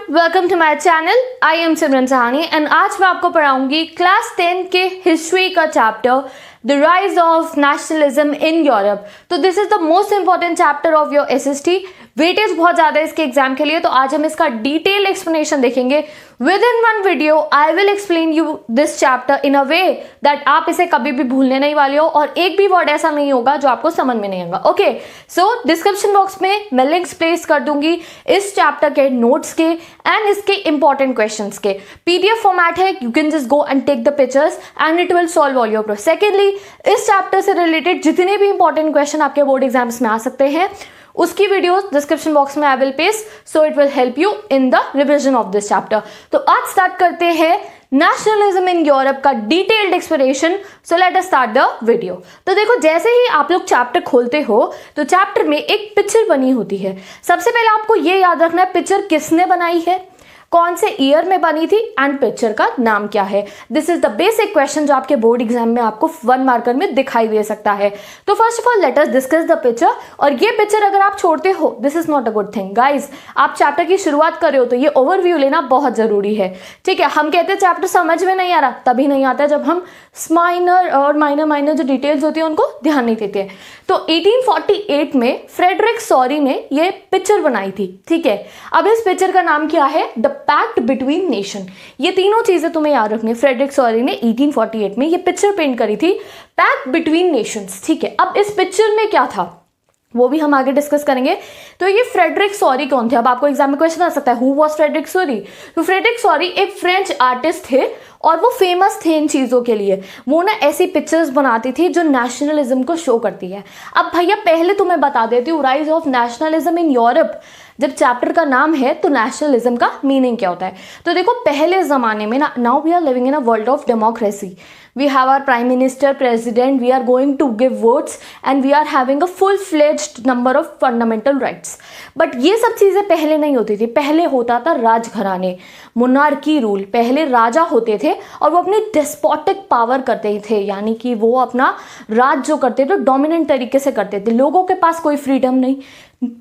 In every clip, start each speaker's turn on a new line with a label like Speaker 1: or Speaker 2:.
Speaker 1: Welcome to my channel. I am Simran Sahani and आज मैं आपको पढ़ाऊंगी क्लास 10 के हिस्ट्री का chapter the rise of nationalism in Europe. तो this is the most important chapter of your SST. Weightage बहुत ज़्यादा है इसके एग्जाम के लिए, तो आज हम इसका डिटेल एक्सप्लेनेशन देखेंगे। With in one video I will explain you this chapter in a way that आप इसे कभी भी भूलने नहीं वाले हो और एक भी वर्ड ऐसा नहीं होगा जो आपको समझ में नहीं आएगा। ओके, सो डिस्क्रिप्शन बॉक्स में मैं लिंक्स प्लेस कर दूंगी इस चैप्टर के नोट्स के एंड इसके इंपॉर्टेंट क्वेश्चंस के। पीडीएफ फॉर्मेट है, you can just go and take the pictures and it will solve all your problem. Secondly, इस चैप्टर से रिलेटेड जितने भी इंपॉर्टेंट क्वेश्चन आपके बोर्ड एग्जाम्स में आ सकते हैं उसकी वीडियोस डिस्क्रिप्शन बॉक्स में I will paste, so it will help you in the revision of this chapter. तो आज स्टार्ट करते हैं नेशनलिज्म इन यूरोप का detailed explanation. So let us start the video. तो देखो, जैसे ही आप लोग चैप्टर खोलते हो तो चैप्टर में एक पिक्चर बनी होती है। सबसे पहले आपको ये याद रखना है पिक्चर किसने बनाई है, कौन से ईयर में बनी थी एंड पिक्चर का नाम क्या है। This is the basic question जो आपके बोर्ड एग्जाम में आपको 1 मार्कर में दिखाई दे सकता है। तो first of all let us discuss the picture. और ये पिक्चर अगर आप छोड़ते हो, this is not a good thing guys. आप चैप्टर की शुरुआत कर रहे हो तो ये ओवरव्यू लेना बहुत जरूरी है। ठीक है, हम कहते हैं चैप्टर समझ में नहीं आ रहा, तभी नहीं आता जब हम माइनर जो डिटेल्स होती है उनको ध्यान नहीं देते। तो 1848 में फ्रेडरिक सॉरी ने ये पिक्चर बनाई थी। ठीक है, अब इस पिक्चर का नाम क्या है, द पैक्ट बिटवीन नेशन। ये तीनों चीजें तुम्हें याद रखनी है। फ्रेडरिक सॉरी ने 1848 में ये पिक्चर पेंट करी थी, पैक्ट बिटवीन नेशंस। ठीक है, अब इस पिक्चर में क्या था वो भी हम आगे डिस्कस करेंगे। तो ये फ्रेडरिक सॉरी कौन थे? अब आपको एग्जाम में क्वेश्चन आ सकता है, हु वाज फ्रेडरिक सॉरी? तो फ्रेडरिक सॉरी एक फ्रेंच आर्टिस्ट थे और वो फेमस थे इन चीज़ों के लिए। वो ना ऐसी पिक्चर्स बनाती थी जो नेशनलिज्म को शो करती है। अब भैया पहले तुम्हें बता देती हूँ, rise of nationalism in Europe जब चैप्टर का नाम है तो नेशनलिज्म का मीनिंग क्या होता है। तो देखो, पहले ज़माने में ना, now we are living in a world of democracy. We have our prime minister, president, we are going to give votes and we are having a full-fledged number of fundamental rights. But ये सब चीज़ें पहले नहीं होती थी। पहले होता था राजघराने, मोनार्की रूल। पहले राजा होते थे और वो अपनी डेस्पोटिक पावर करते थे, यानी कि वो अपना राज जो करते थे डोमिनेंट तरीके से करते थे। लोगों के पास कोई फ्रीडम नहीं,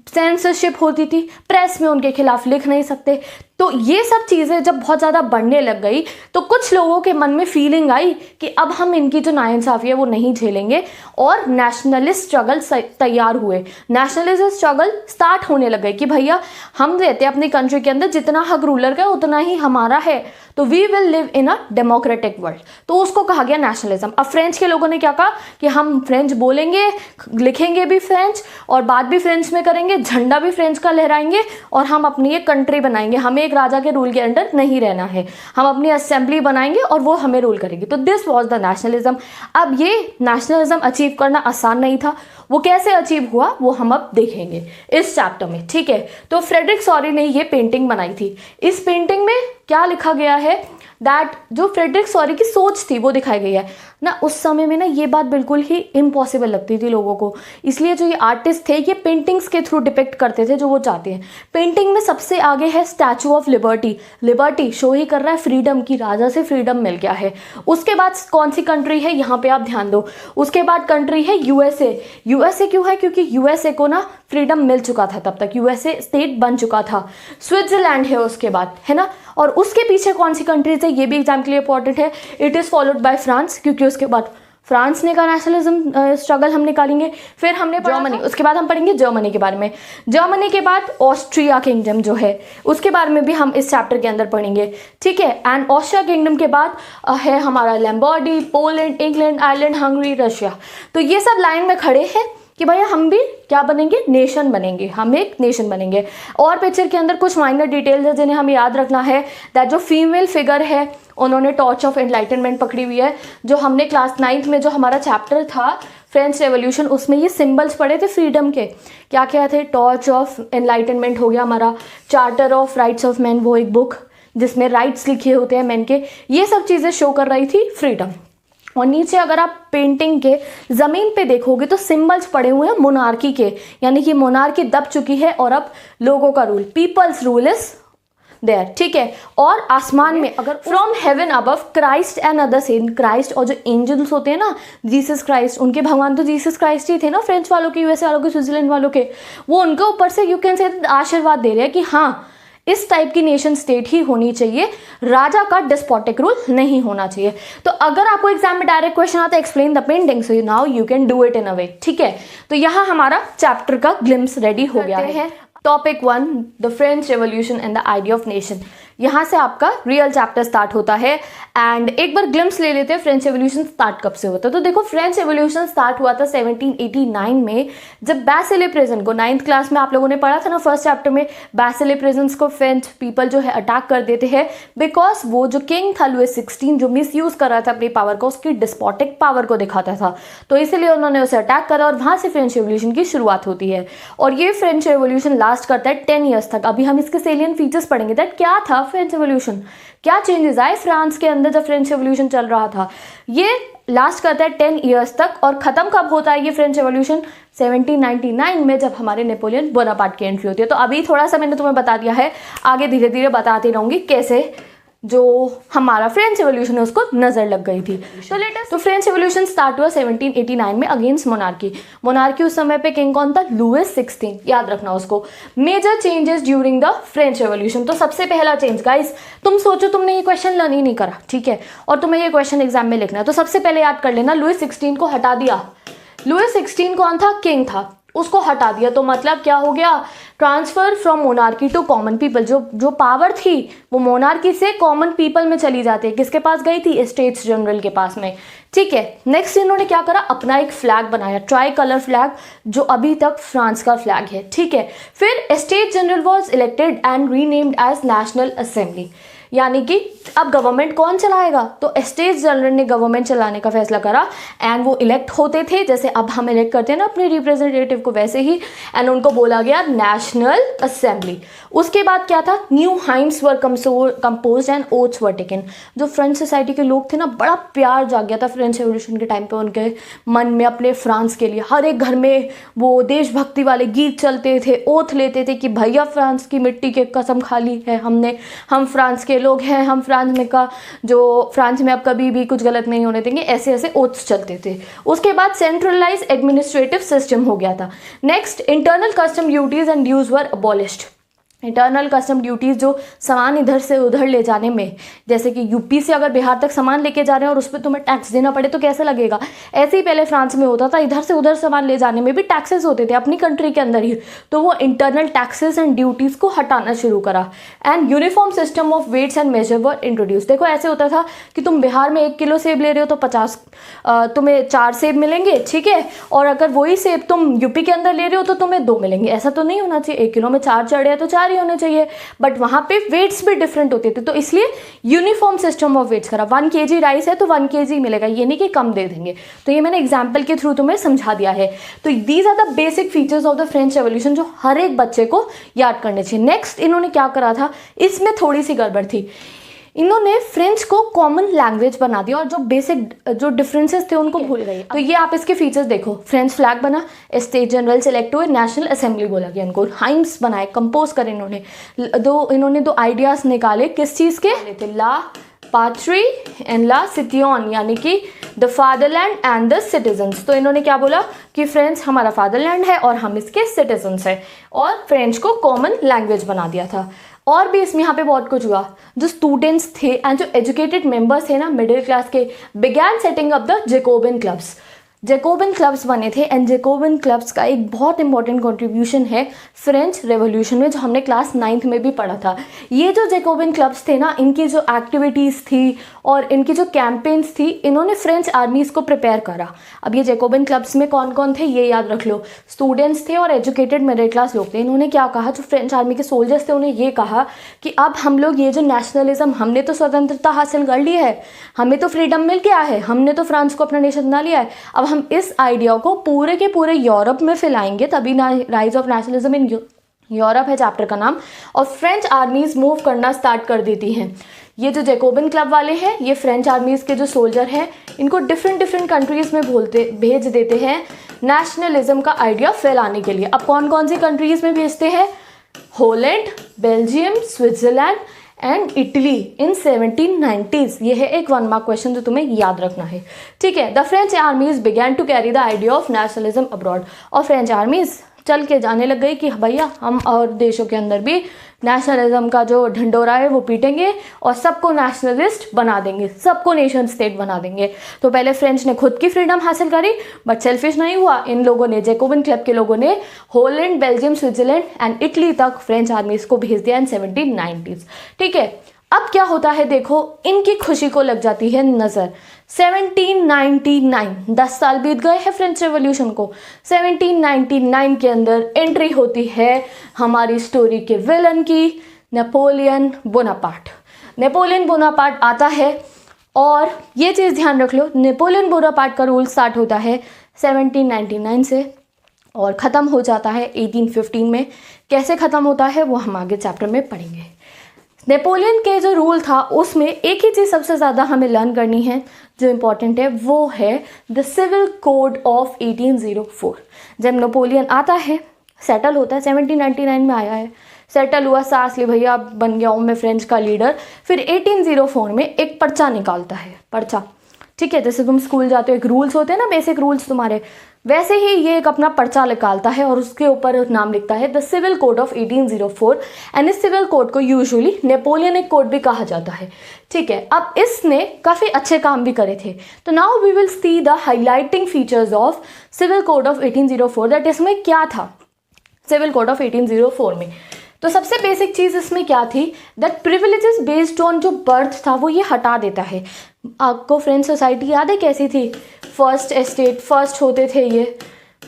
Speaker 1: सेंसरशिप होती थी, प्रेस में उनके खिलाफ लिख नहीं सकते। तो ये सब चीज़ें जब बहुत ज़्यादा बढ़ने लग गई तो कुछ लोगों के मन में फीलिंग आई कि अब हम इनकी जो नाइंसाफ़ी है वो नहीं झेलेंगे और नेशनलिस्ट स्ट्रगल तैयार हुए। नेशनलिस्ट स्ट्रगल स्टार्ट होने लग गए कि भैया हम रहते हैं अपनी कंट्री के अंदर, जितना हक रूलर का उतना ही हमारा है, तो we will live in a democratic world. तो उसको कहा गया नेशनलिज्म। अब फ्रेंच के लोगों ने क्या कहा कि हम फ्रेंच बोलेंगे, लिखेंगे भी फ्रेंच और बात भी फ्रेंच में करेंगे, झंडा भी फ्रेंच का लहराएंगे और हम अपनी एक कंट्री बनाएंगे। हमें एक राजा के रूल के अंडर नहीं रहना है, हम अपनी असेंबली बनाएंगे और वो हमें रूल करेगी। तो दिस वाज द नेशनलिज्म। अब ये नेशनलिज्म अचीव करना आसान नहीं था। वो कैसे अचीव हुआ वो हम अब देखेंगे इस चैप्टर में। ठीक है, तो फ्रेडरिक सॉरी ने ये पेंटिंग बनाई थी। इस पेंटिंग में क्या लिखा गया है दैट जो फ्रेडरिक सॉरी की सोच थी वो दिखाई गई है ना। उस समय में ना ये बात बिल्कुल ही इम्पॉसिबल लगती थी लोगों को, इसलिए जो ये आर्टिस्ट थे ये पेंटिंग्स के थ्रू डिपिक्ट करते थे जो वो चाहते हैं। पेंटिंग में सबसे आगे है Statue of Liberty. Liberty show ही कर रहा है फ्रीडम की, राजा से फ्रीडम मिल गया है। उसके बाद कौन सी कंट्री है यहाँ पे आप ध्यान दो, उसके बाद कंट्री है यूएसए। यूएसए क्यों है? क्योंकि यूएसए को ना फ्रीडम मिल चुका था, तब तक यूएसए स्टेट बन चुका था। स्विट्जरलैंड है उसके बाद, है ना। और उसके पीछे कौन सी कंट्रीज है ये भी एग्जाम के लिए इंपॉर्टेंट है। It is followed by France, क्योंकि उसके बाद फ्रांस ने का नेशनलिज्म स्ट्रगल हम निकालेंगे। फिर हमने जर्मनी, उसके बाद हम पढ़ेंगे जर्मनी के बारे में। जर्मनी के बाद ऑस्ट्रिया किंगडम जो है उसके बारे में भी हम इस चैप्टर के अंदर पढ़ेंगे। ठीक है, एंड ऑस्ट्रिया किंगडम के बाद है हमारा Lombardy, Poland, England, Ireland, Hungary, Russia. तो ये सब लाइन में खड़े हैं कि भैया हम भी क्या बनेंगे, नेशन बनेंगे, हम एक नेशन बनेंगे। और पिक्चर के अंदर कुछ माइनर डिटेल्स है जिन्हें हमें याद रखना है। दैट जो फीमेल फिगर है उन्होंने टॉर्च ऑफ एनलाइटनमेंट पकड़ी हुई है। जो हमने क्लास 9th में जो हमारा चैप्टर था फ्रेंच रेवोल्यूशन, उसमें ये सिंबल्स पढ़े थे फ्रीडम के, क्या क्या थे। टॉर्च ऑफ एनलाइटनमेंट हो गया हमारा, charter of rights of man, वो एक बुक जिसमें राइट्स लिखे होते हैं मैन के, ये सब चीज़ें शो कर रही थी फ्रीडम। और नीचे अगर आप पेंटिंग के ज़मीन पे देखोगे तो सिंबल्स पड़े हुए हैं मोनार्की के, यानी कि मोनार्की दब चुकी है और अब लोगों का rule, people's rule is there. ठीक है, और आसमान में अगर from heaven above Christ and other saint, Christ और जो एंजल्स होते हैं ना, जीसस क्राइस्ट, उनके भगवान तो जीसस क्राइस्ट ही थे ना, फ्रेंच वालों के, यूएसए वालों के, स्विट्जरलैंड वालों के, वो उनके ऊपर से यू कैन से आशीर्वाद दे रहे हैं कि हाँ इस टाइप की नेशन स्टेट ही होनी चाहिए, राजा का डिस्पोटिक रूल नहीं होना चाहिए। तो अगर आपको एग्जाम में डायरेक्ट क्वेश्चन आता है explain the painting, so now you can do it in a way, ठीक है। तो यहाँ हमारा चैप्टर का ग्लिम्स रेडी हो गया है। Topic 1, the French revolution and the idea of nation. यहाँ से आपका रियल चैप्टर स्टार्ट होता है। एंड एक बार ग्लिम्स ले लेते हैं फ्रेंच रेवोल्यूशन स्टार्ट कब से होता है। तो देखो फ्रेंच रेवोल्यूशन स्टार्ट हुआ था 1789 में, जब बैसिले प्रिजन को 9th क्लास में आप लोगों ने पढ़ा था ना फर्स्ट चैप्टर में, बैसिले प्रिजन्स को फ्रेंच पीपल जो है अटैक कर देते हैं बिकॉज वो जो किंग था लुइस 16 जो मिस यूज कर रहा था अपनी पावर को, उसकी डिस्पोटिक पावर को दिखाता था, तो इसीलिए उन्होंने उसे अटैक करा और वहां से फ्रेंच रेवोल्यूशन की शुरुआत होती है। और ये फ्रेंच रेवोल्यूशन लास्ट करता है 10 ईयर्स तक। अभी हम इसके सेलियन फीचर्स पढ़ेंगे दैट क्या था फ्रेंच रेवोल्यूशन, क्या चेंजेस आए फ्रांस के अंदर जब फ्रेंच रेवोल्यूशन चल रहा था। ये लास्ट करता है 10 ईयर्स तक। और खत्म कब होता है ये फ्रेंच रेवोल्यूशन? 1799 में, जब हमारे नेपोलियन बोनापार्ट की एंट्री होती है। तो अभी थोड़ा सा मैंने तुम्हें बता दिया है, आगे धीरे धीरे बताती रहूंगी कैसे जो हमारा फ्रेंच रेवोल्यूशन है उसको नजर लग गई थी। तो फ्रेंच रेवोल्यूशन स्टार्ट हुआ 1789 में अगेंस्ट मोनार्की। मोनार्की उस समय पे किंग कौन था? लुइस 16, याद रखना उसको। Major changes during the French revolution. तो सबसे पहला चेंज गाइस, तुम सोचो तुमने ये क्वेश्चन लर्न ही नहीं करा, ठीक है, और तुम्हें ये क्वेश्चन एग्जाम में लिखना है, तो सबसे पहले याद कर लेना लुइस 16 को हटा दिया। लुइस 16 कौन था? किंग था, उसको हटा दिया। तो मतलब क्या हो गया? Transfer from monarchy to common people. जो पावर थी वो मोनार्की से कॉमन पीपल में चली जाती है। किसके पास गई थी? स्टेट्स जनरल के पास में, ठीक है। नेक्स्ट इन्होंने क्या करा? अपना एक फ्लैग बनाया, ट्राई कलर फ्लैग, जो अभी तक फ्रांस का फ्लैग है, ठीक है। फिर state general was elected and renamed as national assembly, यानी कि अब गवर्नमेंट कौन चलाएगा? तो स्टेट जनरल ने गवर्नमेंट चलाने का फैसला करा एंड वो इलेक्ट होते थे, जैसे अब हम इलेक्ट करते हैं ना अपने रिप्रेजेंटेटिव को, वैसे ही। एंड उनको बोला गया नेशनल असेंबली। उसके बाद क्या था? New hymns were composed and oaths were taken. जो फ्रेंच सोसाइटी के लोग थे ना, बड़ा प्यार जाग गया था फ्रेंच रेवोल्यूशन के टाइम पे उनके मन में अपने फ्रांस के लिए। हर एक घर में वो देशभक्ति वाले गीत चलते थे, ओथ लेते थे कि भैया फ्रांस की मिट्टी की कसम खा ली है हमने, हम फ्रांस के लोग हैं, हम फ्रांस में का जो फ्रांस में अब कभी भी कुछ गलत नहीं होने देंगे, ऐसे ऐसे ओथ्स चलते थे। उसके बाद सेंट्रलाइज एडमिनिस्ट्रेटिव सिस्टम हो गया था। Next, internal custom duties and dues were abolished. Internal custom duties जो सामान इधर से उधर ले जाने में, जैसे कि यूपी से अगर बिहार तक सामान लेके जा रहे हैं और उस पर तुम्हें टैक्स देना पड़े तो कैसा लगेगा? ऐसे ही पहले फ्रांस में होता था, इधर से उधर सामान ले जाने में भी टैक्सेस होते थे अपनी कंट्री के अंदर ही। तो वो इंटरनल टैक्सेस एंड ड्यूटीज़ को हटाना शुरू करा। And uniform system of weights and measure were introduce. देखो ऐसे होता था कि तुम बिहार में 1 किलो सेब ले रहे हो तो 50 तुम्हें 4 सेब मिलेंगे, ठीक है, और अगर वही सेब तुम यूपी के अंदर ले रहे हो तो तुम्हें 2 मिलेंगे। ऐसा तो नहीं होना चाहिए, 1 किलो में 4 चढ़ रहे तो 4 होने चाहिए, बट वहां पे वेट्स भी डिफरेंट होते थे, तो इसलिए यूनिफॉर्म सिस्टम ऑफ वेट्स करा। 1 kg राइस है तो 1 kg मिलेगा, ये नहीं कि कम दे देंगे। तो ये मैंने एग्जांपल के थ्रू तुम्हें समझा दिया है। तो these are the basic features of the French revolution जो हर एक बच्चे को याद करने चाहिए। नेक्स्ट इन्होंने क्या करा था, इसमें थोड़ी सी गड़बड़ थी। इन्होंने फ्रेंच को कॉमन लैंग्वेज बना दिया और जो बेसिक जो डिफरेंसेस थे उनको भूल गए। तो ये आप इसके फीचर्स देखो, फ्रेंच फ्लैग बना, स्टेट जनरल सेलेक्ट हुए, नेशनल असेंबली बोला गया इनको, हाइम्स बनाए, कंपोज करे इन्होंने दो आइडियाज निकाले किस चीज़ के थे, ला पाट्री एंड ला सिटियन, यानी कि the fatherland and the citizens. तो इन्होंने क्या बोला कि फ्रेंच हमारा फादरलैंड है और हम इसके सिटीजन्स हैं, और फ्रेंच को कॉमन लैंग्वेज बना दिया था। और भी इसमें यहाँ पे बहुत कुछ हुआ। जो स्टूडेंट्स थे एंड जो एजुकेटेड मेंबर्स थे ना मिडिल क्लास के, began setting up the Jacobian clubs. Jacobian clubs बने थे एंड जैकोबिन क्लब्स का एक बहुत इंपॉर्टेंट कंट्रीब्यूशन है फ्रेंच रेवोल्यूशन में, जो हमने क्लास 9th में भी पढ़ा था। ये जो जैकोबिन क्लब्स थे ना, इनकी जो एक्टिविटीज़ थी और इनकी जो कैंपेन्स थी, इन्होंने फ्रेंच आर्मीज़ को प्रिपेयर करा। अब ये जैकोबिन क्लब्स में कौन कौन थे ये याद रख लो, स्टूडेंट्स थे और एजुकेटेड मिडिल क्लास लोग थे। इन्होंने क्या कहा, जो फ्रेंच आर्मी के सोल्जर्स थे उन्हें ये कहा कि अब हम लोग ये जो नेशनलिज्म, हमने तो स्वतंत्रता हासिल कर ली है, हमें तो फ्रीडम मिल गया है, हमने तो फ्रांस को अपना नेशन बना लिया है, अब हम इस आइडिया को पूरे के पूरे यूरोप में फैलाएंगे, तभी ना rise of nationalism in Europe है चैप्टर का नाम। और फ्रेंच आर्मीज मूव करना स्टार्ट कर देती हैं। ये जो जैकोबिन क्लब वाले हैं, ये फ्रेंच आर्मीज के जो सोल्जर हैं, इनको डिफरेंट कंट्रीज में भेज देते हैं नेशनलिज्म का आइडिया फैलाने के लिए। अब कौन कौन सी कंट्रीज में भेजते हैं, Holland, Belgium, Switzerland and Italy in 1790s। ये है एक 1 मार्क क्वेश्चन जो तुम्हें याद रखना है, ठीक है। The French armies began to carry the idea of nationalism abroad. और फ्रेंच आर्मीज चल के जाने लग गई कि भैया हम और देशों के अंदर भी नेशनलिज्म का जो ढंडोरा है वो पीटेंगे और सबको नेशनलिस्ट बना देंगे, सबको नेशन स्टेट बना देंगे। तो पहले फ्रेंच ने खुद की फ्रीडम हासिल करी, बट सेल्फिश नहीं हुआ। इन लोगों ने, जैकोबिन क्लब के लोगों ने Holland, Belgium, Switzerland and Italy तक फ्रेंच आर्मीज को भेज दिया इन 1790s। ठीक है, अब क्या होता है देखो, इनकी खुशी को लग जाती है नजर। 1799, 10 साल बीत गए हैं फ्रेंच रेवोल्यूशन को। 1799 के अंदर एंट्री होती है हमारी स्टोरी के विलन की, नेपोलियन बोनापार्ट। नेपोलियन बोनापार्ट आता है और ये चीज़ ध्यान रख लो, नेपोलियन बोनापार्ट का रूल स्टार्ट होता है 1799 से और ख़त्म हो जाता है 1815 में। कैसे ख़त्म होता है वो हम आगे चैप्टर में पढ़ेंगे। नेपोलियन के जो रूल था उसमें एक ही चीज़ सबसे ज़्यादा हमें लर्न करनी है जो इम्पॉर्टेंट है, वो है द सिविल कोड ऑफ 1804। जब नेपोलियन आता है, सेटल होता है, 1799 में आया है, सेटल हुआ, सांस ली भैया बन गया हूँ मैं फ्रेंच का लीडर। फिर 1804 में एक पर्चा निकालता है, पर्चा। ठीक है, जैसे तुम स्कूल जाते हो एक रूल्स होते हैं ना, बेसिक रूल्स तुम्हारे, वैसे ही ये एक अपना पर्चा निकालता है और उसके ऊपर नाम लिखता है the civil code of 1804। And इस सिविल कोड को यूजुअली नेपोलियनिक कोड भी कहा जाता है। ठीक है, अब इसने काफ़ी अच्छे काम भी करे थे। तो now we will see the highlighting features of civil code of 1804, that इसमें क्या था सिविल कोड ऑफ 1804 में। तो सबसे बेसिक चीज़ इसमें क्या थी, दैट प्रिविलेजेस बेस्ड ऑन जो बर्थ था वो ये हटा देता है। आपको फ्रेंच सोसाइटी याद है कैसी थी? फर्स्ट एस्टेट, फर्स्ट होते थे ये,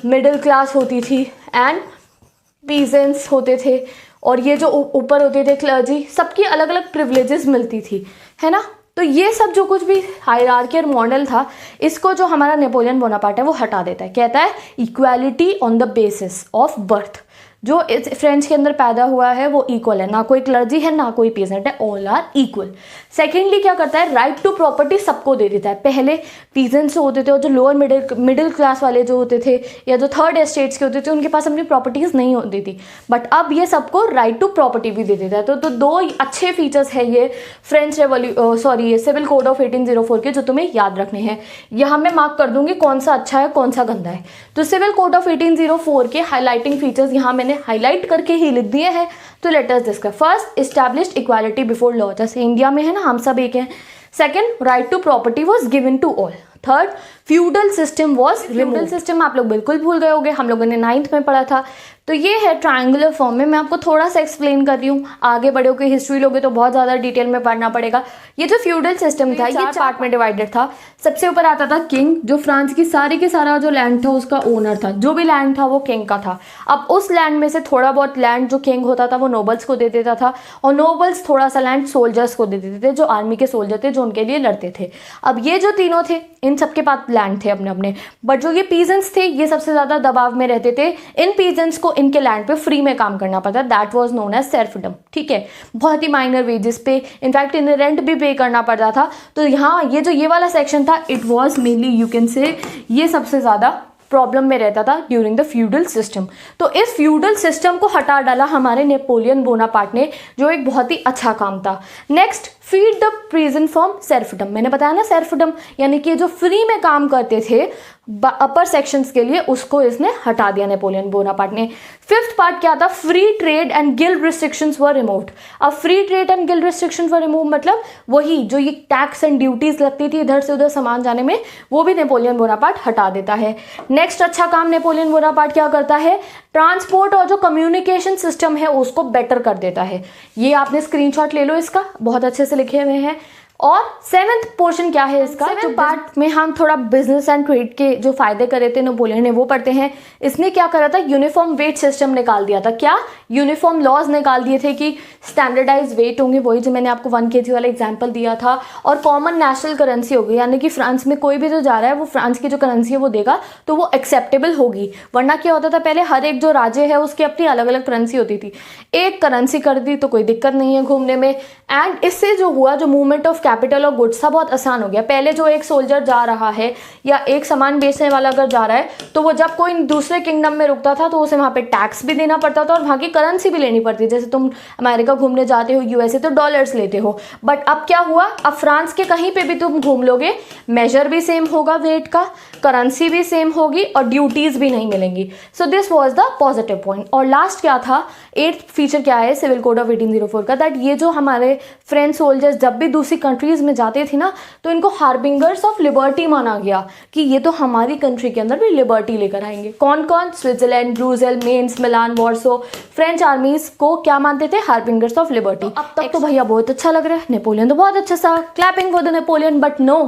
Speaker 1: मिडिल क्लास होती थी एंड पीजेंट्स होते थे, और ये जो ऊपर होते थे क्लर्जी, सबकी अलग अलग प्रिविलेजेस मिलती थी, है ना। तो ये सब जो कुछ भी हायरार्कियल मॉडल था, इसको जो हमारा नेपोलियन बोनापार्ट है वो हटा देता है। कहता है equality on the basis of birth. जो फ्रेंच के अंदर पैदा हुआ है वो इक्वल है, ना कोई क्लर्जी है ना कोई पीजेंट है, ऑल आर इक्वल। सेकेंडली क्या करता है, राइट टू प्रॉपर्टी सबको दे देता है। पहले पीजेंट्स होते थे और जो लोअर मिडिल क्लास वाले जो होते थे या जो थर्ड एस्टेट्स के होते थे उनके पास अपनी प्रॉपर्टीज़ नहीं होती थी, बट अब ये सबको राइट टू प्रॉपर्टी भी दे देता है। तो दो अच्छे फीचर्स है ये फ्रेंच ये सिविल कोड ऑफ 1804 के, जो तुम्हें याद रखने हैं। यहाँ मैं मार्क कर दूंगी कौन सा अच्छा है कौन सा गंदा है। तो सिविल कोड ऑफ 1804 के हाईलाइटिंग फीचर्स यहाँ मैंने हाईलाइट करके ही लिख दिए हैं। तो let us discuss. First, established equality before law, जैसे इंडिया में है ना, हम सब एक हैं। Second, right to property was given to all. Third, feudal system was removed. Feudal system आप लोग बिल्कुल भूल गए होंगे, हम लोगों ने 9th में पढ़ा था। तो ये है ट्रायंगुलर फॉर्म में, मैं आपको थोड़ा सा एक्सप्लेन कर रही हूँ। आगे बड़े होकर हिस्ट्री लोगे तो बहुत ज़्यादा डिटेल में पढ़ना पड़ेगा। ये जो फ्यूडल सिस्टम था ये 4 पार्ट में डिवाइडेड था। सबसे ऊपर आता था किंग, जो फ्रांस की सारा जो लैंड था उसका ओनर था, जो भी लैंड था वो किंग का था। अब उस लैंड में से थोड़ा बहुत लैंड जो किंग होता था वो नोबल्स को दे देता था, और नोबल्स थोड़ा सा लैंड सोल्जर्स को दे देते थे, जो आर्मी के सोल्जर थे जो उनके लिए लड़ते थे। अब ये जो तीनों थे इन सबके पास लैंड थे अपने अपने, बट जो ये पीजेंट्स थे ये सबसे ज़्यादा दबाव में रहते थे। इन पीजेंट्स को इनके लैंड पे फ्री में काम करना पड़ता, that was known as serfdom. ठीक है, बहुत ही माइनर वेजेस पे, इनफैक्ट इन्हें रेंट भी पे करना पड़ता था। तो यहाँ ये वाला सेक्शन था, it was mainly you can say ये सबसे ज़्यादा प्रॉब्लम में रहता था ड्यूरिंग द फ्यूडल सिस्टम। तो इस फ्यूडल सिस्टम को हटा डाला हमारे नेपोलियन बोनापार्ट ने, जो एक बहुत ही अच्छा काम था। Next, feed the prison from serfdom. मैंने बताया ना, सर्फडम यानी कि जो फ्री में काम करते थे अपर सेक्शंस के लिए, उसको इसने हटा दिया नेपोलियन बोनापार्ट ने। फिफ्थ पार्ट क्या था, free trade and guild restrictions were removed. अब free trade and guild restrictions were remove मतलब वही जो ये टैक्स एंड ड्यूटीज लगती थी इधर से उधर सामान जाने में, वो भी नेपोलियन बोनापार्ट हटा देता है। नेक्स्ट अच्छा काम नेपोलियन बोनापार्ट क्या करता है, ट्रांसपोर्ट और जो कम्युनिकेशन सिस्टम है उसको बेटर कर देता है। ये आपने स्क्रीनशॉट ले लो, इसका बहुत अच्छे से लिखे हुए हैं। और 7th पोर्शन क्या है इसका, जो पार्ट में हम थोड़ा बिजनेस एंड ट्रेड के जो फायदे करे थे नेपोलियन ने वो पढ़ते हैं। इसने क्या करा था, यूनिफॉर्म वेट सिस्टम निकाल दिया था। क्या, यूनिफॉर्म लॉज निकाल दिए थे कि स्टैंडर्डाइज वेट होंगे, वही जो मैंने आपको 1 kg वाला एग्जाम्पल दिया था। और कॉमन नेशनल करेंसी होगी, यानी कि फ्रांस में कोई भी जो जा रहा है वो फ्रांस की जो करेंसी है वो देगा तो वो एक्सेप्टेबल होगी। वरना क्या होता था, पहले हर एक जो राज्य है उसकी अपनी अलग अलग करेंसी होती थी, एक करेंसी कर दी तो कोई दिक्कत नहीं है घूमने में। एंड इससे जो हुआ, जो मूवमेंट ऑफ कैपिटल और गुड्स था बहुत आसान हो गया। पहले जो एक सोल्जर जा रहा है या एक सामान बेचने वाला अगर जा रहा है तो वो जब कोई दूसरे किंगडम में रुकता था तो उसे वहाँ पे टैक्स भी देना पड़ता था और वहाँ की करेंसी भी लेनी पड़ती। जैसे तुम अमेरिका घूमने जाते हो यूएसए तो डॉलर्स लेते हो, बट अब क्या हुआ, अब फ्रांस के कहीं पे भी तुम घूम लोगे मेजर भी सेम होगा वेट का, करेंसी भी सेम होगी और ड्यूटीज भी नहीं मिलेंगी। So this was the positive point. और लास्ट क्या था, 8th फीचर क्या है सिविल कोड ऑफ 1804 का, दैट ये जो हमारे फ्रेंच सोल्जर्स जब भी दूसरी कंट्रीज में जाते थे ना तो इनको हार्बिंगर्स ऑफ लिबर्टी माना गया कि ये तो हमारी कंट्री के अंदर भी लिबर्टी लेकर आएंगे। कौन कौन, स्विट्जरलैंड, ब्रुसेल, मेन्स, मिलान, वॉर्सो, फ्रेंच आर्मीज को क्या मानते थे, हार्बिंगर्स ऑफ लिबर्टी। अब तक तो भैया बहुत अच्छा लग रहा है, नेपोलियन तो बहुत अच्छा सा, clapping for the Napoleon. But no,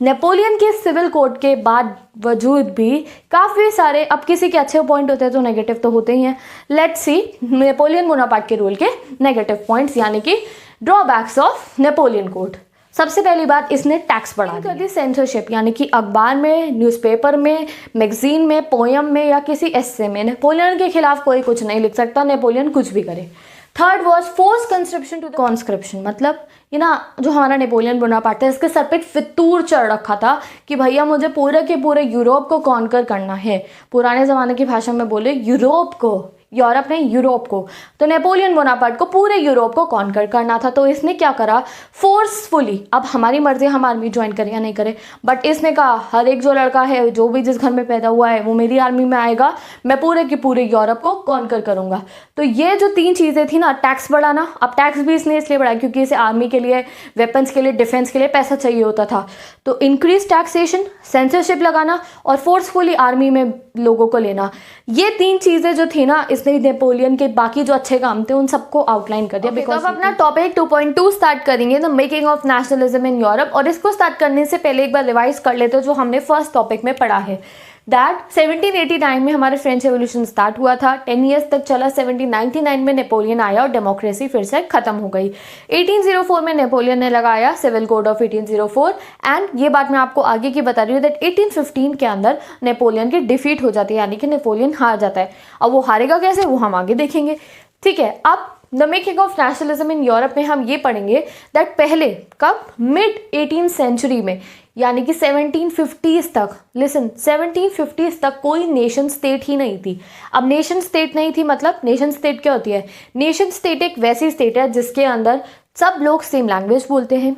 Speaker 1: Napoleon के सिविल कोड के बाद वजूद भी काफ़ी सारे, अब किसी के अच्छे पॉइंट होते हैं तो नेगेटिव तो होते ही हैं। लेट्स सी नेपोलियन बोनापार्ट के रूल के नेगेटिव पॉइंट्स यानी कि ड्रॉबैक्स ऑफ नेपोलियन कोड। सबसे पहली बात, इसने टैक्स बढ़ा दी, सेंसरशिप, यानी कि अखबार में, न्यूज़पेपर में, मैगजीन में, पोयम में या किसी एस्से में नेपोलियन के खिलाफ कोई कुछ नहीं लिख सकता, नेपोलियन कुछ भी करे। Third was force conscription to the conscription, मतलब ये ना जो हमारा नेपोलियन बोनापार्ट था इसके सर पे एक फितूर चढ़ रखा था कि भैया मुझे पूरे के पूरे यूरोप को कॉन्कर करना है। पुराने ज़माने की भाषा में बोले यूरोप को, यूरोप नहीं यूरोप को, तो नेपोलियन बोनापार्ट को पूरे यूरोप को कॉन्कर करना था। तो इसने क्या करा, फोर्सफुली, अब हमारी मर्जी हम आर्मी ज्वाइन करें या नहीं करें, बट इसने कहा हर एक जो लड़का है जो भी जिस घर में पैदा हुआ है वो मेरी आर्मी में आएगा, मैं पूरे के पूरे यूरोप को कॉन्कर करूंगा। तो ये जो 3 चीज़ें थी ना, टैक्स बढ़ाना, अब टैक्स भी इसने इसलिए बढ़ाया क्योंकि इसे आर्मी के लिए, वेपन्स के लिए, डिफेंस के लिए पैसा चाहिए होता था, तो इंक्रीज टैक्सेशन, सेंसरशिप लगाना और फोर्सफुली आर्मी में लोगों को लेना, ये 3 चीज़ें जो थी ना इसने नेपोलियन के बाकी जो अच्छे काम थे उन सबको आउटलाइन कर दिया। बिकॉज अब अपना टॉपिक 2.2 स्टार्ट करेंगे, the making of nationalism in Europe. और इसको स्टार्ट करने से पहले एक बार रिवाइज कर लेते हैं जो हमने फर्स्ट टॉपिक में पढ़ा है, दैट 1789 में हमारे फ्रेंच रेवोल्यूशन स्टार्ट हुआ था, 10 ईयर्स तक चला। 1799 में नेपोलियन आया और डेमोक्रेसी फिर से खत्म हो गई। 1804 में नेपोलियन ने लगाया सिविल कोड ऑफ 1804 एंड ये बात मैं आपको आगे की बता रही हूँ दैट 1815 के अंदर नेपोलियन की डिफीट हो जाती है, यानी कि नेपोलियन हार जाता है। अब वो हारेगा कैसे वो हम आगे देखेंगे, ठीक है। अब the making of nationalism in Europe में हम ये पढ़ेंगे दैट पहले कब, मिड 18th सेंचुरी में, यानी कि 1750s तक, लिसन 1750s तक कोई नेशन स्टेट ही नहीं थी। अब नेशन स्टेट नहीं थी मतलब, नेशन स्टेट क्या होती है, नेशन स्टेट एक वैसी स्टेट है जिसके अंदर सब लोग सेम लैंग्वेज बोलते हैं,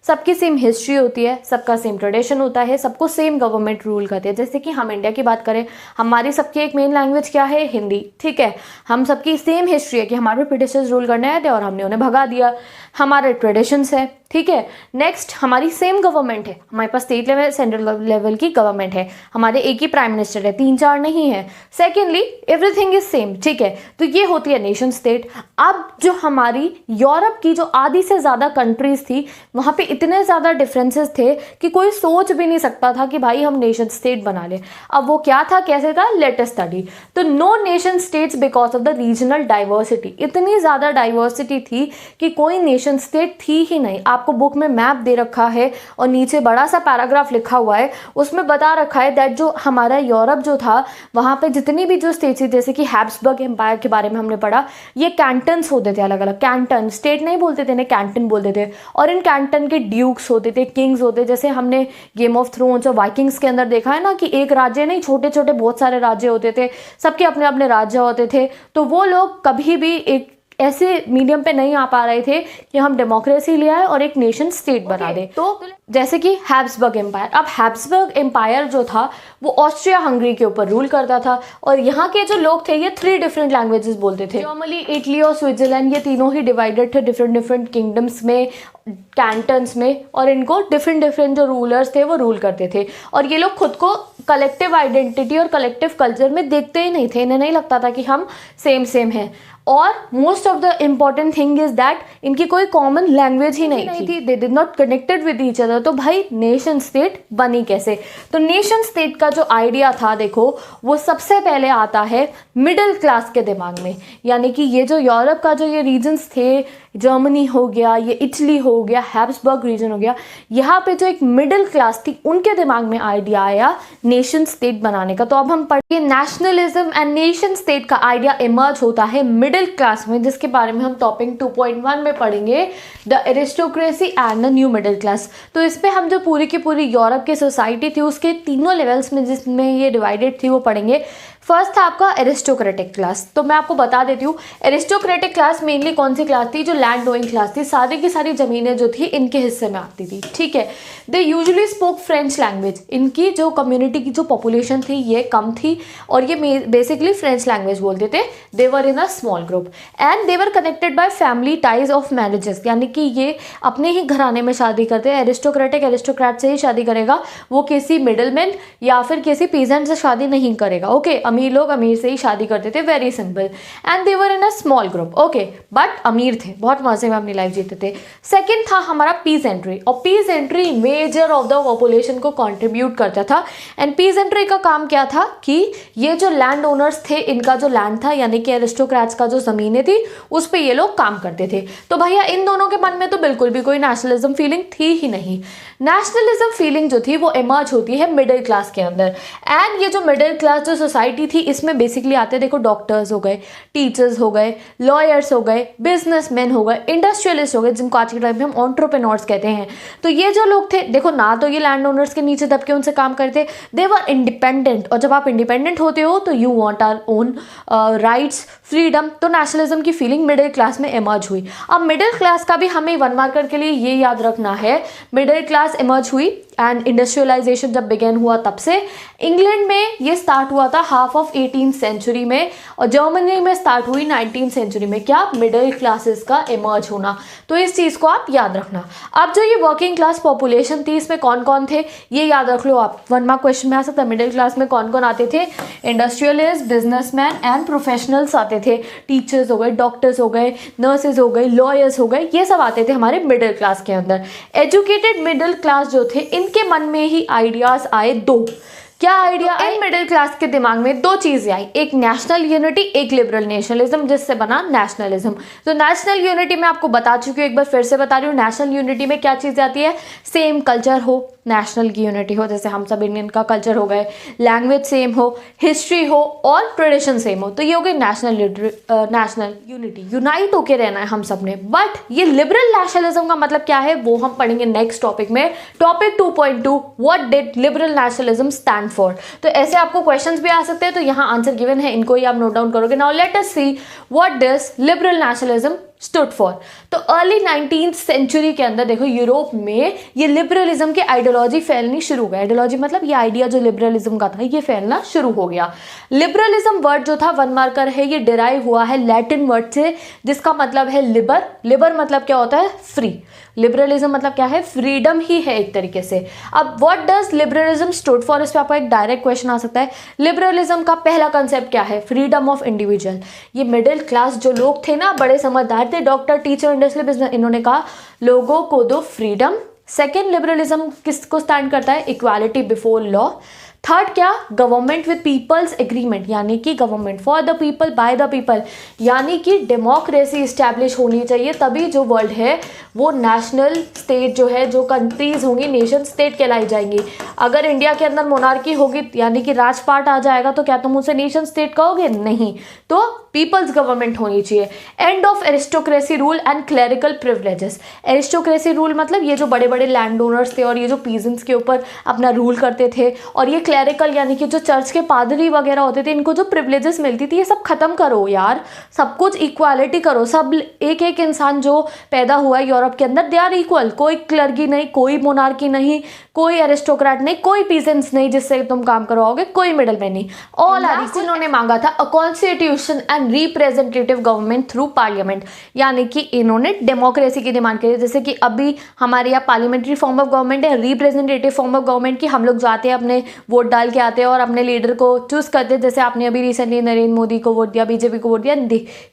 Speaker 1: सबकी सेम हिस्ट्री होती है, सबका सेम ट्रेडिशन होता है, सबको सेम गवर्नमेंट रूल करती है। जैसे कि हम इंडिया की बात करें, हमारी सबकी एक मेन लैंग्वेज क्या है, हिंदी, ठीक है। हम सबकी सेम हिस्ट्री है कि हमारे ब्रिटिशर्स रूल करने आए थे और हमने उन्हें भगा दिया, हमारे ट्रेडिशंस है, ठीक है। नेक्स्ट, हमारी सेम गवर्नमेंट है, हमारे पास स्टेट लेवल, सेंट्रल लेवल की गवर्नमेंट है, हमारे एक ही प्राइम मिनिस्टर है, 3-4 नहीं है। सेकेंडली, एवरीथिंग इज सेम, ठीक है। तो ये होती है नेशन स्टेट। अब जो हमारी यूरोप की जो आधी से ज़्यादा कंट्रीज थी वहाँ पे इतने ज़्यादा डिफरेंसेस थे कि कोई सोच भी नहीं सकता था कि भाई हम नेशन स्टेट बना ले। अब वो क्या था, कैसे था, लेट अस स्टडी। तो no nation states because of the regional diversity, इतनी ज़्यादा डाइवर्सिटी थी कि कोई नेशन स्टेट थी ही नहीं। आपको बुक में मैप दे रखा है और नीचे बड़ा सा पैराग्राफ लिखा हुआ है, उसमें बता रखा है दैट जो हमारा यूरोप जो था वहाँ पे जितनी भी जो स्टेट्स थी, जैसे कि हैब्सबर्ग एम्पायर के बारे में हमने पढ़ा, ये कैंटन्स होते थे, अलग अलग कैंटन, स्टेट नहीं बोलते थे ना, कैंटन बोलते थे। और इन कैंटन के ड्यूक्स होते थे, किंग्स होते, जैसे हमने गेम ऑफ थ्रोन्स और वाइकिंग्स के अंदर देखा है ना कि एक राज्य नहीं, छोटे छोटे बहुत सारे राज्य होते थे, सबके अपने अपने राज्य होते थे। तो वो लोग कभी भी एक ऐसे मीडियम पे नहीं आ पा रहे थे कि हम डेमोक्रेसी ले आए और एक नेशन स्टेट बना दे। तो जैसे कि हैब्सबर्ग एम्पायर, अब हैब्सबर्ग एम्पायर जो था वो ऑस्ट्रिया हंगरी के ऊपर रूल करता था और यहाँ के जो लोग थे ये 3 डिफरेंट लैंग्वेजेस बोलते थे। जर्मनी, इटली और स्विट्जरलैंड ये तीनों ही डिवाइडेड थे डिफरेंट डिफरेंट किंगडम्स में, कैंटन्स में, और इनको डिफरेंट डिफरेंट जो रूलर्स थे वो रूल करते थे। और ये लोग खुद को कलेक्टिव आइडेंटिटी और कलेक्टिव कल्चर में देखते ही नहीं थे, इन्हें नहीं लगता था कि हम सेम हैं। और most of the important thing is that इनकी कोई कॉमन लैंग्वेज ही नहीं थी, they did not connected with each other. तो भाई नेशन स्टेट बनी कैसे? तो नेशन स्टेट का जो आइडिया था देखो वो सबसे पहले आता है मिडिल क्लास के दिमाग में, यानी कि ये जो यूरोप का जो ये रीजन्स थे जर्मनी हो गया, ये इटली हो गया, हैब्सबर्ग रीजन हो गया, यहाँ पे जो एक मिडिल क्लास थी उनके दिमाग में आइडिया आया नेशन स्टेट बनाने का। तो अब हम पढ़िए नेशनलिज्म एंड नेशन स्टेट का आइडिया इमर्ज होता है मिडिल क्लास में, जिसके बारे में हम टॉपिक 2.1 में पढ़ेंगे, the aristocracy and the new middle class. तो इस पर हम जो पूरी की पूरी यूरोप की सोसाइटी थी उसके तीनों लेवल्स में जिसमें ये डिवाइडेड थी वो पढ़ेंगे। फर्स्ट था आपका एरिस्टोक्रेटिक क्लास। तो मैं आपको बता देती हूँ एरिस्टोक्रेटिक क्लास मेनली कौन सी क्लास थी, जो लैंड ओइंग क्लास थी, सारी की सारी ज़मीनें जो थी इनके हिस्से में आती थी, ठीक है। They usually spoke French language, इनकी जो कम्युनिटी की जो पॉपुलेशन थी ये कम थी और ये बेसिकली फ्रेंच लैंग्वेज बोलते थे। They were in a small group and they were connected by family ties of marriages, यानी कि ये अपने ही घराने में शादी करते हैं। एरिस्टोक्रेट से ही शादी करेगा, वो किसी मिडिलमैन या फिर किसी पीजेंट से शादी नहीं करेगा, ओके। अमीर लोग अमीर से ही शादी करते थे, very simple. And they were in a small group, okay, but अमीर थे, बहुत मजे में अपनी लाइफ जीते थे। सेकंड था हमारा पीजेंट्री, और peasantry measure of the population को कंट्रीब्यूट करता था। एंड पीजेंट्री का काम क्या था कि ये जो लैंड ओनर्स थे इनका जो लैंड था, यानी कि एरिस्टोक्रेट्स का जो जमीनें थी उस पे ये लोग काम करते थे। तो भैया इन दोनों के मन में तो बिल्कुल भी कोई नेशनलिज्म फीलिंग थी ही नहीं। नेशनलिज्म फीलिंग जो थी वो इमर्ज होती है मिडिल क्लास के अंदर। एंड ये जो मिडिल क्लास जो सोसाइटी थी इसमें बेसिकली आते, देखो, डॉक्टर्स हो गए, टीचर्स हो गए, लॉयर्स हो गए, बिजनेसमैन हो गए, इंडस्ट्रियलिस्ट हो गए, जिनको आज के टाइम में हम एंटरप्रेन्योर्स कहते हैं। तो ये जो लोग थे, देखो, ना तो ये लैंड ओनर्स के नीचे दब के उनसे काम करते, दे वर इंडिपेंडेंट। और जब आप इंडिपेंडेंट होते हो तो you want our own rights, freedom. तो नेशनलिज्म की फीलिंग मिडिल क्लास में इमर्ज हुई। अब मिडिल क्लास का भी हमें 1 मार्कर के लिए ये याद रखना है, मिडिल क्लास इमर्ज हुई एंड इंडस्ट्रियलाइजेशन जब बिगेन हुआ तब से। इंग्लैंड में ये स्टार्ट हुआ था हाफ ऑफ 18th सेंचुरी में, और जर्मनी में स्टार्ट हुई 19th सेंचुरी में। क्या? मिडिल क्लासेस का इमर्ज होना। तो इस चीज़ को आप याद रखना। अब जो ये वर्किंग क्लास पॉपुलेशन थी इसमें कौन कौन थे ये याद रख लो आप, 1 मार्क क्वेश्चन में आ सकता है। मिडिल क्लास में कौन कौन आते थे? इंडस्ट्रियलिस्ट, बिजनेसमैन एंड प्रोफेशनल्स आते थे। टीचर्स हो गए, डॉक्टर्स हो गए, नर्सेज हो गए, लॉयर्स हो गए, ये सब आते थे हमारे मिडिल क्लास के अंदर। एजुकेटेड मिडिल क्लास जो थे इनके मन में ही आइडियाज आए 2। क्या आइडिया आए? मिडिल क्लास के दिमाग में 2 चीजें आई, एक नेशनल यूनिटी, एक लिबरल नेशनलिज्म, जिससे बना नेशनलिज्म। तो नेशनल यूनिटी में आपको बता चुकी हूँ, एक बार फिर से बता रही हूँ। नेशनल यूनिटी में क्या चीज़ आती है? सेम कल्चर हो, नेशनल की यूनिटी हो, जैसे हम सब इंडियन का कल्चर हो गए, लैंग्वेज सेम हो, हिस्ट्री हो और ट्रेडिशन सेम हो, तो ये हो गई नेशनल यूनिटी। यूनाइट होके रहना है हम सब ने। बट ये लिबरल नेशनलिज्म का मतलब क्या है वो हम पढ़ेंगे नेक्स्ट टॉपिक में, topic 2.2, what did liberal nationalism stand for. तो ऐसे आपको क्वेश्चंस भी आ सकते हैं, तो यहाँ आंसर गिवन है, इनको ही आप नोट डाउन करोगे। Now let us see what does liberal nationalism stood for. तो अर्ली 19th सेंचुरी के अंदर देखो यूरोप में ये लिबरलिज्म की आइडियोलॉजी फैलनी शुरू हो गई। आइडियोलॉजी मतलब ये आइडिया जो लिबरलिज्म का था ये फैलना शुरू हो गया। लिबरलिज्म वर्ड जो था 1 मार्कर है, ये डिराइव हुआ है लैटिन वर्ड से जिसका मतलब है लिबर। लिबर मतलब क्या होता है? फ्री। लिबरलिज्म मतलब क्या है? फ्रीडम ही है एक तरीके से। अब what does liberalism stood for, इस पर आपको एक डायरेक्ट क्वेश्चन आ सकता है। लिबरलिज्म का पहला कंसेप्ट क्या है? Freedom of individual. ये मिडिल क्लास जो लोग थे ना, बड़े समझदार थे, डॉक्टर, टीचर, इंडस्ट्रियल, बिजनेस, इन्होंने कहा लोगों को दो फ्रीडम। सेकेंड, लिबरलिज्म किसको स्टैंड करता है? Equality before law. थर्ड क्या? गवर्नमेंट विद पीपल्स एग्रीमेंट, यानी कि government for the people by the people, यानी कि डेमोक्रेसी इस्टेब्लिश होनी चाहिए, तभी जो वर्ल्ड है वो नेशनल स्टेट जो है, जो कंट्रीज होंगी नेशन स्टेट कहलाई जाएंगी। अगर इंडिया के अंदर मोनार्की होगी यानी कि राजपाट आ जाएगा तो क्या तुम उसे नेशन स्टेट कहोगे? नहीं। तो पीपल्स गवर्नमेंट होनी चाहिए। End of aristocracy rule and clerical privileges. Aristocracy rule मतलब ये जो बड़े बड़े लैंड ओनर्स थे और ये जो पीजेंट्स के ऊपर अपना रूल करते थे, और ये क्लरिकल यानी कि जो चर्च के पादरी वगैरह होते थे, इनको जो प्रिविलेजेस मिलती थी ये सब खत्म करो यार, सब कुछ इक्वालिटी करो। सब एक एक इंसान जो पैदा हुआ है यूरोप के अंदर दे आर इक्वल। कोई क्लर्की नहीं, कोई मोनार्की नहीं, कोई एरिस्टोक्रेट नहीं, कोई पीजेंट्स नहीं जिससे तुम काम करवाओगे, कोई मिडलमैन नहीं। All are equal. इन्होंने मांगा था a constitution and representative government through parliament, यानी कि इन्होंने डेमोक्रेसी की डिमांड करी। जैसे कि अभी हमारे यहाँ पार्लियामेंट्री फॉर्म ऑफ गवर्नमेंट है, रिप्रेजेंटेटिव फॉर्म ऑफ गवर्नमेंट की हम लोग जाते हैं, अपने वोट डाल के आते हैं और अपने लीडर को चूज करते हैं। जैसे आपने अभी रिसेंटली नरेंद्र मोदी को वोट दिया, बीजेपी को वोट दिया,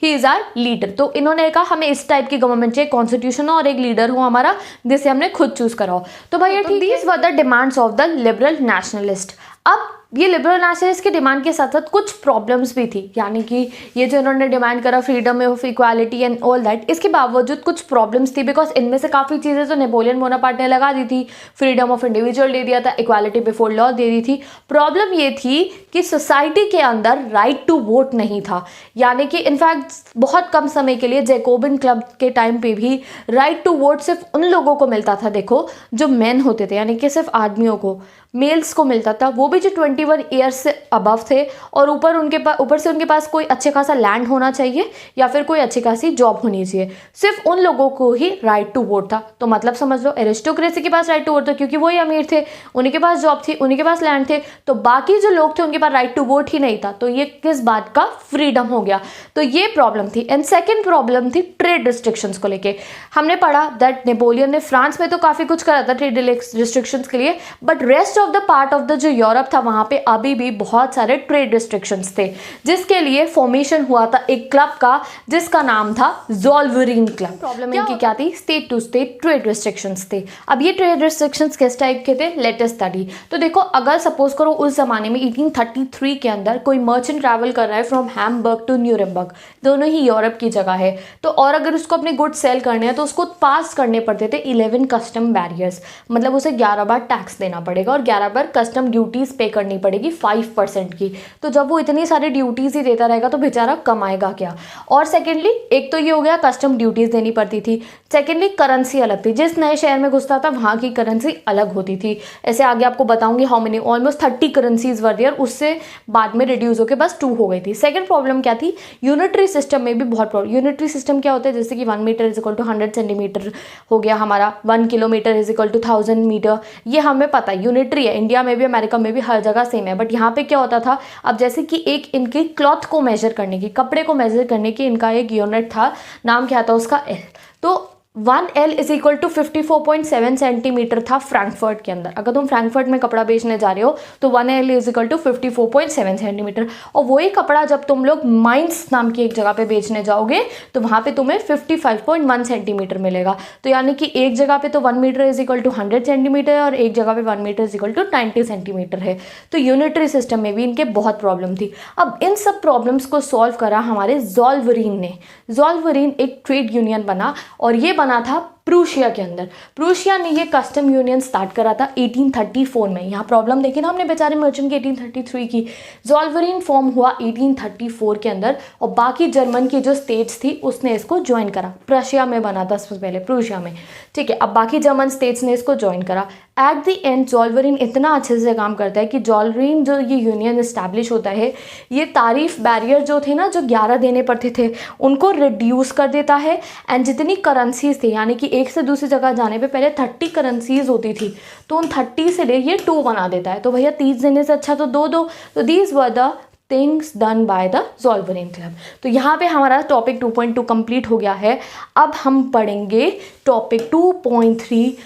Speaker 1: ही इज आर लीडर। तो इन्होंने कहा हमें इस टाइप की गवर्नमेंट चाहिए, कॉन्स्टिट्यूशन और एक लीडर हो हमारा जिसे हमने खुद चूज कराओ। तो भैया ठीक, these were the demands of the liberal nationalist. अब ये लिबरल नेशनलिस्ट की डिमांड के साथ साथ कुछ प्रॉब्लम्स भी थी, यानी कि ये जो इन्होंने डिमांड करा freedom of equality and all that, इसके बावजूद कुछ प्रॉब्लम्स थी, बिकॉज इनमें से काफ़ी चीज़ें तो नेपोलियन बोनापार्ट ने लगा दी थी, फ्रीडम ऑफ इंडिविजुअल दे दिया था, इक्वालिटी बिफोर लॉ दे दी थी। प्रॉब्लम ये थी कि सोसाइटी के अंदर राइट टू वोट नहीं था, यानी कि इनफैक्ट बहुत कम समय के लिए जैकोबिन क्लब के टाइम पे भी राइट टू वोट सिर्फ उन लोगों को मिलता था, देखो जो मेन होते थे, यानी कि सिर्फ आदमियों को, मेल्स को मिलता था, वो भी जो 21 ईयर्स से अबव थे, और ऊपर से उनके पास कोई अच्छे खासा लैंड होना चाहिए या फिर कोई अच्छी खासी जॉब होनी चाहिए। सिर्फ उन लोगों को ही राइट टू वोट था। तो मतलब समझ लो एरिस्टोक्रेसी के पास राइट टू वोट था क्योंकि वही अमीर थे, उन्हीं के पास जॉब थी, उन्हीं के पास लैंड थे, तो बाकी जो लोग थे उनके पास राइट टू वोट ही नहीं था। तो ये किस बात का फ्रीडम हो गया, तो ये प्रॉब्लम थी। एंड सेकेंड प्रॉब्लम थी ट्रेड रिस्ट्रिक्शंस को लेके। हमने पढ़ा दैट नेपोलियन ने फ्रांस में तो काफ़ी कुछ करा था ट्रेड रिस्ट्रिक्शंस के लिए, but rest of the part of the जो यूरोप था वहां पे अभी भी बहुत सारे ट्रेड रिस्ट्रिक्शंस थे, जिसके लिए फॉर्मेशन हुआ था एक क्लब का जिसका नाम था ज़ोल्वेरिन क्लब। प्रॉब्लम इनकी क्या थी, state to state trade restrictions थे। अब ये ट्रेड रिस्ट्रिक्शंस किस टाइप के थे, लेट अस स्टडी। तो देखो अगर सपोज करो उस जमाने में 1833 के अंदर कोई मर्चेंट ट्रैवल कर रहा है फ्रॉम हैम्बर्ग टू न्यूरेमबर्ग, दोनों ही यूरोप की जगह है, तो और अगर उसको अपने गुड्स सेल करने हैं तो उसको पास करने पड़ते थे 11 कस्टम बैरियर्स, मतलब उसे 11 बार टैक्स देना पड़ेगा और 11 बार कस्टम ड्यूटीज़ पे करनी पड़ेगी 5% की। तो जब वो इतनी सारी ड्यूटीज़ ही देता रहेगा तो बेचारा कमाएगा क्या। और सेकेंडली एक तो ये हो गया कस्टम ड्यूटीज़ देनी पड़ती थी, सेकेंडली करेंसी अलग थी, जिस नए शहर में घुसता था वहाँ की करेंसी अलग होती थी। ऐसे आगे आपको बताऊंगी how many, almost 30 currencies were there, उससे बाद में रिड्यूस होकर बस 2 हो गई थी। सेकेंड प्रॉब्लम क्या थी, यूनिटरी सिस्टम में भी बहुत प्रॉब्लम। यूनिटरी सिस्टम क्या होता है, जैसे कि 1 metre is equal to 100 centimetre हो गया हमारा, 1 kilometre is equal to 1000 metre, ये हमें पता है यूनिटरी है, इंडिया में भी अमेरिका में भी हर जगह सेम है। बट यहाँ पे क्या होता था, अब जैसे कि एक इनकी क्लॉथ को मेजर करने की, कपड़े को मेजर करने की इनका एक यूनिट था, नाम क्या था उसका, एल। तो 1L is equal to 54.7 centimetre था फ्रैंकफर्ट के अंदर। अगर तुम फ्रैंकफर्ट में कपड़ा बेचने जा रहे हो तो 1L is equal to 54.7 centimetre, और वही कपड़ा जब तुम लोग माइंस नाम की एक जगह पे बेचने जाओगे तो वहाँ पे तुम्हें 55.1 सेंटीमीटर मिलेगा। तो यानी कि एक जगह पे तो 1 metre is equal to 100 centimetre और एक जगह पे 1 metre is equal to 90 centimetre है। तो यूनिटरी सिस्टम में भी इनके बहुत प्रॉब्लम थी। अब इन सब प्रॉब्लम्स को सॉल्व करा हमारे ज़ोल्वेरिन ने। ज़ोल्वेरिन एक ट्रेड यूनियन बना और ये बना था प्रूशिया के अंदर। प्रूशिया ने ये कस्टम यूनियन स्टार्ट करा था 1834 में। यहाँ प्रॉब्लम देखी ना हमने बेचारे मर्चेंट की 1833 की। ज़ोल्वेरिन फॉर्म हुआ 1834 के अंदर और बाकी जर्मन की जो स्टेट्स थी उसने इसको ज्वाइन करा। प्रशिया में बना था सबसे पहले, प्रूशिया में, ठीक है। अब बाकी जर्मन स्टेट्स ने इसको ज्वाइन करा। एट द एंड ज़ोल्वेरिन इतना अच्छे से काम करता है कि ज़ोल्वेरिन जो ये यूनियन इस्टेब्लिश होता है, ये तारीफ बैरियर जो थे ना, जो 11 देने पड़ते थे, उनको रिड्यूस कर देता है। एंड जितनी करेंसीज थी, यानी कि एक से दूसरी जगह जाने पे पहले 30 करेंसीज होती थी, तो उन 30 से ये 2 बना देता है। तो भैया 30 देने से अच्छा तो 2 दो। तो these were the things done by the Zollverein club. तो यहाँ पे हमारा टॉपिक 2.2 कंप्लीट हो गया है। अब हम पढ़ेंगे टॉपिक 2.3,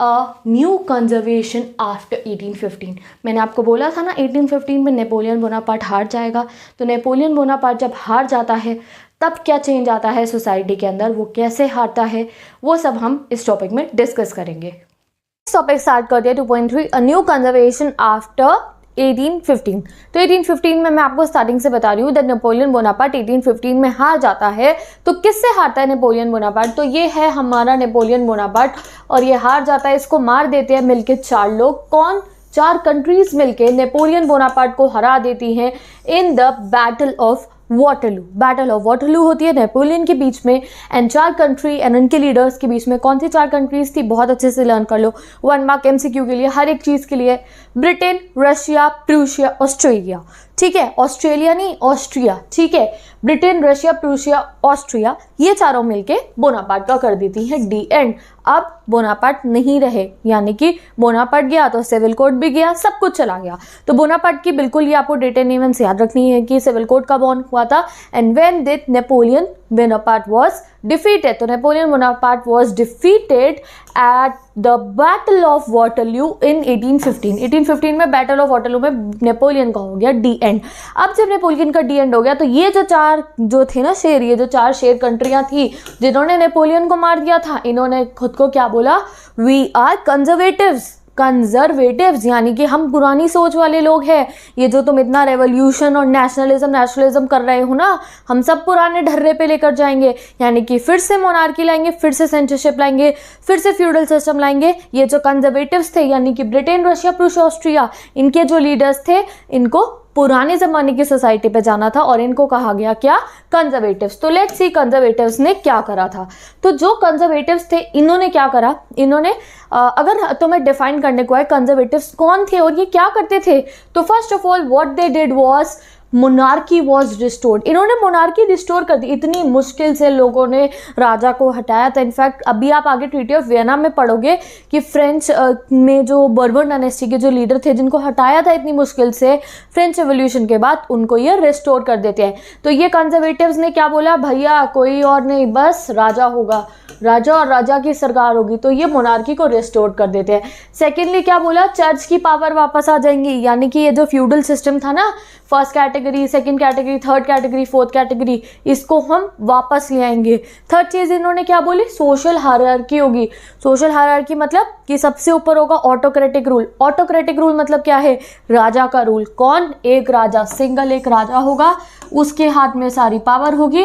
Speaker 1: न्यू कंजर्वेशन आफ्टर 1815। मैंने आपको बोला था ना 1815 में नेपोलियन बोनापार्ट हार जाएगा। तो नेपोलियन बोनापार्ट जब हार जाता है तब क्या चेंज आता है सोसाइटी के अंदर, वो कैसे हारता है, वो सब हम इस टॉपिक में डिस्कस करेंगे। इस टॉपिक स्टार्ट करते हैं 2.3, अ न्यू कंजर्वेशन आफ्टर 1815। तो 1815 में मैं आपको स्टार्टिंग से बता रही हूँ दैट नेपोलियन बोनापार्ट 1815 में हार जाता है। तो किससे हारता है नेपोलियन बोनापार्ट, तो ये है हमारा नेपोलियन बोनापार्ट, और ये हार जाता है। इसको मार देते हैं मिलके 4 लोग। कौन? 4 कंट्रीज मिलके नेपोलियन बोनापार्ट को हरा देती हैं in the battle of Waterloo. Battle of Waterloo होती है नेपोलियन के बीच में एंड 4 कंट्री एंड उनके लीडर्स के बीच में। कौन सी 4 कंट्रीज थी, बहुत अच्छे से लर्न कर लो, 1 मार्क MCQ के लिए, हर एक चीज़ के लिए। ब्रिटेन, रशिया, प्रूशिया, ऑस्ट्रेलिया, ठीक है। ऑस्ट्रेलिया नहीं, ऑस्ट्रिया, ठीक है। ब्रिटेन, रशिया, प्रूशिया, ऑस्ट्रिया, ये चारों मिलके बोनापार्ट का कर देती हैं डी एंड। अब बोनापार्ट नहीं रहे, यानी कि बोनापार्ट गया तो सिविल कोड भी गया, सब कुछ चला गया। तो बोनापार्ट की बिल्कुल ये आपको डेट एंड इवेंट्स याद रखनी है कि सिविल कोड कब ऑन हुआ था and when did Napoleon Bonaparte was defeated. तो Napoleon Bonaparte was defeated at the battle of Waterloo in 1815। 1815 में बैटल ऑफ वाटरलू में नेपोलियन का हो गया डी एंड। अब जब नेपोलियन का डी एंड हो गया तो ये जो 4 जो थे ना शेर, ये जो 4 शेर कंट्रियां थी जिन्होंने नेपोलियन को मार दिया था, इन्होंने खुद को क्या बोला, वी आर कंजर्वेटिव्स। कंजर्वेटिव्स, यानी कि हम पुरानी सोच वाले लोग हैं। ये जो तुम इतना रेवोल्यूशन और नेशनलिज्म कर रहे हो ना, हम सब पुराने ढर्रे पे लेकर जाएंगे, यानी कि फिर से मोनार्की लाएंगे, फिर से सेंसरशिप लाएंगे, फिर से फ्यूडल सिस्टम लाएंगे। ये जो कंजर्वेटिव्स थे, यानी कि ब्रिटेन, रशिया, प्रूशिया, ऑस्ट्रिया, इनके जो लीडर्स थे, इनको पुराने ज़माने की सोसाइटी पे जाना था और इनको कहा गया क्या? कंजर्वेटिव्स। तो लेट्स सी कंजर्वेटिव्स ने क्या करा था। तो जो कंजर्वेटिव्स थे, इन्होंने क्या करा, इन्होंने अगर तुम्हें डिफाइन करने को है कंजर्वेटिव्स कौन थे और ये क्या करते थे, तो first of all what they did was monarchy was restored. इन्होंने मोनार्की रिस्टोर कर दी। इतनी मुश्किल से लोगों ने राजा को हटाया था। इनफैक्ट अभी आप आगे ट्रीटी ऑफ वियना में पढ़ोगे कि फ्रेंच में जो बर्बन डायनेस्टी के जो लीडर थे, जिनको हटाया था इतनी मुश्किल से फ्रेंच रेवोल्यूशन के बाद, उनको ये रिस्टोर कर देते हैं। तो ये कंजर्वेटिव्स ने क्या बोला, भैया कोई और नहीं, बस राजा होगा, राजा और राजा की सरकार होगी। तो ये मोनार्की को रिस्टोर कर देते हैं। सेकेंडली क्या बोला, चर्च की पावर वापस आ जाएंगी, यानी कि ये जो फ्यूडल सिस्टम था ना, first category, second category, third category, fourth category, इसको हम वापस ले आएंगे। थर्ड चीज़ इन्होंने क्या बोली, सोशल हायरार्की होगी। सोशल हायरार्की मतलब कि सबसे ऊपर होगा ऑटोक्रेटिक रूल। ऑटोक्रेटिक रूल मतलब क्या है, राजा का रूल। कौन? एक राजा, सिंगल एक राजा होगा, उसके हाथ में सारी पावर होगी,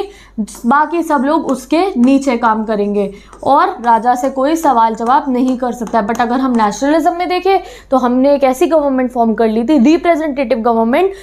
Speaker 1: बाकी सब लोग उसके नीचे काम करेंगे और राजा से कोई सवाल जवाब नहीं कर सकता। बट अगर हम नेशनलिज्म में देखें तो हमने एक ऐसी गवर्नमेंट फॉर्म कर ली थी, रिप्रेजेंटेटिव गवर्नमेंट,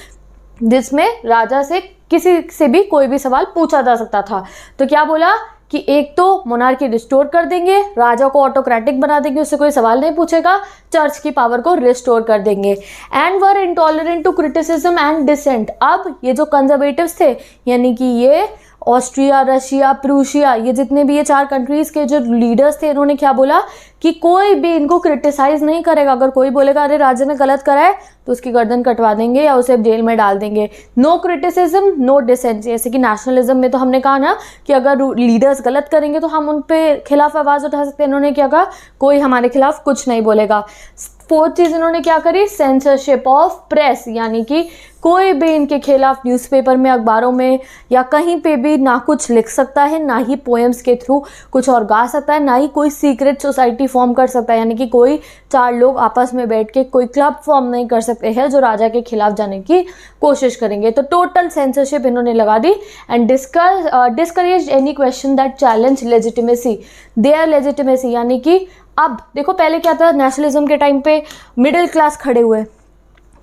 Speaker 1: जिसमें राजा से किसी से भी कोई भी सवाल पूछा जा सकता था। तो क्या बोला कि एक तो मोनार्की रिस्टोर कर देंगे, राजा को ऑटोक्रेटिक बना देंगे, उससे कोई सवाल नहीं पूछेगा, चर्च की पावर को रिस्टोर कर देंगे, and were intolerant to criticism and dissent. अब ये जो कंजर्वेटिव्स थे, यानी कि ये ऑस्ट्रिया, रशिया, प्रूशिया, ये जितने भी ये 4 कंट्रीज़ के जो लीडर्स थे, इन्होंने क्या बोला कि कोई भी इनको क्रिटिसाइज नहीं करेगा। अगर कोई बोलेगा अरे राजा ने गलत करा है, तो उसकी गर्दन कटवा देंगे या उसे जेल में डाल देंगे। No criticism, no dissent. जैसे कि नेशनलिज्म में तो हमने कहा ना कि अगर लीडर्स गलत करेंगे तो हम उन पे खिलाफ आवाज़ उठा सकते हैं। इन्होंने क्या कहा, कोई हमारे खिलाफ कुछ नहीं बोलेगा। फोर्थ चीज़ इन्होंने क्या करी, सेंसरशिप ऑफ प्रेस, यानी कि कोई भी इनके खिलाफ न्यूज़पेपर में, अखबारों में या कहीं पे भी ना कुछ लिख सकता है, ना ही पोएम्स के थ्रू कुछ और गा सकता है, ना ही कोई सीक्रेट सोसाइटी फॉर्म कर सकता है, यानी कि कोई 4 लोग आपस में बैठ के कोई क्लब फॉर्म नहीं कर सकते हैं जो राजा के खिलाफ जाने की कोशिश करेंगे। तो टोटल सेंसरशिप इन्होंने लगा दी and discourage any question that challenge legitimacy, their legitimacy. यानी कि अब देखो पहले क्या था, नेशनलिज्म के टाइम पे मिडिल क्लास खड़े हुए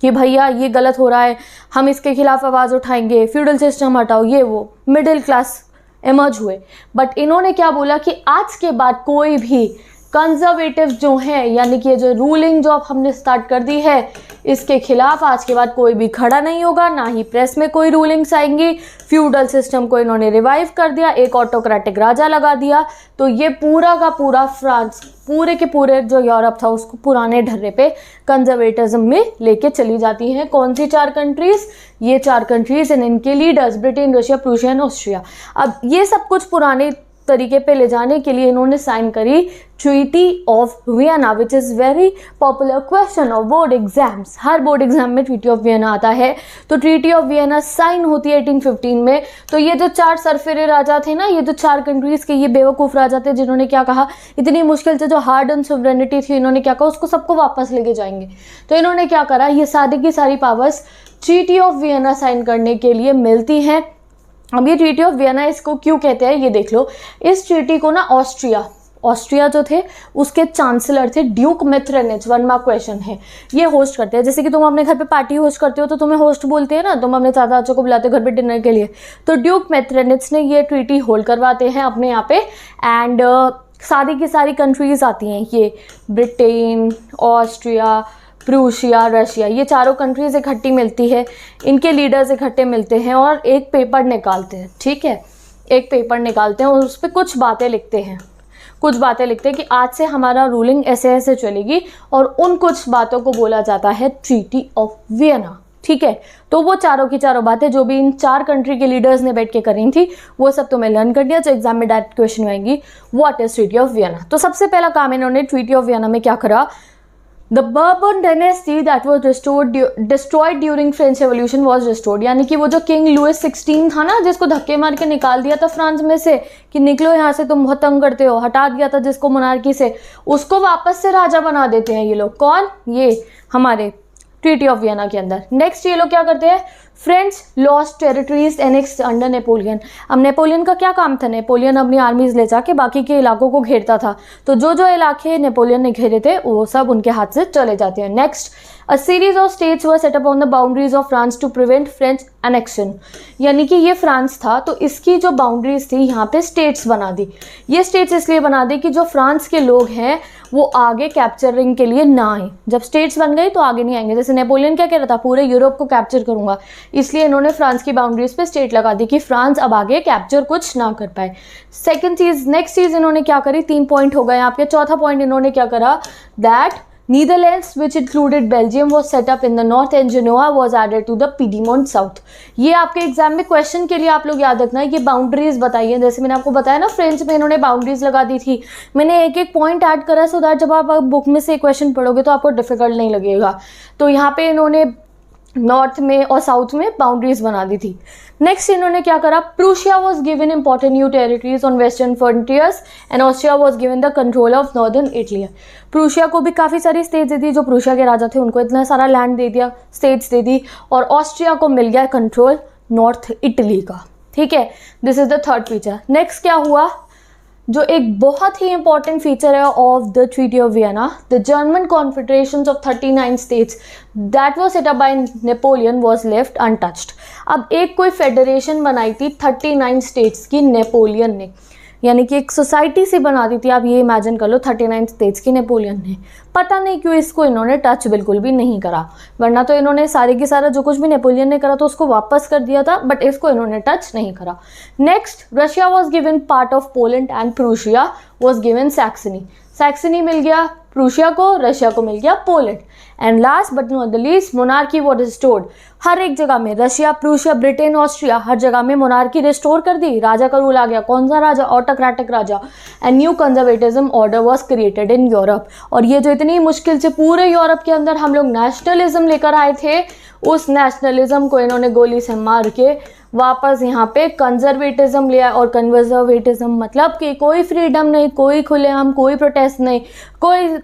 Speaker 1: कि भैया ये गलत हो रहा है, हम इसके खिलाफ आवाज़ उठाएंगे, फ्यूडल सिस्टम हटाओ, ये वो मिडिल क्लास इमर्ज हुए। बट इन्होंने क्या बोला कि आज के बाद कोई भी कंजर्वेटिव जो हैं, यानी कि ये जो रूलिंग जो अब हमने स्टार्ट कर दी है, इसके खिलाफ आज के बाद कोई भी खड़ा नहीं होगा, ना ही प्रेस में कोई रूलिंग्स आएंगी। फ्यूडल सिस्टम को इन्होंने रिवाइव कर दिया, एक ऑटोक्रेटिक राजा लगा दिया। तो ये पूरा का पूरा फ्रांस, पूरे के पूरे जो यूरोप था, उसको पुराने ढर्रे पे कंजर्वेटिज्म में लेके चली जाती हैं। कौन सी 4 कंट्रीज़? ये 4 कंट्रीज़ एंड इनके leaders Britain, Russia, Prussia and Austria. अब ये सब कुछ पुराने तरीके पे ले जाने के लिए इन्होंने साइन करी treaty of Vienna, which is very popular question of board exams. Her board exam में ट्रीटी ऑफ वियना आता है। तो ट्रीटी ऑफ वियना साइन होती है 1815 में। तो ये जो 4 सरफेरे राजा थे ना, ये जो 4 कंट्रीज़ के ये बेवकूफ़ राजा थे, जिन्होंने क्या कहा, इतनी मुश्किल से जो हार्ड एंड सोवरेनिटी थी, इन्होंने क्या कहा, उसको सबको वापस लेके जाएंगे। तो इन्होंने क्या करा, ये सारी की सारी powers treaty of Vienna sign करने के लिए मिलती हैं। अब ये ट्रीटी ऑफ वियना इसको क्यों कहते हैं, ये देख लो। इस ट्रीटी को ना ऑस्ट्रिया जो थे उसके चांसलर थे ड्यूक मेटरनिच, 1 मार्क क्वेश्चन है, ये होस्ट करते हैं। जैसे कि तुम अपने घर पे पार्टी होस्ट करते हो तो तुम्हें होस्ट बोलते हैं ना, तुम अपने चाचा चाचों को बुलाते हो घर पे डिनर के लिए। तो ड्यूक मेटरनिच ने ये ट्रीटी होल्ड करवाते हैं अपने यहाँ पे। एंड सारी की सारी कंट्रीज़ आती हैं, ये ब्रिटेन, ऑस्ट्रिया, प्रूशिया, रशिया, ये चारों कंट्रीज़ इकट्ठी मिलती है, इनके लीडर्स इकट्ठे मिलते हैं और एक पेपर निकालते हैं। ठीक है, एक पेपर निकालते हैं और उस पर कुछ बातें लिखते हैं, कि आज से हमारा रूलिंग ऐसे ऐसे चलेगी, और उन कुछ बातों को बोला जाता है ट्रीटी ऑफ वियना। ठीक है, तो वो चारों की चारों बातें जो भी इन 4 कंट्री के लीडर्स ने बैठ के करी थी, वो सब तुम्हें लर्न कर दिया। तो एग्जाम में डायरेक्ट क्वेश्चन आएंगी, what is treaty of Vienna. तो सबसे पहला काम इन्होंने ट्रीटी ऑफ वियना में क्या करा, the bourbon dynasty that was destroyed during French revolution was restored, यानी कि वो जो किंग लुइस 16 था ना, जिसको धक्के मार के निकाल दिया था फ्रांस में से कि निकलो यहाँ से, तुम बहुत तंग करते हो, हटा दिया था जिसको मोनार्की से, उसको वापस से राजा बना देते हैं ये लोग। कौन? ये हमारे ट्रीटी ऑफ वियना के अंदर। नेक्स्ट ये लोग क्या करते हैं? French lost territories annexed under Napoleon. अब नेपोलियन का क्या काम था? नेपोलियन अपनी आर्मीज ले जाके बाकी के इलाकों को घेरता था, तो जो जो इलाके नेपोलियन ने घेरे थे वो सब उनके हाथ से चले जाते हैं। Next, a series of states were set up on the boundaries of France to prevent French annexation, यानी कि ये फ्रांस था तो इसकी जो बाउंड्रीज थी यहाँ पे स्टेट्स बना दी। ये स्टेट्स इसलिए बना दी कि जो फ्रांस के लोग हैं वो आगे कैप्चरिंग के लिए ना आए। जब स्टेट्स बन गई तो आगे नहीं आएंगे। जैसे नेपोलियन क्या कह रहा था, पूरे यूरोप को कैप्चर करूंगा, इसलिए इन्होंने फ्रांस की बाउंड्रीज पे स्टेट लगा दी कि फ्रांस अब आगे कैप्चर कुछ ना कर पाए। सेकंड चीज, नेक्स्ट चीज इन्होंने क्या करी, 3 पॉइंट हो गए आपके। चौथा पॉइंट इन्होंने क्या करा, that Netherlands, which included Belgium, was set up in the north and Genoa was added to the Piedmont south। ये आपके एग्जाम में क्वेश्चन के लिए आप लोग याद रखना है, ये बाउंड्रीज बताइए। जैसे मैंने आपको बताया ना फ्रेंच में इन्होंने बाउंड्रीज लगा दी थी, मैंने एक एक पॉइंट ऐड करा सो दैट जब आप बुक में से क्वेश्चन पढ़ोगे तो आपको डिफिकल्ट नहीं लगेगा। तो यहाँ पे इन्होंने नॉर्थ में और साउथ में बाउंड्रीज बना दी थी। नेक्स्ट इन्होंने क्या करा, Prussia was given important new territories on western frontiers and Austria was given the control of northern Italy. Prussia को भी काफ़ी सारी स्टेट्स दे दी, जो प्रूशिया के राजा थे उनको इतना सारा लैंड दे दिया, स्टेट्स दे दी, और ऑस्ट्रिया को मिल गया कंट्रोल नॉर्थ इटली का। ठीक है, this is the third feature. Next क्या हुआ, जो एक बहुत ही इंपॉर्टेंट फीचर है of the treaty of Vienna, the German confederation of 39 states that was set up by Napoleon was left untouched. अब एक कोई फेडरेशन बनाई थी 39 स्टेट्स की नेपोलियन ने, यानी कि एक सोसाइटी सी बना दी थी, आप ये इमेजिन कर लो, 39 स्टेट्स की नेपोलियन ने। पता नहीं क्यों इसको इन्होंने टच बिल्कुल भी नहीं करा, वरना तो इन्होंने सारे की सारा जो कुछ भी नेपोलियन ने करा तो उसको वापस कर दिया था, बट इसको इन्होंने टच नहीं करा। Next, Russia was given part of Poland and Prussia was given Saxony. Saxony मिल गया प्रूशिया को, रशिया को मिल गया Poland. And last but not the least, monarchy was restored. हर एक जगह में रशिया, प्रूशिया, ब्रिटेन, ऑस्ट्रिया, हर जगह में मोनार्की रिस्टोर कर दी, राजा का रूल आ गया। कौन सा राजा? ऑटोक्रेटिक राजा। And new conservatism order was created in Europe. और ये जो इतनी मुश्किल से पूरे यूरोप के अंदर हम लोग नेशनलिज्म लेकर आए थे, उस नेशनलिज्म को इन्होंने गोली से मार के वापस यहाँ पे कंजर्वेटिज्म लिया। और कंजर्वेटिज्म मतलब कि कोई फ्रीडम नहीं, कोई खुलेआम, कोई प्रोटेस्ट नहीं,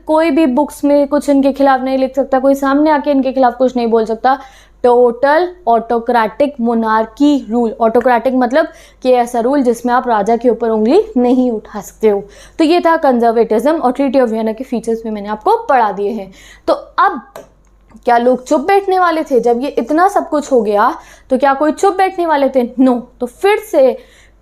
Speaker 1: कोई भी बुक्स में कुछ इनके खिलाफ नहीं लिख सकता, कोई सामने आके इनके खिलाफ कुछ नहीं बोल सकता। Total autocratic monarchy rule. Autocratic मतलब कि ऐसा रूल जिसमें आप राजा के ऊपर उंगली नहीं उठा सकते हो। तो ये था कंजर्वेटिज्म, और ट्रीटी ऑफ वियना के फीचर्स भी मैंने आपको पढ़ा दिए हैं। तो अब क्या लोग चुप बैठने वाले थे? जब ये इतना सब कुछ हो गया तो क्या कोई चुप बैठने वाले थे? नो। तो फिर से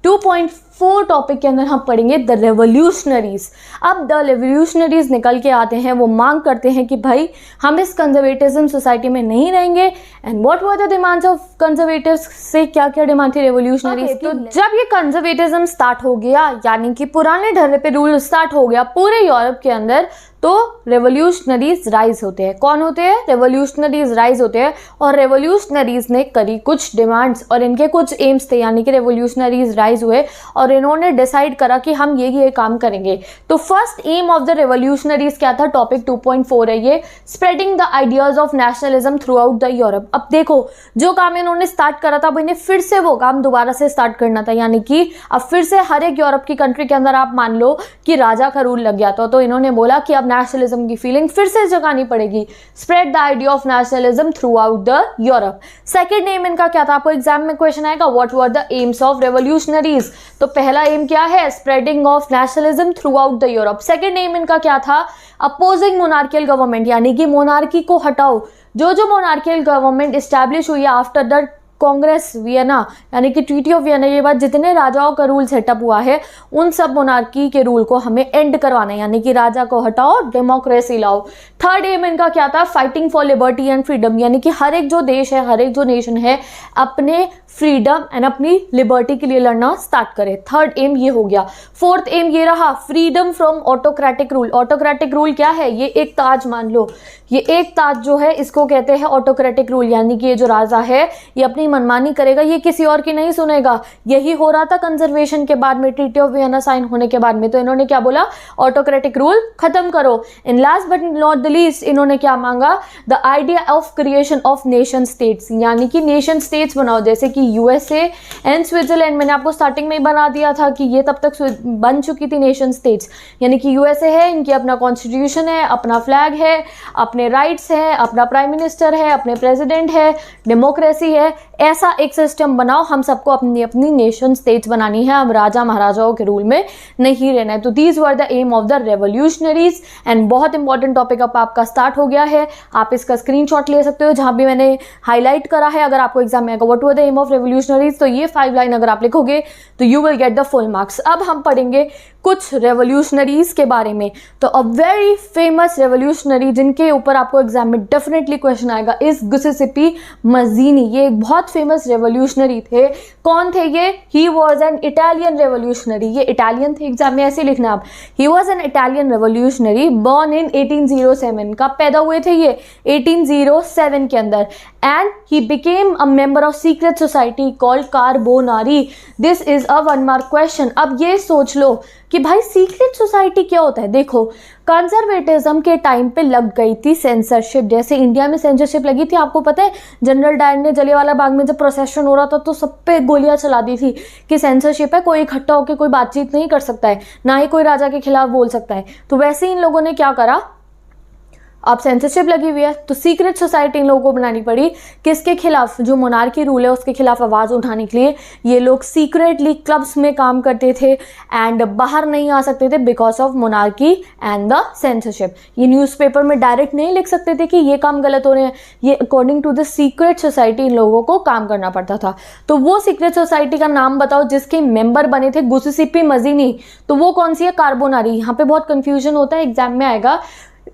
Speaker 1: 2.4 टॉपिक के अंदर हम पढ़ेंगे द रेवोल्यूशनरीज। अब द रेवोल्यूशनरीज निकल के आते हैं, वो मांग करते हैं कि भाई हम इस कंजर्वेटिज्म सोसाइटी में नहीं रहेंगे। And what were the demands of conservatives, से क्या क्या डिमांड थी रेवोल्यूशनरीज की? तो जब ये कंजर्वेटिज्म स्टार्ट हो गया, यानी कि पुराने ढर्रे पे रूल स्टार्ट हो गया पूरे यूरोप के अंदर, तो रेवोल्यूशनरीज राइज होते हैं। कौन होते हैं? रेवोल्यूशनरीज राइज होते हैं। और रेवोल्यूशनरीज ने करी कुछ डिमांड्स और इनके कुछ एम्स थे, यानी कि रेवोल्यूशनरीज राइज हुए और इन्होंने डिसाइड करा कि हम ये काम करेंगे। तो first aim of the revolutionaries क्या था? टॉपिक 2.4 है ये, spreading the ideas of nationalism throughout the Europe. अब देखो, जो काम इन्होंने स्टार्ट करा था अब इन्हें फिर से वो काम दोबारा से स्टार्ट करना था, यानी कि अब फिर से हर एक यूरोप की कंट्री के अंदर आप मान लो कि राजा का रूल लग गया था, तो इन्होंने बोला कि अब नेशनलिज्म की फीलिंग फिर से जगानी पड़ेगी। Spread the idea of nationalism throughout the Europe. Second aim इनका क्या था? आपको एग्जाम में क्वेश्चन आएगा, what were the aims of revolutionaries. तो पहला एम क्या है? Spreading of nationalism throughout the Europe. Second aim इनका क्या था? अपोजिंग मोनार्कियल गवर्नमेंट, यानी कि मोनार्की को हटाओ। जो मोनार्कियल गवर्नमेंट एस्टैब्लिश हुई आफ्टर द कांग्रेस वियना, यानी कि ट्रीटी ऑफ वियना के बाद जितने राजाओं का रूल सेटअप हुआ है उन सब मोनार्की के रूल को हमें एंड करवाना है, यानी कि राजा को हटाओ, डेमोक्रेसी लाओ। थर्ड एम इनका क्या था? Fighting for liberty and freedom, यानी कि हर एक जो देश है, हर एक जो नेशन है अपने फ्रीडम एंड अपनी लिबर्टी के लिए लड़ना स्टार्ट करे। थर्ड एम ये हो गया। फोर्थ एम ये रहा, freedom from autocratic rule. Autocratic rule क्या है? ये एक ताज मान लो, ये एक ताज जो है इसको कहते हैं ऑटोक्रेटिक रूल, यानी कि ये जो राजा है ये अपनी मनमानी करेगा, ये किसी और की नहीं सुनेगा। यही हो रहा था कंजर्वेशन के बाद में, ट्रीटी ऑफ वियना साइन होने के बाद में। तो इन्होंने क्या बोला, ऑटोक्रेटिक रूल खत्म करो। In last but not the least इन्होंने क्या मांगा, the idea of creation of nation states, यानी कि नेशन स्टेट्स बनाओ, जैसे कि यूएसए एंड स्विट्जरलैंड। मैंने आपको स्टार्टिंग में ही बना दिया था कि ये तब तक बन चुकी थी नेशन स्टेट्स, यानी कि यूएसए है, इनकी अपना कॉन्स्टिट्यूशन है, अपना फ्लैग है, अपने राइट्स हैं, अपना प्राइम मिनिस्टर है, अपने प्रेसिडेंट है, डेमोक्रेसी है। ऐसा एक सिस्टम बनाओ, हम सबको अपनी अपनी नेशन स्टेट्स बनानी है, अब राजा महाराजाओं के रूल में नहीं रहना है। तो these were the aim of the revolutionaries. And बहुत इंपॉर्टेंट टॉपिक अब आपका स्टार्ट हो गया है, आप इसका स्क्रीनशॉट ले सकते हो जहां भी मैंने हाईलाइट करा है। अगर आपको एग्जाम में आएगा what were the aim of revolutionaries, तो ये 5 लाइन अगर आप लिखोगे तो you will get the full marks. अब हम पढ़ेंगे कुछ रेवोल्यूशनरीज के बारे में। तो अ वेरी फेमस रेवोल्यूशनरी जिनके ऊपर आपको एग्जाम में डेफिनेटली क्वेश्चन आएगा इस गिउसेप्पी मज़ीनी। ये एक बहुत फेमस रेवोल्यूशनरी थे। कौन थे ये? He was an Italian revolutionary. ये इटालियन थे, एग्जाम में ऐसे लिखना आप, he was an Italian revolutionary born in 1807 का पैदा हुए थे ये 1807 के अंदर। And he became a member of secret society called Carbonari. This is a 1 mark question. अब ये सोच लो कि भाई सीक्रेट सोसाइटी क्या होता है। देखो, कंजर्वेटिज्म के टाइम पे लग गई थी सेंसरशिप, जैसे इंडिया में सेंसरशिप लगी थी। आपको पता है जनरल डायर ने जलियांवाला बाग में जब प्रोसेशन हो रहा था तो सब पे गोलियां चला दी थी कि सेंसरशिप है, कोई इकट्ठा होकर कोई बातचीत नहीं कर सकता है, ना ही कोई राजा के खिलाफ बोल सकता है। तो वैसे ही इन लोगों ने क्या करा, अब सेंसरशिप लगी हुई है तो सीक्रेट सोसाइटी इन लोगों को बनानी पड़ी। किसके खिलाफ? जो मोनार्की रूल है उसके खिलाफ आवाज़ उठाने के लिए। ये लोग सीक्रेटली क्लब्स में काम करते थे एंड बाहर नहीं आ सकते थे because of monarchy and the censorship. ये न्यूज़पेपर में डायरेक्ट नहीं लिख सकते थे कि ये काम गलत हो रहे हैं, ये according to the secret society इन लोगों को काम करना पड़ता था। तो वो सीक्रेट सोसाइटी का नाम बताओ जिसके मेंबर बने थे गिउसेप्पी मज़ीनी। तो वो कौन सी है? कार्बोनारी। यहाँ पे बहुत कंफ्यूजन होता है, एग्जाम में आएगा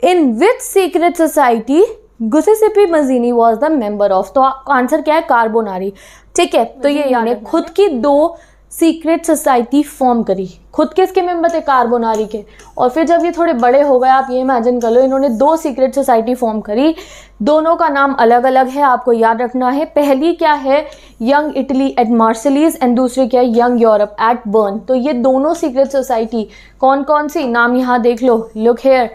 Speaker 1: in which secret society Giuseppe Mazzini was the member of। तो आंसर क्या है? कार्बोनारी। ठीक है, तो ये यानी खुद की 2 सीक्रेट सोसाइटी फॉर्म करी। खुद किसके मेंबर थे? कार्बोनारी के। और फिर जब ये थोड़े बड़े हो गए, आप ये इमेजिन कर लो, इन्होंने 2 सीक्रेट सोसाइटी फॉर्म करी। दोनों का नाम अलग अलग है, आपको याद रखना है। पहली क्या है? यंग इटली एट मार्सिलीज एंड दूसरी क्या है? Young Europe at burn. तो ये दोनों सीक्रेट सोसाइटी कौन कौन सी, नाम यहाँ देख लो, look here.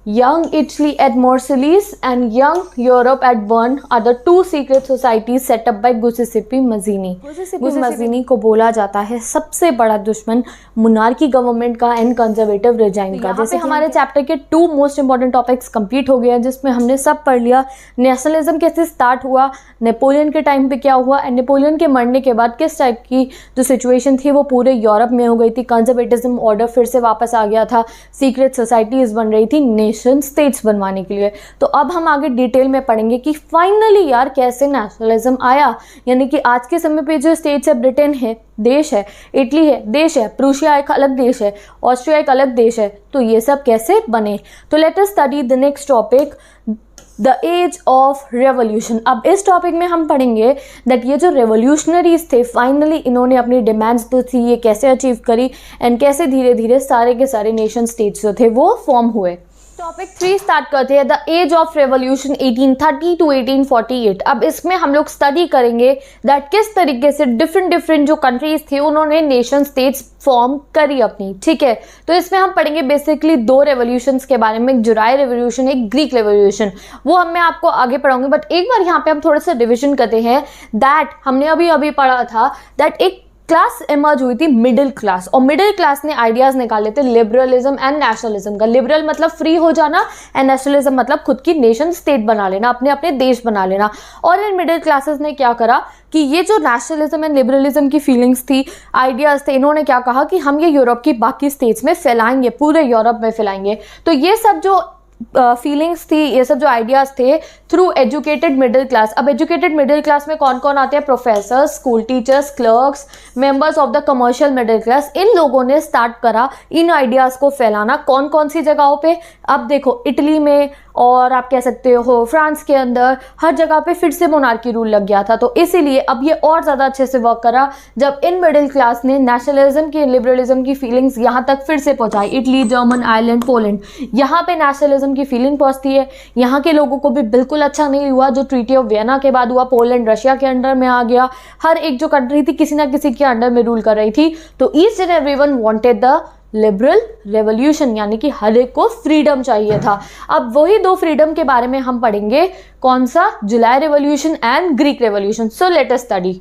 Speaker 1: Young Italy at Marseilles and Young Europe at Bern are the 2 secret societies set up by Giuseppe Mazzini। Giuseppe Mazzini को बोला जाता है सबसे बड़ा दुश्मन मोनार्की गवर्नमेंट का एंड कंजर्वेटिव रिजाइम का। जैसे हमारे चैप्टर के 2 मोस्ट इंपॉर्टेंट टॉपिक्स कंप्लीट हो गए हैं, जिसमें हमने सब पढ़ लिया। नेशनलिज्म कैसे स्टार्ट हुआ, नेपोलियन के टाइम पे क्या हुआ, एंड नेपोलियन के मरने के बाद किस टाइप की जो सिचुएशन थी वो पूरे यूरोप में हो गई थी। कंजर्वेटिज्म ऑर्डर फिर से वापस आ गया था, सीक्रेट सोसाइटीज बन रही थी नेशन स्टेट्स बनवाने के लिए। तो अब हम आगे डिटेल में पढ़ेंगे कि फाइनली यार कैसे नेशनलिज्म आया। यानी कि आज के समय पे जो स्टेट्स है, ब्रिटेन है देश है, इटली है देश है, प्रूशिया एक अलग देश है, ऑस्ट्रिया एक अलग देश है, तो ये सब कैसे बने। तो let us study the next topic, the age of revolution. अब इस टॉपिक में हम पढ़ेंगे दैट ये जो रेवोल्यूशनरीज थे फाइनली इन्होंने अपनी डिमांड्स तो थी ये कैसे अचीव करी एंड कैसे धीरे धीरे सारे के सारे नेशन स्टेट्स जो थे वो फॉर्म हुए। टॉपिक 3 स्टार्ट करते हैं, the age of revolution 1830 to 1848। अब इसमें हम लोग स्टडी करेंगे दैट किस तरीके से डिफरेंट जो कंट्रीज थी उन्होंने नेशन स्टेट्स फॉर्म करी अपनी। ठीक है, तो इसमें हम पढ़ेंगे बेसिकली 2 रेवोल्यूशंस के बारे में, एक जुलाई रेवोल्यूशन, एक ग्रीक रेवोल्यूशन। वो मैं आपको आगे पढ़ाऊंगी, बट एक बार यहाँ पे हम थोड़ा सा डिविजन करते हैं। दैट हमने अभी पढ़ा था दैट एक क्लास इमर्ज हुई थी मिडिल क्लास, और मिडिल क्लास ने आइडियाज निकाले थे लिबरलिज्म एंड नेशनलिज्म का। लिबरल मतलब फ्री हो जाना एंड नेशनलिज्म मतलब खुद की नेशन स्टेट बना लेना, अपने अपने देश बना लेना। और इन मिडिल क्लासेस ने क्या करा कि ये जो नेशनलिज्म एंड लिबरलिज्म की फीलिंग्स थी, आइडियाज थे, इन्होंने क्या कहा कि हम ये यूरोप की बाकी स्टेट्स में फैलाएंगे, पूरे यूरोप में फैलाएंगे। तो ये सब जो फीलिंग्स थी, ये सब जो आइडियाज थे थ्रू एजुकेटेड मिडिल क्लास। अब एजुकेटेड मिडिल क्लास में कौन कौन आते हैं? Professors, school teachers, clerks, members of the commercial middle class. इन लोगों ने स्टार्ट करा इन आइडियाज को फैलाना। कौन कौन सी जगहों पे? अब देखो, इटली में, और आप कह सकते हो फ्रांस के अंदर हर जगह पे फिर से मोनार्की रूल लग गया था। तो इसीलिए अब ये और ज़्यादा अच्छे से वर्क करा जब इन मिडिल क्लास ने नेशनलिज्म की, लिबरलिज्म की फीलिंग्स यहाँ तक फिर से पहुँचाई। इटली, जर्मन, आयरलैंड, पोलैंड, यहाँ पे नेशनलिज्म की फीलिंग पहुँचती है। यहाँ के लोगों को भी बिल्कुल अच्छा नहीं हुआ जो ट्रीटी ऑफ वियना के बाद हुआ। पोलैंड रशिया के अंडर में आ गया, हर एक जो कंट्री थी किसी ना किसी के अंडर में रूल कर रही थी। तो each and everyone wanted the liberal revolution, यानी कि हर एक को फ्रीडम चाहिए था। अब वही दो फ्रीडम के बारे में हम पढ़ेंगे, कौन सा? July revolution and Greek revolution. So let us study.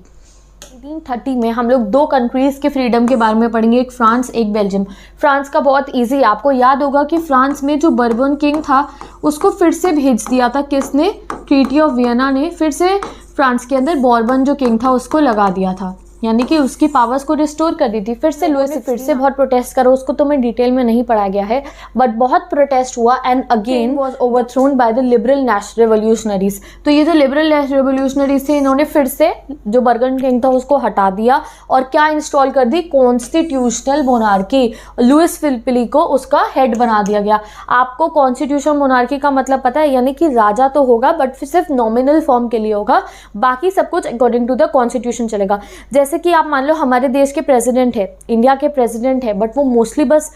Speaker 1: 1930 में हम लोग दो कंट्रीज के फ्रीडम के बारे में पढ़ेंगे, एक फ्रांस, एक बेल्जियम। फ्रांस का बहुत इजी, आपको याद होगा कि फ्रांस में जो बर्बन किंग था उसको फिर से भेज दिया था किसने? ट्रीटी ऑफ वियना ने फिर से फ्रांस के अंदर बॉर्बन जो किंग था उसको लगा दिया था, यानी कि उसकी पावर्स को रिस्टोर कर दी थी। फिर से लुइस फिर से बहुत प्रोटेस्ट करो, उसको तो मैं डिटेल में नहीं पढ़ा गया है, बट बहुत प्रोटेस्ट हुआ and again was overthrown by the liberal revolutionaries. तो ये जो लिबरल रेवोल्यूशनरीज थे इन्होंने फिर से जो बर्गन किंग था उसको हटा दिया और क्या इंस्टॉल कर दी? Constitutional monarchy. लुइस फिलिपी को उसका हेड बना दिया गया। आपको कॉन्स्टिट्यूशनल मोनार्की का मतलब पता है, यानी कि राजा तो होगा बट सिर्फ नॉमिनल फॉर्म के लिए होगा, बाकी सब कुछ अकॉर्डिंग टू द कॉन्स्टिट्यूशन चलेगा। जैसे कि आप मान लो हमारे देश के प्रेसिडेंट है, इंडिया के प्रेसिडेंट है, बट वो मोस्टली बस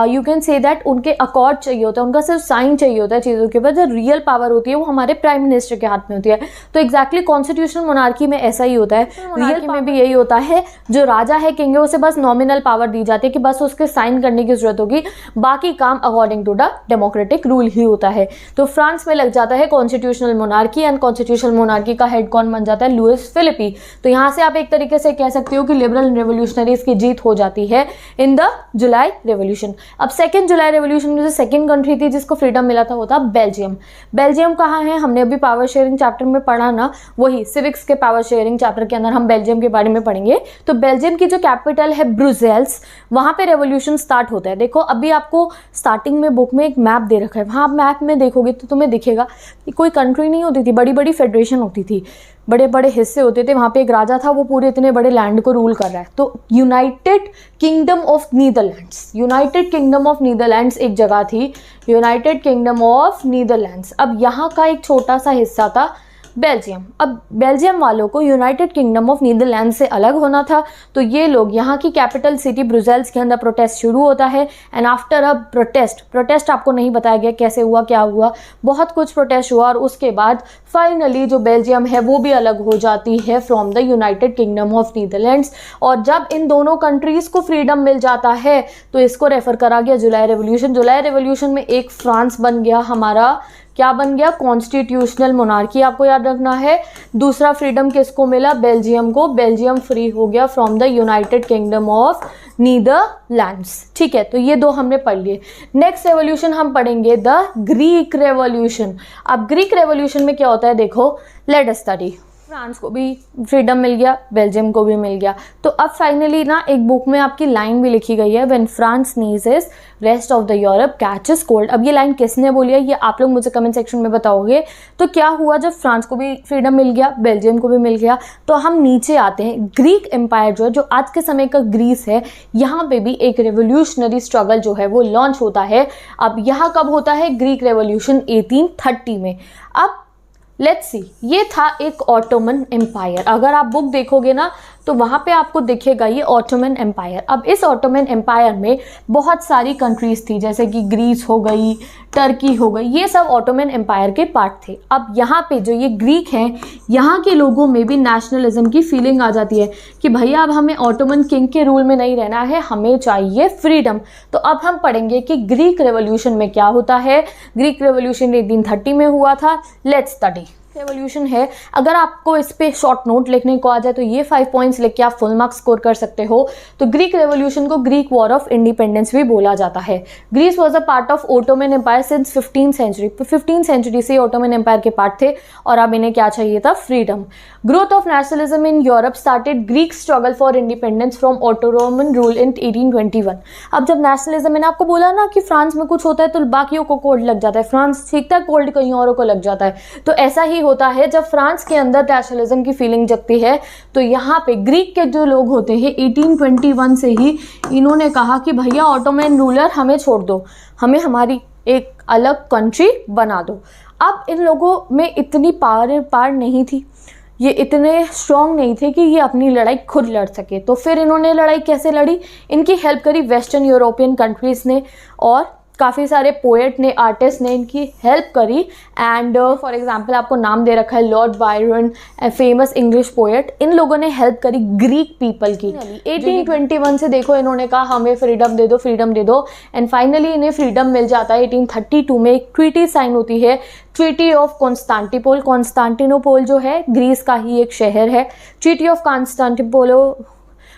Speaker 1: यू कैन से दैट उनके अकॉर्ड चाहिए होता है, उनका सिर्फ साइन चाहिए होता है चीज़ों के ऊपर। जो रियल पावर होती है वो हमारे प्राइम मिनिस्टर के हाथ में होती है। तो एग्जैक्टली कॉन्स्टिट्यूशनल मोनार्की में ऐसा ही होता है। रियल में भी यही होता है, जो राजा है, किंग है, उसे बस नॉमिनल पावर दी जाती है कि बस उसके साइन करने की जरूरत होगी, बाकी काम according to the democratic rule ही होता है। तो फ्रांस में लग जाता है constitutional monarchy and constitutional monarchy का हेड कौन बन जाता है? Louis Philippe. तो यहाँ से आप एक तरीके से कह सकते हो कि लिबरल रेवोल्यूशनरीज की जीत हो जाती है इन द जुलाई रेवोल्यूशन। अब सेकेंड जुलाई रेवोल्यूशन में जो सेकेंड कंट्री थी जिसको फ्रीडम मिला था वो था बेल्जियम। बेल्जियम कहाँ है? हमने अभी पावर शेयरिंग चैप्टर में पढ़ा ना, वही सिविक्स के पावर शेयरिंग चैप्टर के अंदर हम बेल्जियम के बारे में पढ़ेंगे। तो बेल्जियम की जो कैपिटल है ब्रुसेल्स, वहां पे रेवोल्यूशन स्टार्ट होता है। देखो अभी आपको स्टार्टिंग में बुक में एक मैप दे रखा है, वहां आप मैप में देखोगे तो तुम्हें दिखेगा कि कोई कंट्री नहीं होती थी, बड़ी बड़ी फेडरेशन होती थी, बड़े बड़े हिस्से होते थे। वहाँ पे एक राजा था, वो पूरे इतने बड़े लैंड को रूल कर रहा है। तो United kingdom of Netherlands, United kingdom of Netherlands एक जगह थी, यूनाइटेड किंगडम ऑफ नीदरलैंड्स। अब यहाँ का एक छोटा सा हिस्सा था बेल्जियम। अब बेल्जियम वालों को यूनाइटेड किंगडम ऑफ नीदरलैंड से अलग होना था, तो ये लोग यहाँ की कैपिटल सिटी ब्रुसेल्स के अंदर प्रोटेस्ट शुरू होता है। एंड आफ्टर अ प्रोटेस्ट आपको नहीं बताया गया कैसे हुआ, क्या हुआ, बहुत कुछ प्रोटेस्ट हुआ और उसके बाद फाइनली जो बेल्जियम है वो भी अलग हो जाती है from the United kingdom of Netherlands. और जब इन दोनों कंट्रीज को फ्रीडम मिल जाता है तो इसको रेफर करा गया जुलाई रेवोल्यूशन। जुलाई रेवोल्यूशन में एक फ्रांस बन गया हमारा, क्या बन गया? कॉन्स्टिट्यूशनल मोनार्की, आपको याद रखना है। दूसरा फ्रीडम किसको मिला? बेल्जियम को। बेल्जियम फ्री हो गया from the United kingdom of Netherlands. ठीक है, तो ये दो हमने पढ़ लिए। नेक्स्ट रेवोल्यूशन हम पढ़ेंगे द ग्रीक रेवोल्यूशन। अब ग्रीक रेवोल्यूशन में क्या होता है देखो, लेट अस स्टडी। फ्रांस को भी फ्रीडम मिल गया, बेल्जियम को भी मिल गया। तो अब फाइनली ना एक बुक में आपकी लाइन भी लिखी गई है, when France नीजेस rest of the Europe catches cold. अब ये लाइन किसने बोली है ये आप लोग मुझे कमेंट सेक्शन में बताओगे। तो क्या हुआ जब फ्रांस को भी फ्रीडम मिल गया, बेल्जियम को भी मिल गया, तो हम नीचे आते हैं। ग्रीक एम्पायर जो है, जो आज के समय का ग्रीस है, यहाँ पे भी एक रेवोल्यूशनरी स्ट्रगल जो है वो लॉन्च होता है। अब यहाँ कब होता है? ग्रीक रेवोल्यूशन 1830 में। अब लेट्स सी, ये था एक ऑटोमन एम्पायर। अगर आप बुक देखोगे ना तो वहाँ पे आपको दिखेगा ये ऑटोमन एम्पायर। अब इस ऑटोमन एम्पायर में बहुत सारी कंट्रीज थी, जैसे कि ग्रीस हो गई, टर्की हो गई, ये सब ऑटोमन एम्पायर के पार्ट थे। अब यहाँ पे जो ये ग्रीक हैं, यहाँ के लोगों में भी नेशनलिज्म की फीलिंग आ जाती है कि भैया अब हमें ऑटोमन किंग के रूल में नहीं रहना है, हमें चाहिए फ्रीडम। तो अब हम पढ़ेंगे कि ग्रीक रेवोल्यूशन में क्या होता है। ग्रीक रेवोल्यूशन 1830 में हुआ था। Let's study. रेवोल्यूशन है, अगर आपको इस पे शॉर्ट नोट लिखने को आ जाए तो ये 5 पॉइंट्स लिख के आप फुल मार्क्स स्कोर कर सकते हो। तो ग्रीक रेवोल्यूशन को ग्रीक वॉर ऑफ इंडिपेंडेंस भी बोला जाता है। Greece was a part of Ottoman empire since 15th century. 15th century से ओटोमन एम्पायर के पार्ट थे और अब इन्हें क्या चाहिए था? Freedom. Growth of nationalism in Europe started Greek struggle for independence from Ottoman rule in 1821। अब जब नेशनलिज्म, मैंने आपको बोला ना कि फ्रांस में कुछ होता है तो बाकियों को कोल्ड लग जाता है, फ्रांस सीखता है कोल्ड कहीं औरों को लग जाता है। तो ऐसा ही होता है जब फ्रांस के अंदर नेशनलिज्म की फीलिंग जगती है तो यहाँ पे ग्रीक के जो लोग होते हैं 1821 से ही इन्होंने कहा कि भैया ऑटोमन रूलर हमें छोड़ दो, हमें हमारी एक अलग कंट्री बना दो। अब इन लोगों में इतनी पावर नहीं थी, ये इतने स्ट्रॉन्ग नहीं थे कि ये अपनी लड़ाई खुद लड़ सके। तो फिर इन्होंने लड़ाई कैसे लड़ी? इनकी हेल्प करी वेस्टर्न यूरोपियन कंट्रीज़ ने, और काफ़ी सारे पोएट ने, आर्टिस्ट ने इनकी हेल्प करी। एंड फॉर एग्जांपल आपको नाम दे रखा है Lord Byron, famous English poet. इन लोगों ने हेल्प करी ग्रीक पीपल की। 1821 से देखो इन्होंने कहा हमें फ्रीडम दे दो, फ्रीडम दे दो, एंड फाइनली इन्हें फ्रीडम मिल जाता है। 1832 में एक ट्रीटी साइन होती है, ट्रीटी ऑफ कॉन्स्टेंटिनोपल। कॉन्स्टेंटिनोपल जो है ग्रीस का ही एक शहर है। ट्रीटी ऑफ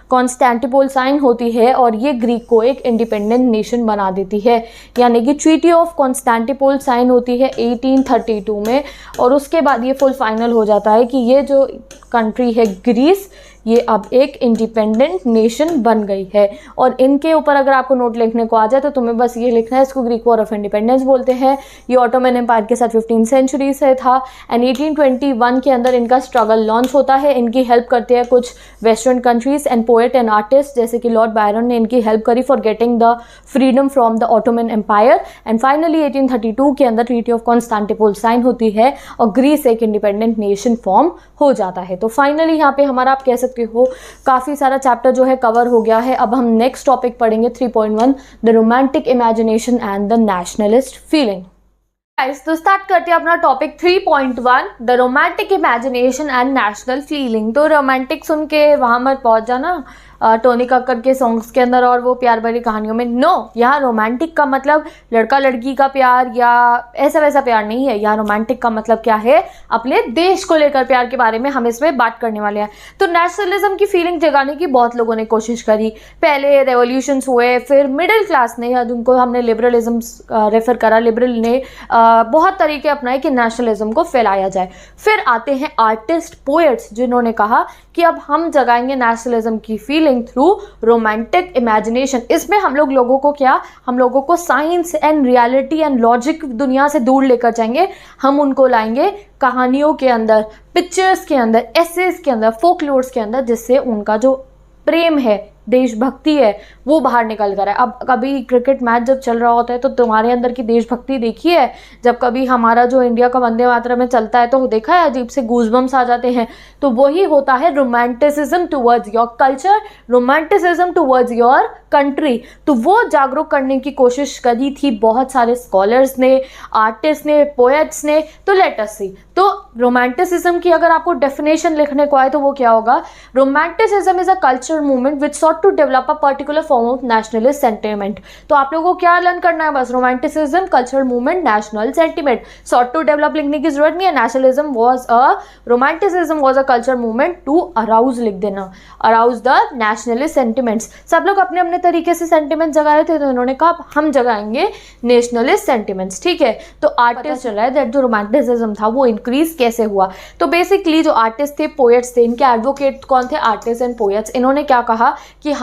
Speaker 1: कॉन्स्टेंटिनोपल साइन होती है और ये ग्रीक को एक इंडिपेंडेंट नेशन बना देती है। यानी कि ट्रीटी ऑफ कॉन्स्टेंटिनोपल साइन होती है 1832 में, और उसके बाद ये फुल फाइनल हो जाता है कि ये जो कंट्री है ग्रीस, ये अब एक इंडिपेंडेंट नेशन बन गई है। और इनके ऊपर अगर आपको नोट लिखने को आ जाए तो तुम्हें बस ये लिखना है, इसको ग्रीक वॉर ऑफ इंडिपेंडेंस बोलते हैं। ये ऑटोमन एम्पायर के साथ 15th सेंचुरी से था। एंड 1821 के अंदर इनका स्ट्रगल लॉन्च होता है। इनकी हेल्प करते हैं कुछ western countries and poet and artist, जैसे कि लॉर्ड बायरन ने इनकी हेल्प करी for getting the freedom from the Ottoman empire. And finally 1832 के अंदर ट्रीटी ऑफ कॉन्स्टेंटिनोपल साइन होती है और ग्रीस एक इंडिपेंडेंट नेशन फॉर्म हो जाता है। तो फाइनली यहाँ पे हमारा आप कह सकते हो काफी सारा चैप्टर जो है कवर हो गया है। अब हम नेक्स्ट टॉपिक पढ़ेंगे 3.1 the romantic imagination and the nationalist feeling. तो स्टार्ट करते हैं अपना topic 3.1 the romantic imagination and national feeling. तो रोमांटिक सुन के वहां मत पहुंच जाना टोनी कक्कर के सॉन्ग्स के अंदर और वो प्यार भरी कहानियों में। नो, यहाँ रोमांटिक का मतलब लड़का लड़की का प्यार या ऐसा वैसा प्यार नहीं है। यहाँ रोमांटिक का मतलब क्या है? अपने देश को लेकर प्यार के बारे में हम इसमें बात करने वाले हैं। तो नेशनलिज्म की फीलिंग जगाने की बहुत लोगों ने कोशिश करी। पहले रेवोल्यूशंस हुए, फिर मिडिल क्लास ने, या जिनको हमने लिबरलिज्म रेफर करा, लिबरल ने बहुत तरीके अपनाए कि नेशनलिज्म को फैलाया जाए। फिर आते हैं आर्टिस्ट, पोएट्स, जिन्होंने कहा कि अब हम जगाएंगे नेशनलिज्म की फीलिंग थ्रू रोमांटिक इमेजिनेशन। इसमें हम लोगों को science and reality and logic दुनिया से दूर लेकर जाएंगे। हम उनको लाएंगे कहानियों के अंदर, पिक्चर्स के अंदर, एसेस के अंदर, फोकलोर्स के अंदर, जिससे उनका जो प्रेम है, देशभक्ति है, वो बाहर निकल कर है। अब कभी क्रिकेट मैच जब चल रहा होता है तो तुम्हारे अंदर की देशभक्ति देखी है? जब कभी हमारा जो इंडिया का वंदे मातरम में चलता है तो देखा है अजीब से गूज़बम्स आ जाते हैं। तो वही होता है romanticism towards your culture, romanticism towards your country. तो वो जागरूक करने की कोशिश करी थी बहुत सारे स्कॉलर्स ने, आर्टिस्ट ने, पोएट्स ने। तो लेट अस सी, तो रोमांटिसिज्म की अगर आपको डेफिनेशन लिखने को आए तो वो क्या होगा? Romanticism is a culture movement which sought to develop a particular form of nationalist sentiment. तो आप लोगों को क्या लर्न करना है? बस romanticism, cultural movement, national sentiment. Sought to develop लिखने की जरूरत नहीं है। Nationalism was a romanticism was a culture movement to arouse, लिख देना, अराउज द नेशनलिस्ट सेंटिमेंट्स। सब लोग अपने अपने तरीके से सेंटिमेंट जगा रहे थे, तो इन्होंने कहा हम जगाएंगे नेशनलिस्ट सेंटिमेंट्स। ठीक है, तो आर्टिस्ट चल रहा है दैट जो रोमांटिसिज्म था वो इंक्रीज कैसे हुआ। तो बेसिकली जो आर्टिस्ट थे, पोएट्स थे, इनके एडवोकेट कौन थे? Artist and poets. इन्होंने क्या कहा कि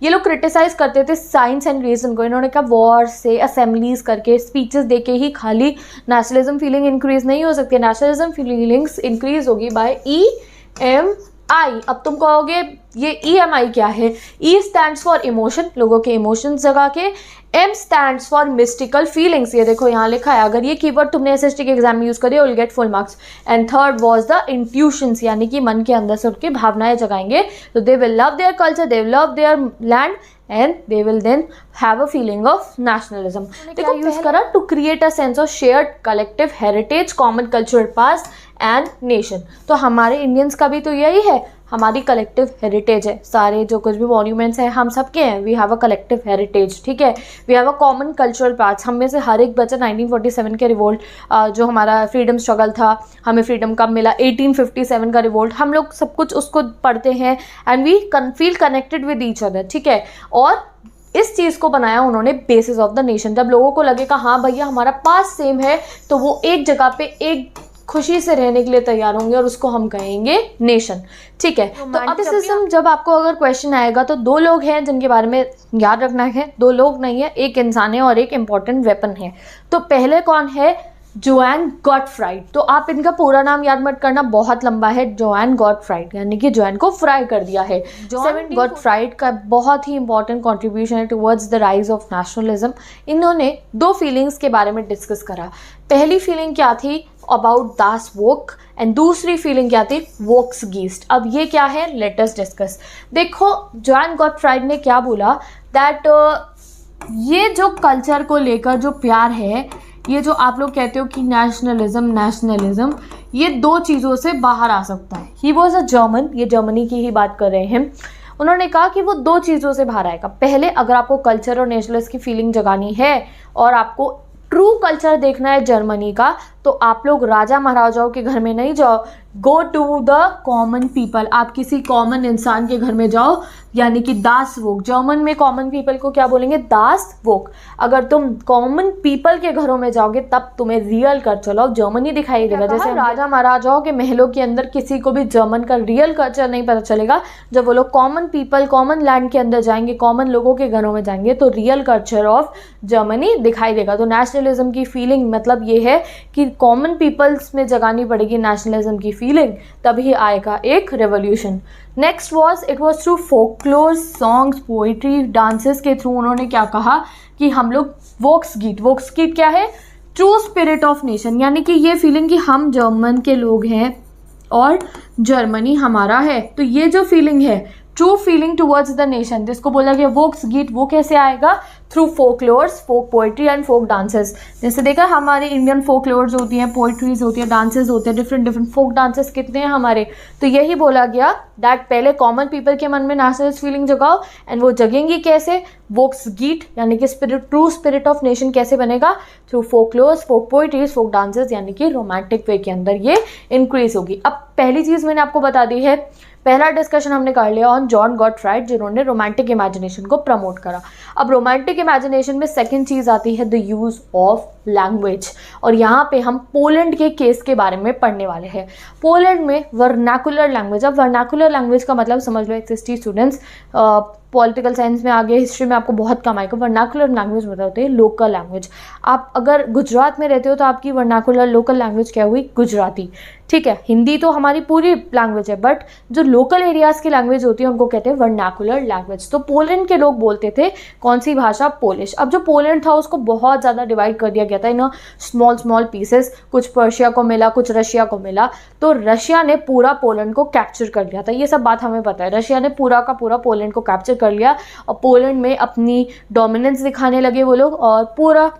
Speaker 1: ये लोग क्रिटिसाइज करते थे साइंस एंड रीजन को। इन्होंने कहा वॉर से, असेंबलीज करके, स्पीचेस देके ही खाली नेशनलिज्म फीलिंग इंक्रीज नहीं हो सकती। नेशनलिज्म फीलिंग्स इंक्रीज होगी बाय EMI। अब तुम कहोगे ये EMI क्या है? E स्टैंड्स फॉर इमोशन, लोगों के इमोशंस जगा के। M stands for mystical feelings, ये देखो यहाँ लिखा है। अगर ये कीवर्ड तुमने SST के एग्जाम में यूज करिए, will get full marks. And third was the intuitions, यानी कि मन के अंदर से उनकी भावनाएं जगाएंगे। तो they will love their culture, they will love there land and they will then have a feeling of nationalism. देखो यूज करा to create a sense of shared collective heritage, common cultural past and nation. तो हमारे Indians का भी तो यही है, हमारी कलेक्टिव हेरिटेज है। सारे जो कुछ भी मॉन्यूमेंट्स हैं हम सबके हैं। We have a collective heritage, ठीक है। We have a common cultural past. हम में से हर एक बच्चा 1947 के रिवोल्ट, जो हमारा फ्रीडम स्ट्रगल था, हमें फ्रीडम कब मिला, 1857 का रिवोल्ट, हम लोग सब कुछ उसको पढ़ते हैं and we feel connected with each other, ठीक है। और इस चीज़ को बनाया उन्होंने बेसिस ऑफ द नेशन। जब लोगों को लगेगा हाँ भैया हमारा पास्ट सेम है, तो वो एक जगह पे एक खुशी से रहने के लिए तैयार होंगे और उसको हम कहेंगे नेशन, ठीक है। तो रोमांटिसिज्म जब आपको अगर क्वेश्चन आएगा तो दो लोग हैं जिनके बारे में याद रखना है। दो लोग नहीं है, एक इंसान है और एक इम्पॉर्टेंट वेपन है। तो पहले कौन है? Johann Gottfried. तो आप इनका पूरा नाम याद मत करना, बहुत लंबा है। जोआन गॉटफ्राइड यानी कि जोआन को फ्राई कर दिया है। जोआन गॉटफ्राइड का बहुत ही इंपॉर्टेंट कंट्रीब्यूशन है towards the rise of nationalism. इन्होंने दो फीलिंग्स के बारे में डिस्कस करा। पहली फीलिंग क्या थी, अबाउट दास वोक, एंड दूसरी फीलिंग क्या थी, वोक्स गीस्ट। अब ये क्या है, लेट अस डिस्कस। देखो जोआन गॉटफ्राइड ने क्या बोला, दैट ये जो कल्चर को लेकर जो प्यार है, ये जो आप लोग कहते हो कि नेशनलिज्म, ये दो चीज़ों से बाहर आ सकता है। ही वॉज अ जर्मन, ये जर्मनी की ही बात कर रहे हैं। उन्होंने कहा कि वो दो चीज़ों से बाहर आएगा। पहले, अगर आपको कल्चर और नेशनलिस्ट की फीलिंग जगानी है और आपको ट्रू कल्चर देखना है जर्मनी का, तो आप लोग राजा महाराजाओं के घर में नहीं जाओ, go to the common people. आप किसी कॉमन इंसान के घर में जाओ, यानी कि दास वोक। जर्मन में कॉमन पीपल को क्या बोलेंगे, दास वोक। अगर तुम कॉमन पीपल के घरों में जाओगे तब तुम्हें रियल कल्चर ऑफ जर्मनी दिखाई देगा। जैसे राजा महाराजाओं के महलों के अंदर किसी को भी जर्मन का रियल कल्चर नहीं पता चलेगा, जब वो लोग कॉमन पीपल, कॉमन लैंड के अंदर जाएंगे, कॉमन लोगों के घरों में जाएंगे, तो रियल कल्चर ऑफ जर्मनी दिखाई देगा। तो नेशनलिज्म की फीलिंग मतलब ये है कि कॉमन पीपल्स में जगानी पड़ेगी नेशनलिज्म की फीलिंग, तभी आएगा एक revolution. Next was, it was through folklore, songs, poetry, dances के थ्रू उन्होंने क्या कहा कि हम लोग वोक्स गीत क्या है, ट्रू स्पिरिट ऑफ नेशन, यानी कि ये फीलिंग कि हम जर्मन के लोग हैं और जर्मनी हमारा है। तो ये जो फीलिंग है, true feeling towards the nation, जिसको बोला गया वोक्स गीत, वो कैसे आएगा, through folklores, folk poetry and folk dances. जैसे देखा हमारे इंडियन फोकलोर्स होती हैं, पोइट्रीज होती है, डांसेस होते हैं, डिफरेंट फोक डांसेस कितने हैं हमारे। तो यही बोला गया दैट पहले कॉमन पीपल के मन में नेशनलिस्ट फीलिंग जगाओ, एंड वो जगेंगी कैसे, वोक्स गीत यानी कि spirit, true spirit of nation कैसे बनेगा, थ्रू फोकलोर्स, फोक पोइट्रीज, फोक डांसेस, यानी कि रोमांटिक वे के अंदर ये इंक्रीज होगी। अब पहली चीज़ मैंने आपको बता दी है, पहला डिस्कशन हमने कर लिया ऑन जॉन गॉटफ्राइड, जिन्होंने रोमांटिक इमेजिनेशन को प्रमोट करा। अब रोमांटिक इमेजिनेशन में सेकंड चीज़ आती है द यूज़ ऑफ लैंग्वेज, और यहाँ पे हम पोलैंड के केस के बारे में पढ़ने वाले हैं। पोलैंड में वर्नाकुलर लैंग्वेज, अब वर्नाकुलर लैंग्वेज का मतलब समझ लो, 60 स्टूडेंट्स पॉलिटिकल साइंस में आगे, हिस्ट्री में आपको बहुत कम आएगा। वर्नाकुलर लैंग्वेज मतलब होती है लोकल लैंग्वेज। आप अगर गुजरात में रहते हो तो आपकी वर्नाकुलर लोकल लैंग्वेज क्या हुई, गुजराती। ठीक है, हिंदी तो हमारी पूरी लैंग्वेज है, बट जो लोकल एरियाज़ की लैंग्वेज होती है उनको कहते हैं वर्नाकुलर लैंग्वेज। तो पोलैंड के लोग बोलते थे कौन सी भाषा, पोलिश। अब जो पोलैंड था उसको बहुत ज़्यादा डिवाइड कर दिया गया था इन स्मॉल पीसेस, कुछ पर्शिया को मिला, कुछ रशिया को मिला। तो रशिया ने पूरा पोलैंड को कैप्चर कर लिया था, ये सब बात हमें पता है। रशिया ने पूरा का पूरा पोलैंड को कैप्चर कर लिया और पोलैंड में अपनी डोमिनेंस दिखाने लगे वो लोग, और पूरा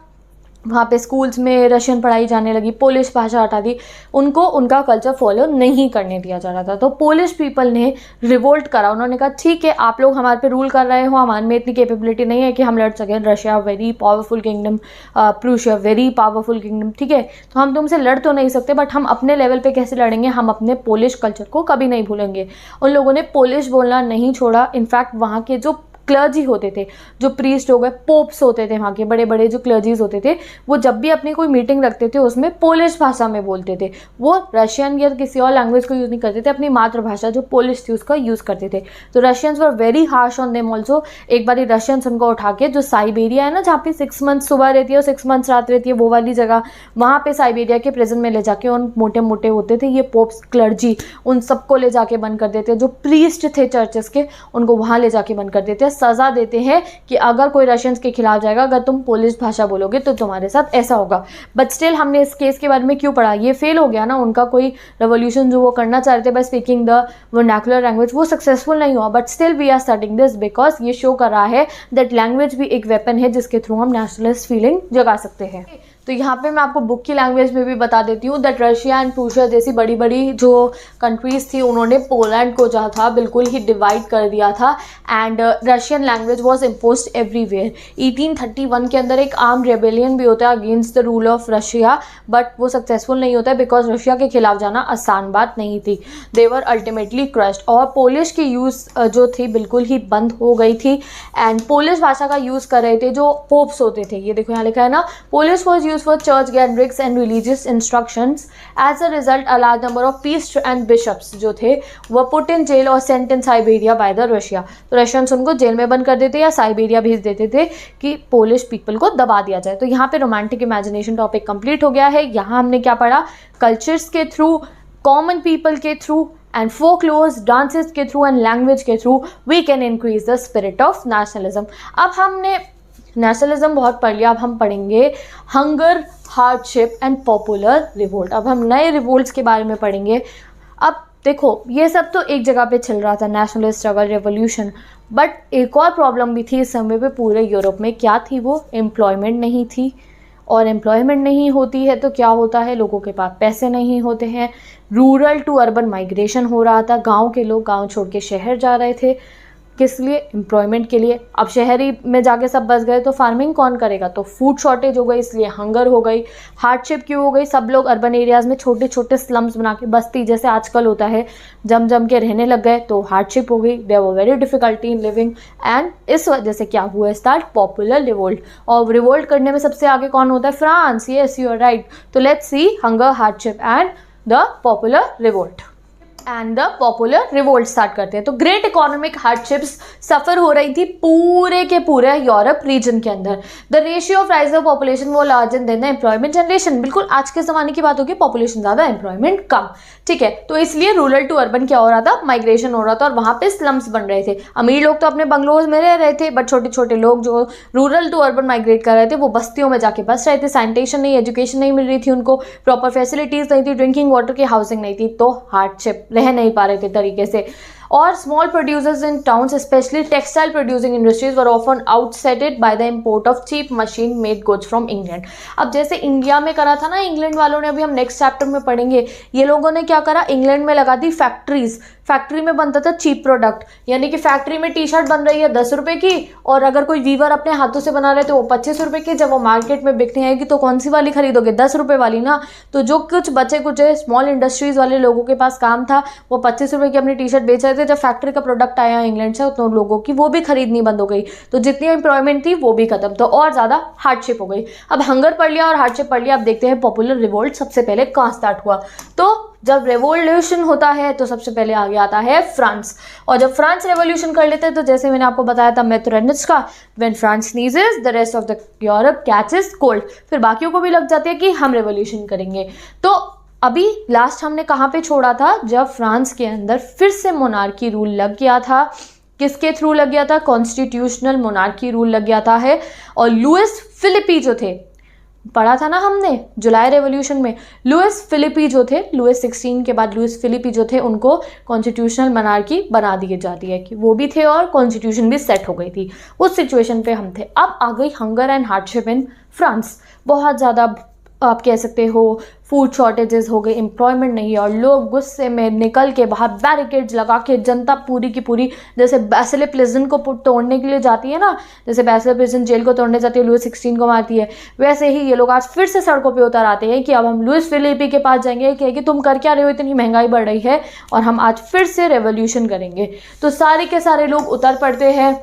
Speaker 1: वहाँ पे स्कूल्स में रशियन पढ़ाई जाने लगी, पोलिश भाषा हटा दी, उनको उनका कल्चर फॉलो नहीं करने दिया जा रहा था। तो पोलिश पीपल ने रिवोल्ट करा, उन्होंने कहा ठीक है, आप लोग हमारे पे रूल कर रहे हो, हमारे में इतनी कैपेबिलिटी नहीं है कि हम लड़ सकें। Russia very powerful kingdom, Prussia very powerful kingdom, ठीक है, तो हम तुमसे लड़ तो नहीं सकते, बट हम अपने लेवल पे कैसे लड़ेंगे, हम अपने पोलिश कल्चर को कभी नहीं भूलेंगे। उन लोगों ने पोलिश बोलना नहीं छोड़ा। इनफैक्ट वहाँ के जो क्लर्जी होते थे, जो प्रीस्ट हो गए, पोप्स होते थे, वहाँ के बड़े बड़े जो क्लर्जीज होते थे, वो जब भी अपनी कोई मीटिंग रखते थे उसमें पोलिश भाषा में बोलते थे। वो रशियन या किसी और लैंग्वेज को यूज़ नहीं करते थे, अपनी मातृभाषा जो पोलिश थी उसका यूज़ करते थे। तो Russians were very harsh on them also. एक बार रशियंस उनको उठा के, जो साइबेरिया है ना, जहाँ पे 6 मंथ सुबह रहती है और 6 मंथ रात रहती है, वो वाली जगह, वहाँ पे साइबेरिया के प्रिजन में ले जाके उन मोटे मोटे होते थे ये पोप्स, क्लर्जी, उन सबको ले जाके बंद कर देते। जो प्रीस्ट थे चर्चेस के, उनको वहाँ ले जाके बंद कर देते, सज़ा देते हैं कि अगर कोई रशियंस के खिलाफ जाएगा, अगर तुम पोलिश भाषा बोलोगे तो तुम्हारे साथ ऐसा होगा। बट स्टिल हमने इस केस के बारे में क्यों पढ़ा, ये फेल हो गया ना, उनका कोई रेवोल्यूशन जो वो करना चाह रहे थे by speaking the vernacular language, वो सक्सेसफुल नहीं हुआ। But still we are studying this because ये शो कर रहा है दैट लैंग्वेज भी एक वेपन है जिसके थ्रू हम नेशनलिस्ट फीलिंग जगा सकते हैं। तो यहाँ पे मैं आपको बुक की लैंग्वेज में भी बता देती हूँ दैट रशिया एंड प्रूशिया जैसी बड़ी बड़ी जो कंट्रीज़ थी, उन्होंने पोलैंड को जो था बिल्कुल ही डिवाइड कर दिया था, and Russian language was imposed everywhere. 1831 के अंदर एक आर्म रेबेलियन भी होता है against the rule of Russia, but वो सक्सेसफुल नहीं होता है बिकॉज रशिया के खिलाफ जाना आसान बात नहीं थी। दे वर अल्टीमेटली क्रश्ड, और पोलिश की यूज़ जो थी बिल्कुल ही बंद हो गई थी, एंड पोलिश भाषा का यूज़ कर रहे थे जो पोप्स होते थे। ये देखो यहाँ लिखा है ना, Polish was used for church gatherings and religious instructions. As a result, a large number of priests and bishops जो थे वो put in jail और sent in Siberia by the Russia. तो रशियंस उनको जेल में बंद कर देते या साइबेरिया भेज देते थे कि पोलिश पीपल को दबा दिया जाए. तो यहाँ पे रोमांटिक इमेजिनेशन टॉपिक कंप्लीट हो गया है. यहाँ हमने क्या पढ़ा, कल्चर्स के थ्रू, कॉमन पीपल के थ्रू एंड फोकलोर्स, डांसेस के थ्रू एंड लैंग्वेज के through we can increase the spirit of nationalism. अब हमने नेशनलिज्म बहुत पढ़ लिया, अब हम पढ़ेंगे hunger, hardship and popular revolt. अब हम नए रिवोल्ट्स के बारे में पढ़ेंगे. अब देखो ये सब तो एक जगह पे चल रहा था, नेशनल स्ट्रगल, रेवोल्यूशन, बट एक और प्रॉब्लम भी थी इस समय पे पूरे यूरोप में. क्या थी वो? एम्प्लॉयमेंट नहीं थी. और एम्प्लॉयमेंट नहीं होती है तो क्या होता है, लोगों के पास पैसे नहीं होते हैं. रूरल टू अर्बन माइग्रेशन हो रहा था, गांव के लोग गांव छोड़ के शहर जा रहे थे. किस लिए? एम्प्लॉयमेंट के लिए. अब शहरी में जाके सब बस गए तो फार्मिंग कौन करेगा? तो फूड शॉर्टेज हो गई, इसलिए हंगर हो गई. हार्डशिप क्यों हो गई? सब लोग अर्बन एरियाज़ में छोटे छोटे स्लम्स बना के, बस्ती जैसे आजकल होता है, जम जम के रहने लग गए, तो हार्डशिप हो गई. There were very difficulty in living and इस वजह से क्या हुआ, स्टार्ट पॉपुलर रिवोल्ट. और रिवोल्ट करने में सबसे आगे कौन होता है? France. Yes, you are right. तो let's see hunger, hardship and the popular revolt. And the popular revolt start करते हैं. तो ग्रेट इकोनॉमिक हार्डशिप्स सफ़र हो रही थी पूरे के पूरे यूरोप रीजन के अंदर. The ratio of rise of population वो larger than the employment generation. बिल्कुल आज के ज़माने की बात होगी, पॉपुलेशन ज़्यादा, एम्प्लॉयमेंट कम. ठीक है, तो इसलिए रूरल टू अर्बन क्या हो रहा था, माइग्रेशन हो रहा था और वहाँ पे स्लम्स बन रहे थे. अमीर लोग तो अपने बंगलोज में रह रहे थे, बट छोटे छोटे लोग जो रूरल टू अर्बन माइग्रेट कर रहे थे वो बस्तियों में जाके बस रहे थे. सैनिटेशन नहीं, एजुकेशन नहीं मिल रही थी उनको, प्रॉपर फैसिलिटीज़ नहीं थी, ड्रिंकिंग वाटर की हाउसिंग नहीं थी, तो हार्डशिप, रह नहीं पा रहे थे तरीके से. और small producers in towns, specially textile producing industries, were often ousted by the import of cheap machine made goods from England. अब जैसे इंडिया में करा था ना इंग्लैंड वालों ने, अभी हम नेक्स्ट चैप्टर में पढ़ेंगे, ये लोगों ने क्या करा, इंग्लैंड में लगा दी फैक्ट्रीज. फैक्ट्री में बनता था चीप प्रोडक्ट, यानी कि फैक्ट्री में टी शर्ट बन रही है 10 रुपये की, और अगर कोई वीवर अपने हाथों से बना रहे तो वो 25 रुपये की. जब वो मार्केट में बिकने आएगी तो कौन सी वाली खरीदोगे? 10 रुपये वाली ना. तो जो कुछ बचे कुछ स्मॉल इंडस्ट्रीज वाले लोगों के पास काम था, वो 25 रुपये की अपनी टी शर्ट बेच रहे थे. जब फैक्ट्री का प्रोडक्ट आया इंग्लैंड से तो लोगों की वो भी खरीदनी बंद हो गई, तो जितनी एम्प्लॉयमेंट थी वो भी खत्म, तो और ज़्यादा हार्डशिप हो गई. अब हंगर पढ़ लिया और हार्डशिप पढ़ लिया. अब देखते हैं पॉपुलर रिवोल्ट सबसे पहले कहाँ स्टार्ट हुआ. तो जब रेवोल्यूशन होता है तो सबसे पहले आगे आता है फ्रांस. और जब फ्रांस रेवोल्यूशन कर लेते हैं तो जैसे मैंने आपको बताया था मेटरनिच का, when France sneezes the rest of the Europe catches cold. फिर बाकियों को भी लग जाती है कि हम रेवोल्यूशन करेंगे. तो अभी लास्ट हमने कहाँ पे छोड़ा था, जब फ्रांस के अंदर फिर से मोनार्की रूल लग गया था. किसके थ्रू लग गया था? कॉन्स्टिट्यूशनल मोनार्की रूल लग गया था है. और लुइस फिलिपी जो थे, पढ़ा था ना हमने जुलाई रेवोल्यूशन में, लुइस फिलिपी जो थे, लुइस 16 के बाद लुइस फिलिपी जो थे उनको कॉन्स्टिट्यूशनल मोनार्की बना दी जाती है, कि वो भी थे और कॉन्स्टिट्यूशन भी सेट हो गई थी. उस सिचुएशन पे हम थे. अब आ गई hunger and hardship in France. बहुत ज़्यादा आप कह सकते हो फूड शॉर्टेजेस हो गए, एम्प्लॉयमेंट नहीं है, और लोग गुस्से में निकल के बाहर बैरिकेड्स लगा के, जनता पूरी की पूरी जैसे बैसिले प्रिजन को तोड़ने के लिए जाती है ना, जैसे बैसिले प्रिजन जेल को तोड़ने जाती है, लुइस 16 को मारती है, वैसे ही ये लोग आज फिर से सड़कों पे उतर आते हैं कि अब हम लुइस फिलिपी के पास जाएंगे कि तुम कर क्या रहे हो, इतनी महंगाई बढ़ रही है और हम आज फिर से रेवोल्यूशन करेंगे. तो सारे के सारे लोग उतर पड़ते हैं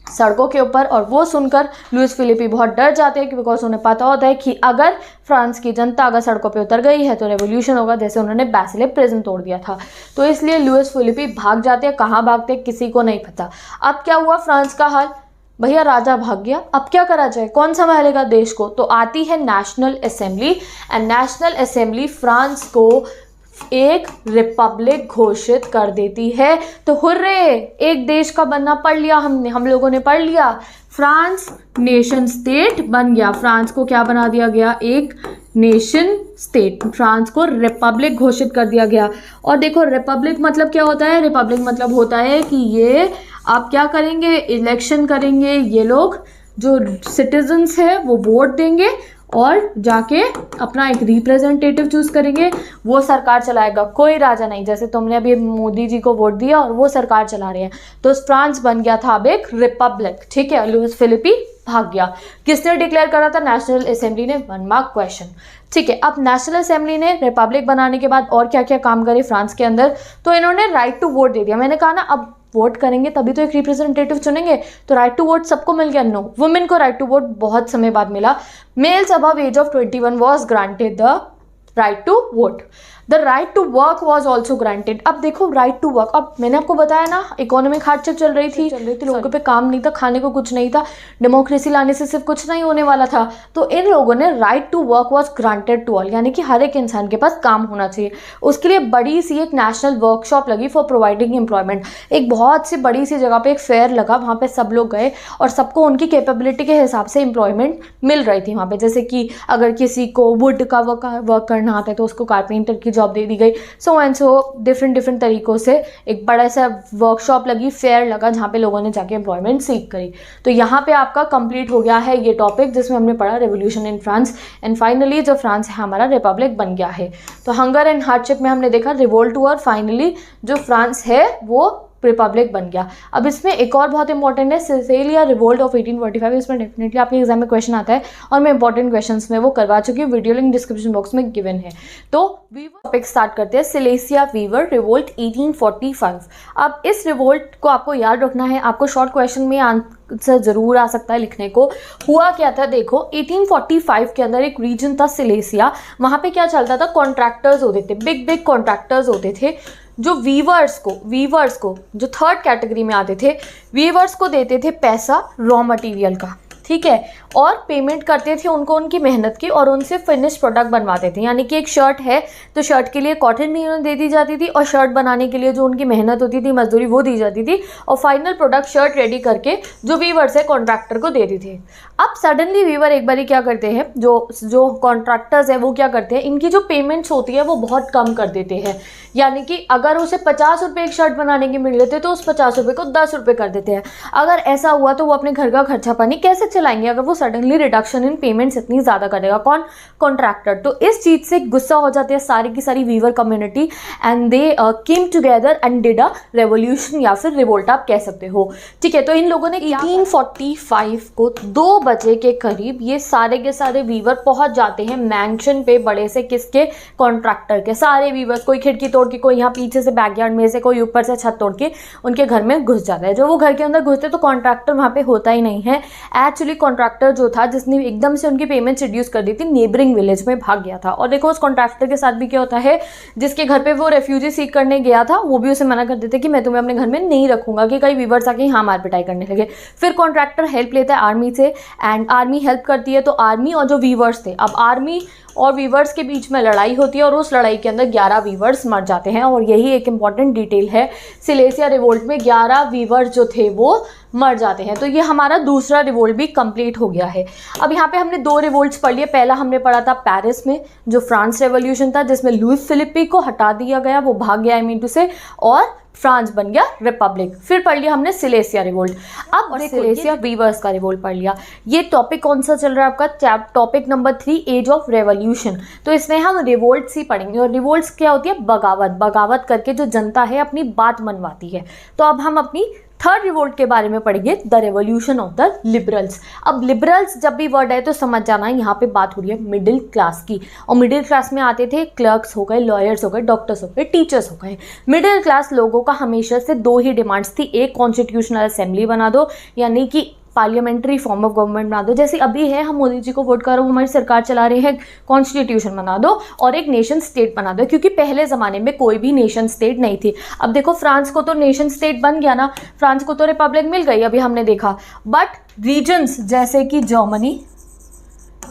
Speaker 1: सड़कों के ऊपर, और वो सुनकर लुइस फिलिपी बहुत डर जाते हैं, बिकॉज उन्हें पता होता है कि अगर फ्रांस की जनता अगर सड़कों पे उतर गई है तो रेवोल्यूशन होगा, जैसे उन्होंने बैसिले प्रिजन तोड़ दिया था. तो इसलिए लुइस फिलिपी भाग जाते हैं. कहाँ भागते हैं किसी को नहीं पता. अब क्या हुआ फ्रांस का हाल, भैया राजा भाग गया, अब क्या करा जाए, कौन संभालेगा देश को. तो आती है national assembly, and national assembly France को एक रिपब्लिक घोषित कर देती है. तो हुर्रे, एक देश का बनना पढ़ लिया हमने, हम लोगों ने पढ़ लिया. फ्रांस नेशन स्टेट बन गया. फ्रांस को क्या बना दिया गया, एक नेशन स्टेट. फ्रांस को रिपब्लिक घोषित कर दिया गया. और देखो रिपब्लिक मतलब क्या होता है, रिपब्लिक मतलब होता है कि ये आप क्या करेंगे, इलेक्शन करेंगे, ये लोग जो सिटीजन्स है वो वोट देंगे और जाके अपना एक रिप्रेजेंटेटिव चूज करेंगे, वो सरकार चलाएगा, कोई राजा नहीं. जैसे तुमने अभी मोदी जी को वोट दिया और वो सरकार चला रहे हैं. तो फ्रांस बन गया था अब एक रिपब्लिक. ठीक है, लुइस फिलिपी भाग गया. किसने डिक्लेयर करा था, नेशनल असेंबली ने. 1 मार्क क्वेश्चन. ठीक है, अब नेशनल असेंबली ने रिपब्लिक बनाने के बाद और क्या क्या काम करे फ्रांस के अंदर, तो इन्होंने राइट टू वोट दे दिया. मैंने कहा ना, अब वोट करेंगे तभी तो एक रिप्रेजेंटेटिव चुनेंगे। तो राइट टू वोट सबको मिल गया? नो, वुमेन को राइट टू वोट बहुत समय बाद मिला। Males above age of 21 was granted the right to vote. The right to work was also granted. अब देखो राइट टू वर्क, अब मैंने आपको बताया ना इकोनॉमिक हार्डशिप चल रही थी, लोगों पे काम नहीं था, खाने को कुछ नहीं था, डेमोक्रेसी लाने से सिर्फ कुछ नहीं होने वाला था। तो इन लोगों ने right to work was granted to all, यानी कि हर एक इंसान के पास काम होना चाहिए। उसके लिए बड़ी सी एक नेशनल वर्कशॉप लगी फॉर प्रोवाइडिंग एम्प्लॉयमेंट। एक बहुत सी बड़ी सी जगह पे एक फेयर लगा, वहाँ पे सब लोग गए और सबको उनकी कैपेबिलिटी के हिसाब से एम्प्लॉयमेंट मिल रही थी वहाँ पे। जैसे कि अगर किसी को वुड का वर्क करना आता है तो उसको कारपेंटर की जॉब दे दी गई। सो एंड सो डिफरेंट तरीकों से एक बड़ा सा वर्कशॉप लगी, फेयर लगा, जहाँ पे लोगों ने जाके एम्प्लॉयमेंट सीख करी। तो यहाँ पे आपका कंप्लीट हो गया है ये टॉपिक जिसमें हमने पढ़ा revolution in France. And finally जो फ्रांस है हमारा रिपब्लिक बन गया है। तो हंगर एंड हार्डशिप में हमने देखा रिवोल्ट हुआ और फाइनली जो फ्रांस है वो रिपब्लिक बन गया। अब इसमें एक और बहुत इंपॉर्टेंट है सिसिलिया रिवोल्ट ऑफ 1845। इसमें डेफिनेटली आपके एग्जाम में क्वेश्चन आता है और मैं इंपॉर्टेंट क्वेश्चंस में वो करवा चुकी हूँ, वीडियो लिंक डिस्क्रिप्शन बॉक्स में गिवन है। तो वीवर टॉपिक स्टार्ट करते हैं, सिलेसिया वीवर रिवोल्ट 1845। अब इस रिवोल्ट को आपको याद रखना है, आपको शॉर्ट क्वेश्चन में आंसर जरूर आ सकता है लिखने को। हुआ क्या था देखो, 1845 के अंदर एक रीजन था सिलेसिया, वहाँ पे क्या चलता था, कॉन्ट्रैक्टर्स होते थे, बिग कॉन्ट्रैक्टर्स होते थे जो वीवर्स को जो थर्ड कैटेगरी में आते थे, वीवर्स को देते थे पैसा रॉ मटेरियल का, ठीक है, और पेमेंट करते थे उनको उनकी मेहनत की और उनसे फिनिश प्रोडक्ट बनवाते थे। यानी कि एक शर्ट है तो शर्ट के लिए कॉटन मील दे दी जाती थी और शर्ट बनाने के लिए जो उनकी मेहनत होती थी, मजदूरी, वो दी जाती थी और फाइनल प्रोडक्ट शर्ट रेडी करके जो वीवर्स है कॉन्ट्रैक्टर को देती थे। अब सडनली वीवर एक बारी क्या करते हैं, जो कॉन्ट्रैक्टर्स है वो क्या करते हैं, इनकी जो पेमेंट्स होती है वो बहुत कम कर देते हैं। यानी कि अगर उसे 50 रुपये एक शर्ट बनाने के मिल रहे थे तो उस 50 रुपये को 10 रुपये कर देते हैं। अगर ऐसा हुआ तो वो अपने घर का खर्चा पानी कैसे चलाएंगे अगर वो सडनली रिडक्शन इन पेमेंट्स इतनी ज़्यादा करेगा? कौन? कॉन्ट्रैक्टर। तो इस चीज़ से गुस्सा हो जाते हैं सारी की सारी weaver community and they came together and did a revolution या फिर रिवोल्ट आप कह सकते हो, ठीक है। तो इन लोगों ने 1845 को 2 बजे के करीब ये सारे के सारे वीवर पहुंच जाते हैं मैंशन पे, बड़े से किसके? कॉन्ट्रैक्टर के। सारे वीवर्स, कोई खिड़की तोड़ के, कोई यहाँ पीछे से बैकयार्ड में से, कोई ऊपर से छत तोड़ के उनके घर में घुस जाता है। जो वो घर के अंदर घुसते तो कॉन्ट्रैक्टर वहाँ पे होता ही नहीं है। एक्चुअली कॉन्ट्रैक्टर जो था जिसने एकदम से उनकी पेमेंट रिड्यूस कर दी थी, नेबरिंग विलेज में भाग गया था। और देखो उस कॉन्ट्रैक्टर के साथ भी क्या होता है, जिसके घर पे वो रेफ्यूजी सीख करने गया था वो भी उसे मना कर देते कि मैं तुम्हें अपने घर में नहीं रखूंगा, कि कई वीवर्स आके यहाँ मार पिटाई करने लगे। फिर कॉन्ट्रैक्टर हेल्प लेता है आर्मी से एंड आर्मी हेल्प करती है। तो आर्मी और जो वीवर्स थे, अब आर्मी और वीवर्स के बीच में लड़ाई होती है और उस लड़ाई के अंदर 11 वीवर्स मर जाते हैं। और यही एक इंपॉर्टेंट डिटेल है, सिलेसिया रिवोल्ट में 11 वीवर्स जो थे वो मर जाते हैं। तो ये हमारा दूसरा रिवोल्ट भी कंप्लीट हो गया है। अब यहाँ पे हमने 2 रिवोल्ट्स पढ़ लिए। पहला हमने पढ़ा था पेरिस में जो फ्रांस रेवोल्यूशन था, जिसमें लुइस फिलिपी को हटा दिया गया, वो भाग गया मीन से, और फ्रांस बन गया रिपब्लिक। फिर पढ़ लिया हमने सिलेसिया रिवोल्ट। अब सिलेसिया वीवर्स का रिवोल्ट पढ़ लिया। ये टॉपिक कौन सा चल रहा है आपका? Topic number 3, age of revolution. तो इसमें हम रिवोल्ट्स ही पढ़ेंगे। और रिवोल्ट्स क्या होती है? बगावत करके जो जनता है अपनी बात मनवाती है। तो अब हम अपनी थर्ड रिवोल्ट के बारे में पढ़ेंगे, the revolution of the liberals. अब लिबरल्स जब भी वर्ड है तो समझ जाना यहाँ पे बात हो रही है मिडिल क्लास की। और मिडिल क्लास में आते थे क्लर्क्स हो गए, लॉयर्स हो गए, डॉक्टर्स हो गए, टीचर्स हो गए। मिडिल क्लास लोगों का हमेशा से 2 ही डिमांड्स थी, एक कॉन्स्टिट्यूशनल असेंबली बना दो, यानी कि पार्लियामेंट्री फॉर्म ऑफ गवर्नमेंट बना दो। जैसे अभी है, हम मोदी जी को वोट करो, हमारी सरकार चला रहे हैं, कॉन्स्टिट्यूशन बना दो और एक नेशन स्टेट बना दो, क्योंकि पहले ज़माने में कोई भी नेशन स्टेट नहीं थी। अब देखो फ्रांस को तो नेशन स्टेट बन गया ना, फ्रांस को तो रिपब्लिक मिल गई अभी हमने देखा, बट रीजन्स जैसे कि जर्मनी,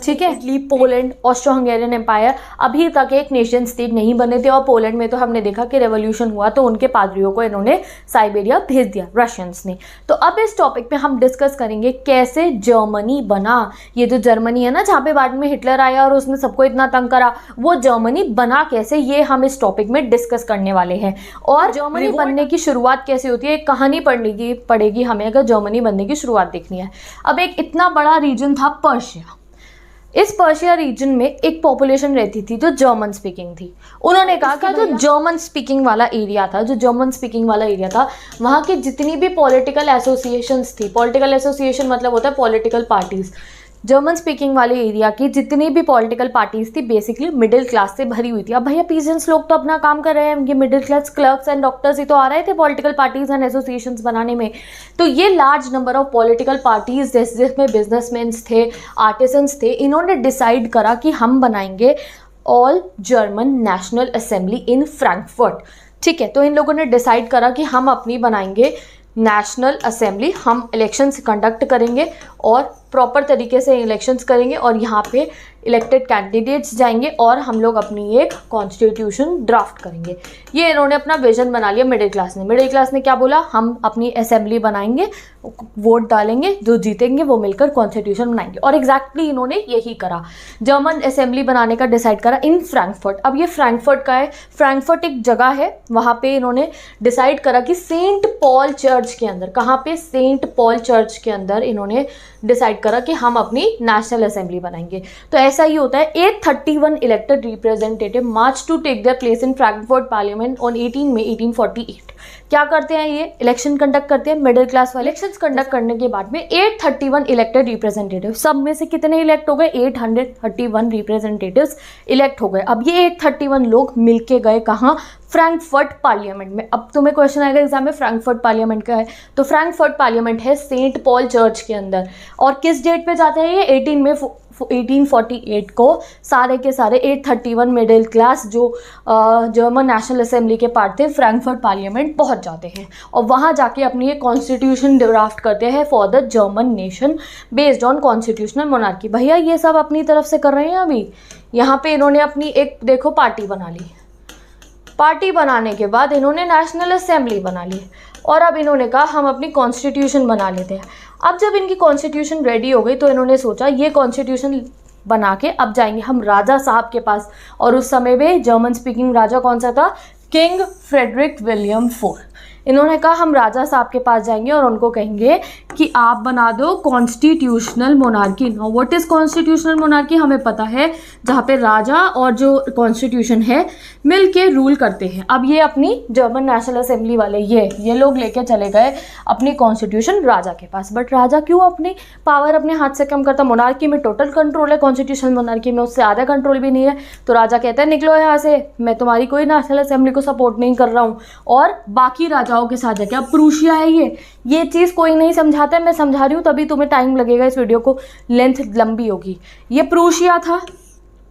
Speaker 1: ठीक है, Italy, Poland, Austro Hungarian empire अभी तक एक नेशन स्टेट नहीं बने थे। और पोलैंड में तो हमने देखा कि रेवोल्यूशन हुआ तो उनके पादरियों को इन्होंने साइबेरिया भेज दिया, रशियंस ने। तो अब इस टॉपिक पे हम डिस्कस करेंगे कैसे जर्मनी बना। ये जो जर्मनी है ना, जहाँ पे बाद में हिटलर आया और उसने सबको इतना तंग करा, वो जर्मनी बना कैसे, ये हम इस टॉपिक में डिस्कस करने वाले हैं। और जर्मनी बनने की शुरुआत कैसे होती है, एक कहानी पड़ेगी हमें अगर जर्मनी बनने की शुरुआत देखनी है। अब एक इतना बड़ा रीजन था पर्शिया। इस पर्शिया रीजन में एक पॉपुलेशन रहती थी जो जर्मन स्पीकिंग थी। उन्होंने कहा कि जो जर्मन स्पीकिंग वाला एरिया था, वहाँ की जितनी भी पॉलिटिकल एसोसिएशंस थी, पॉलिटिकल एसोसिएशन मतलब होता है पॉलिटिकल पार्टीज, जर्मन स्पीकिंग वाले एरिया की जितनी भी पॉलिटिकल पार्टीज थी बेसिकली मिडिल क्लास से भरी हुई थी। अब भैया पीजेंट्स लोग तो अपना काम कर रहे हैं, ये middle class clerks and doctors ही तो आ रहे थे पॉलिटिकल पार्टीज एंड एसोसिएशंस बनाने में। तो ये large number of political parties जिसमें बिजनेसमैन्स थे, आर्टिसंस थे, इन्होंने डिसाइड करा कि हम बनाएंगे all German national assembly in Frankfurt. ठीक है, तो इन लोगों ने डिसाइड करा कि हम अपनी बनाएंगे नेशनल असेंबली, हम इलेक्शंस कंडक्ट करेंगे और प्रॉपर तरीके से इलेक्शंस करेंगे और यहाँ पे इलेक्टेड कैंडिडेट्स जाएंगे और हम लोग अपनी एक कॉन्स्टिट्यूशन ड्राफ्ट करेंगे। ये इन्होंने अपना विजन बना लिया मिडिल क्लास ने। मिडिल क्लास ने क्या बोला, हम अपनी असेंबली बनाएंगे, वोट डालेंगे, जो जीतेंगे वो मिलकर कॉन्स्टिट्यूशन बनाएंगे। और एग्जैक्टली इन्होंने यही करा, जर्मन असेंबली बनाने का डिसाइड करा इन फ्रैंकफर्ट। अब ये फ्रैंकफर्ट का है, फ्रैंकफर्ट एक जगह है, वहाँ पे इन्होंने डिसाइड करा कि सेंट पॉल चर्च के अंदर, कहाँ पे, सेंट पॉल चर्च के अंदर इन्होंने डिसाइड करा कि हम अपनी नेशनल असेंबली बनाएंगे। तो ऐसा ही होता है। 831 elected representative march to take their place in Frankfurt parliament on 18 May 1848। क्या करते हैं ये, इलेक्शन कंडक्ट करते हैं मिडिल क्लास वाले। इलेक्शंस कंडक्ट करने के बाद में 831 इलेक्टेड रिप्रेजेंटेटिव, सब में से कितने इलेक्ट हो गए, 831 रिप्रेजेंटेटिव्स इलेक्ट हो गए। अब ये 831 लोग मिलके गए कहाँ, फ्रैंकफर्ट पार्लियामेंट में। अब तुम्हें क्वेश्चन आएगा एग्जाम में, फ्रैंकफर्ट पार्लियामेंट का है, तो फ्रैंकफर्ट पार्लियामेंट है सेंट पॉल चर्च के अंदर। और किस डेट पे जाते हैं ये, 18 मई 1848 को सारे के सारे 831 मिडिल क्लास जो जर्मन नेशनल असेंबली के पार्ट थे फ्रैंकफर्ट पार्लियामेंट पहुंच जाते हैं और वहां जाके अपनी एक कॉन्स्टिट्यूशन ड्राफ्ट करते हैं for the German nation based on constitutional monarchy. भैया ये सब अपनी तरफ से कर रहे हैं। अभी यहाँ पे इन्होंने अपनी एक देखो पार्टी बना ली, पार्टी बनाने के बाद इन्होंने नेशनल असेंबली बना ली और अब इन्होंने कहा हम अपनी कॉन्स्टिट्यूशन बना लेते हैं। अब जब इनकी कॉन्स्टिट्यूशन रेडी हो गई तो इन्होंने सोचा ये कॉन्स्टिट्यूशन बना के अब जाएंगे हम राजा साहब के पास। और उस समय में जर्मन स्पीकिंग राजा कौन सा था, किंग फ्रेडरिक विलियम IV। इन्होंने कहा हम राजा साहब के पास जाएंगे और उनको कहेंगे कि आप बना दो constitutional monarchy. Now what is constitutional monarchy, हमें पता है जहाँ पे राजा और जो कॉन्स्टिट्यूशन है मिल के रूल करते हैं। अब ये अपनी जर्मन नेशनल असेंबली वाले ये लोग लेके चले गए अपनी कॉन्स्टिट्यूशन राजा के पास। बट राजा क्यों अपनी पावर अपने हाथ से कम करता, मोनार्की में टोटल कंट्रोल है, कॉन्स्टिट्यूशनल मोनार्की में उससे आधा कंट्रोल भी नहीं है। तो राजा कहता है निकलो यहाँ से, मैं तुम्हारी कोई नेशनल असेंबली को सपोर्ट नहीं कर रहा हूँ। और बाकी राजाओं के साथ जाके, अब प्रूशिया है ये चीज़ कोई नहीं समझाता है, मैं समझा रही हूँ तभी तुम्हें टाइम लगेगा, इस वीडियो को लेंथ लंबी होगी। ये प्रूशिया था,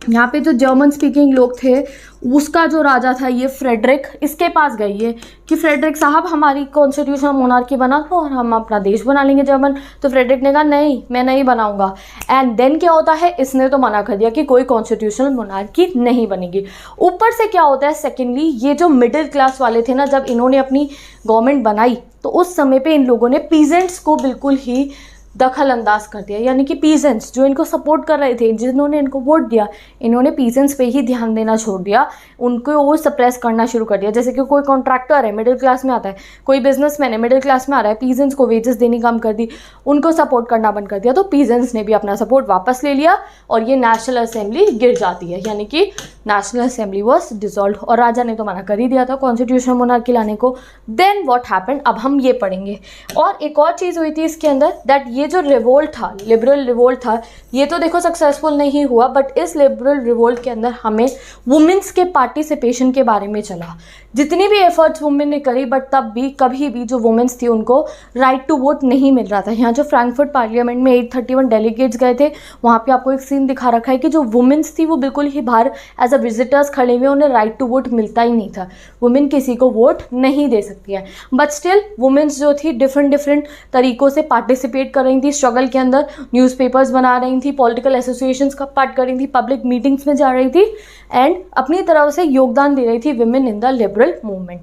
Speaker 1: यहाँ पे जो जर्मन स्पीकिंग लोग थे उसका जो राजा था ये फ्रेडरिक, इसके पास गई है कि फ्रेडरिक साहब हमारी कॉन्स्टिट्यूशनल मोनार्की बना दो और हम अपना देश बना लेंगे जर्मन। तो फ्रेडरिक ने कहा नहीं मैं नहीं बनाऊंगा। एंड देन क्या होता है, इसने तो मना कर दिया कि कोई कॉन्स्टिट्यूशनल मोनार्की नहीं बनेगी। ऊपर से क्या होता है, सेकेंडली ये जो मिडिल क्लास वाले थे ना, जब इन्होंने अपनी गवर्नमेंट बनाई तो उस समय पे इन लोगों ने पीजेंट्स को बिल्कुल ही दखल अंदाज कर दिया। यानी कि पीजेंट्स जो इनको सपोर्ट कर रहे थे, जिन्होंने इनको वोट दिया, इन्होंने पीजेंट्स पे ही ध्यान देना छोड़ दिया, उनको वो सप्रेस करना शुरू कर दिया। जैसे कि कोई कॉन्ट्रैक्टर है मिडिल क्लास में आता है, कोई बिजनेसमैन है मिडिल क्लास में आ रहा है, पीजेंट्स को वेजेस देनी कम कर दी, उनको सपोर्ट करना बंद कर दिया। तो पीजेंट्स ने भी अपना सपोर्ट वापस ले लिया और ये नेशनल असेंबली गिर जाती है, यानी कि नेशनल असेंबली वॉज डिसॉल्व। और राजा ने तो मना कर ही दिया था कॉन्स्टिट्यूशनल मोनार्की लाने को। देन व्हाट हैपेंड, अब हम ये पढ़ेंगे। और एक और चीज़ हुई थी इसके अंदर, दैट ये जो रिवोल्ट था, लिबरल रिवोल्ट था, ये तो देखो सक्सेसफुल नहीं हुआ, बट इस लिबरल रिवोल्ट के अंदर हमें वुमेन्स के पार्टिसिपेशन के बारे में चला। जितनी भी एफर्ट्स वुमेन ने करी, बट तब भी कभी भी जो वुमेन्स थी उनको राइट टू वोट नहीं मिल रहा था। यहाँ जो फ्रैंकफर्ट पार्लियामेंट में 831 डेलीगेट्स गए थे, वहाँ पे आपको एक सीन दिखा रखा है कि जो वुमेन्स थी वो बिल्कुल ही बाहर एज अ विजिटर्स खड़े हुए, उन्हें राइट टू वोट मिलता ही नहीं था। वुमेन किसी को वोट नहीं दे सकती है, बट स्टिल वुमेन्स जो थी डिफरेंट तरीकों से पार्टिसिपेट कर रही थी स्ट्रगल के अंदर। न्यूज़पेपर्स बना रही थी, पॉलिटिकल एसोसिएशंस का पार्ट कर रही थी, पब्लिक मीटिंग्स में जा रही थी एंड अपनी तरफ से योगदान दे रही थी women in the liberal movement.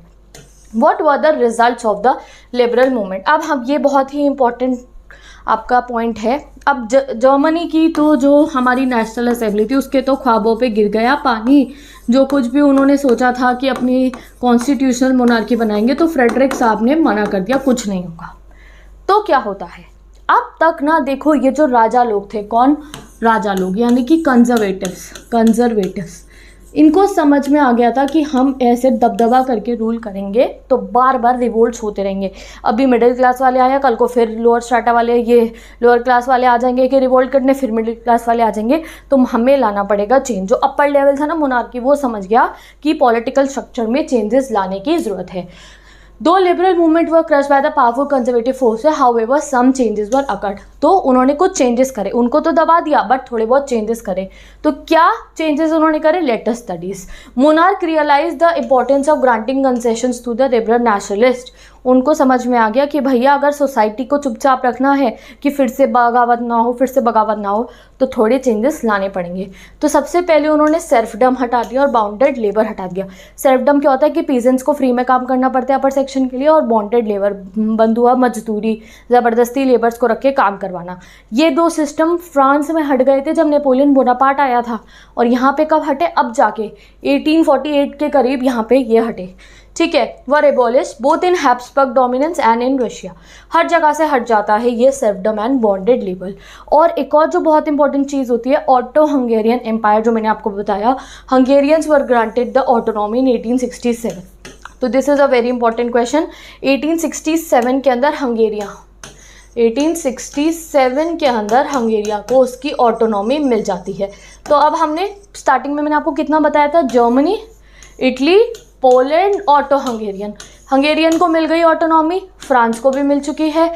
Speaker 1: What were the results of the liberal movement. अब हम ये बहुत ही इंपॉर्टेंट आपका पॉइंट है। अब जर्मनी की तो जो हमारी नेशनल असेंबली थी उसके तो ख्वाबों पे गिर गया पानी। जो कुछ भी उन्होंने सोचा था कि अपनी कॉन्स्टिट्यूशनल मोनार्की बनाएंगे, तो फ्रेडरिक साहब ने मना कर दिया, कुछ नहीं होगा। तो क्या होता है, अब तक ना देखो ये जो राजा लोग थे, कौन राजा लोग, यानी कि कंजर्वेटिव्स इनको समझ में आ गया था कि हम ऐसे दबदबा करके रूल करेंगे तो बार बार रिवोल्ट्स होते रहेंगे। अभी मिडिल क्लास वाले आए, कल को फिर लोअर स्ट्राटा वाले, ये लोअर क्लास वाले आ जाएंगे कि रिवोल्ट करने, फिर मिडिल क्लास वाले आ जाएंगे। तो हमें लाना पड़ेगा चेंज। जो अपर लेवल था ना मोनार्की, वो समझ गया कि पॉलिटिकल स्ट्रक्चर में चेंजेस लाने की ज़रूरत है। Though liberal movement were crush by the powerful conservative force, however some changes were occurred. तो उन्होंने कुछ चेंजेस करे, उनको तो दबा दिया बट थोड़े बहुत चेंजेस करे। तो क्या चेंजेस उन्होंने करे? Let us studies. Monarch realise the importance of granting concessions to the liberal nationalist. उनको समझ में आ गया कि भैया अगर सोसाइटी को चुपचाप रखना है कि फिर से बगावत ना हो, फिर से बगावत ना हो, तो थोड़े चेंजेस लाने पड़ेंगे। तो सबसे पहले उन्होंने सर्फडम हटा दिया और बाउंडेड लेबर हटा दिया। सर्फडम क्या होता है कि पीजेंट्स को फ्री में काम करना पड़ता है अपर सेक्शन के लिए, और बाउंडेड लेबर बंधुआ मजदूरी, ज़बरदस्ती लेबर्स को रख के काम करवाना। ये दो सिस्टम फ्रांस में हट गए थे जब नेपोलियन बोनापार्ट आया था, और यहाँ पे कब हटे? अब जाके 1848 के करीब यहाँ पे ये हटे। ठीक है, were abolish both in Habsburg dominance and in Russia. हर जगह से हट जाता है ये सर्फडम एंड बॉन्डेड लेबर। और एक और जो बहुत इंपॉर्टेंट चीज़ होती है, ऑटो हंगेरियन एम्पायर, जो मैंने आपको बताया, Hungarians were granted the autonomy in 1867। तो this is a very important question. 1867 के अंदर हंगेरिया 1867 के अंदर हंगेरिया को उसकी ऑटोनॉमी मिल जाती है। तो अब हमने स्टार्टिंग में मैंने आपको कितना बताया था? Germany, Italy, Poland, auto Hungarian. Hungarian को मिल गई ऑटोनॉमी, फ्रांस को भी मिल चुकी है,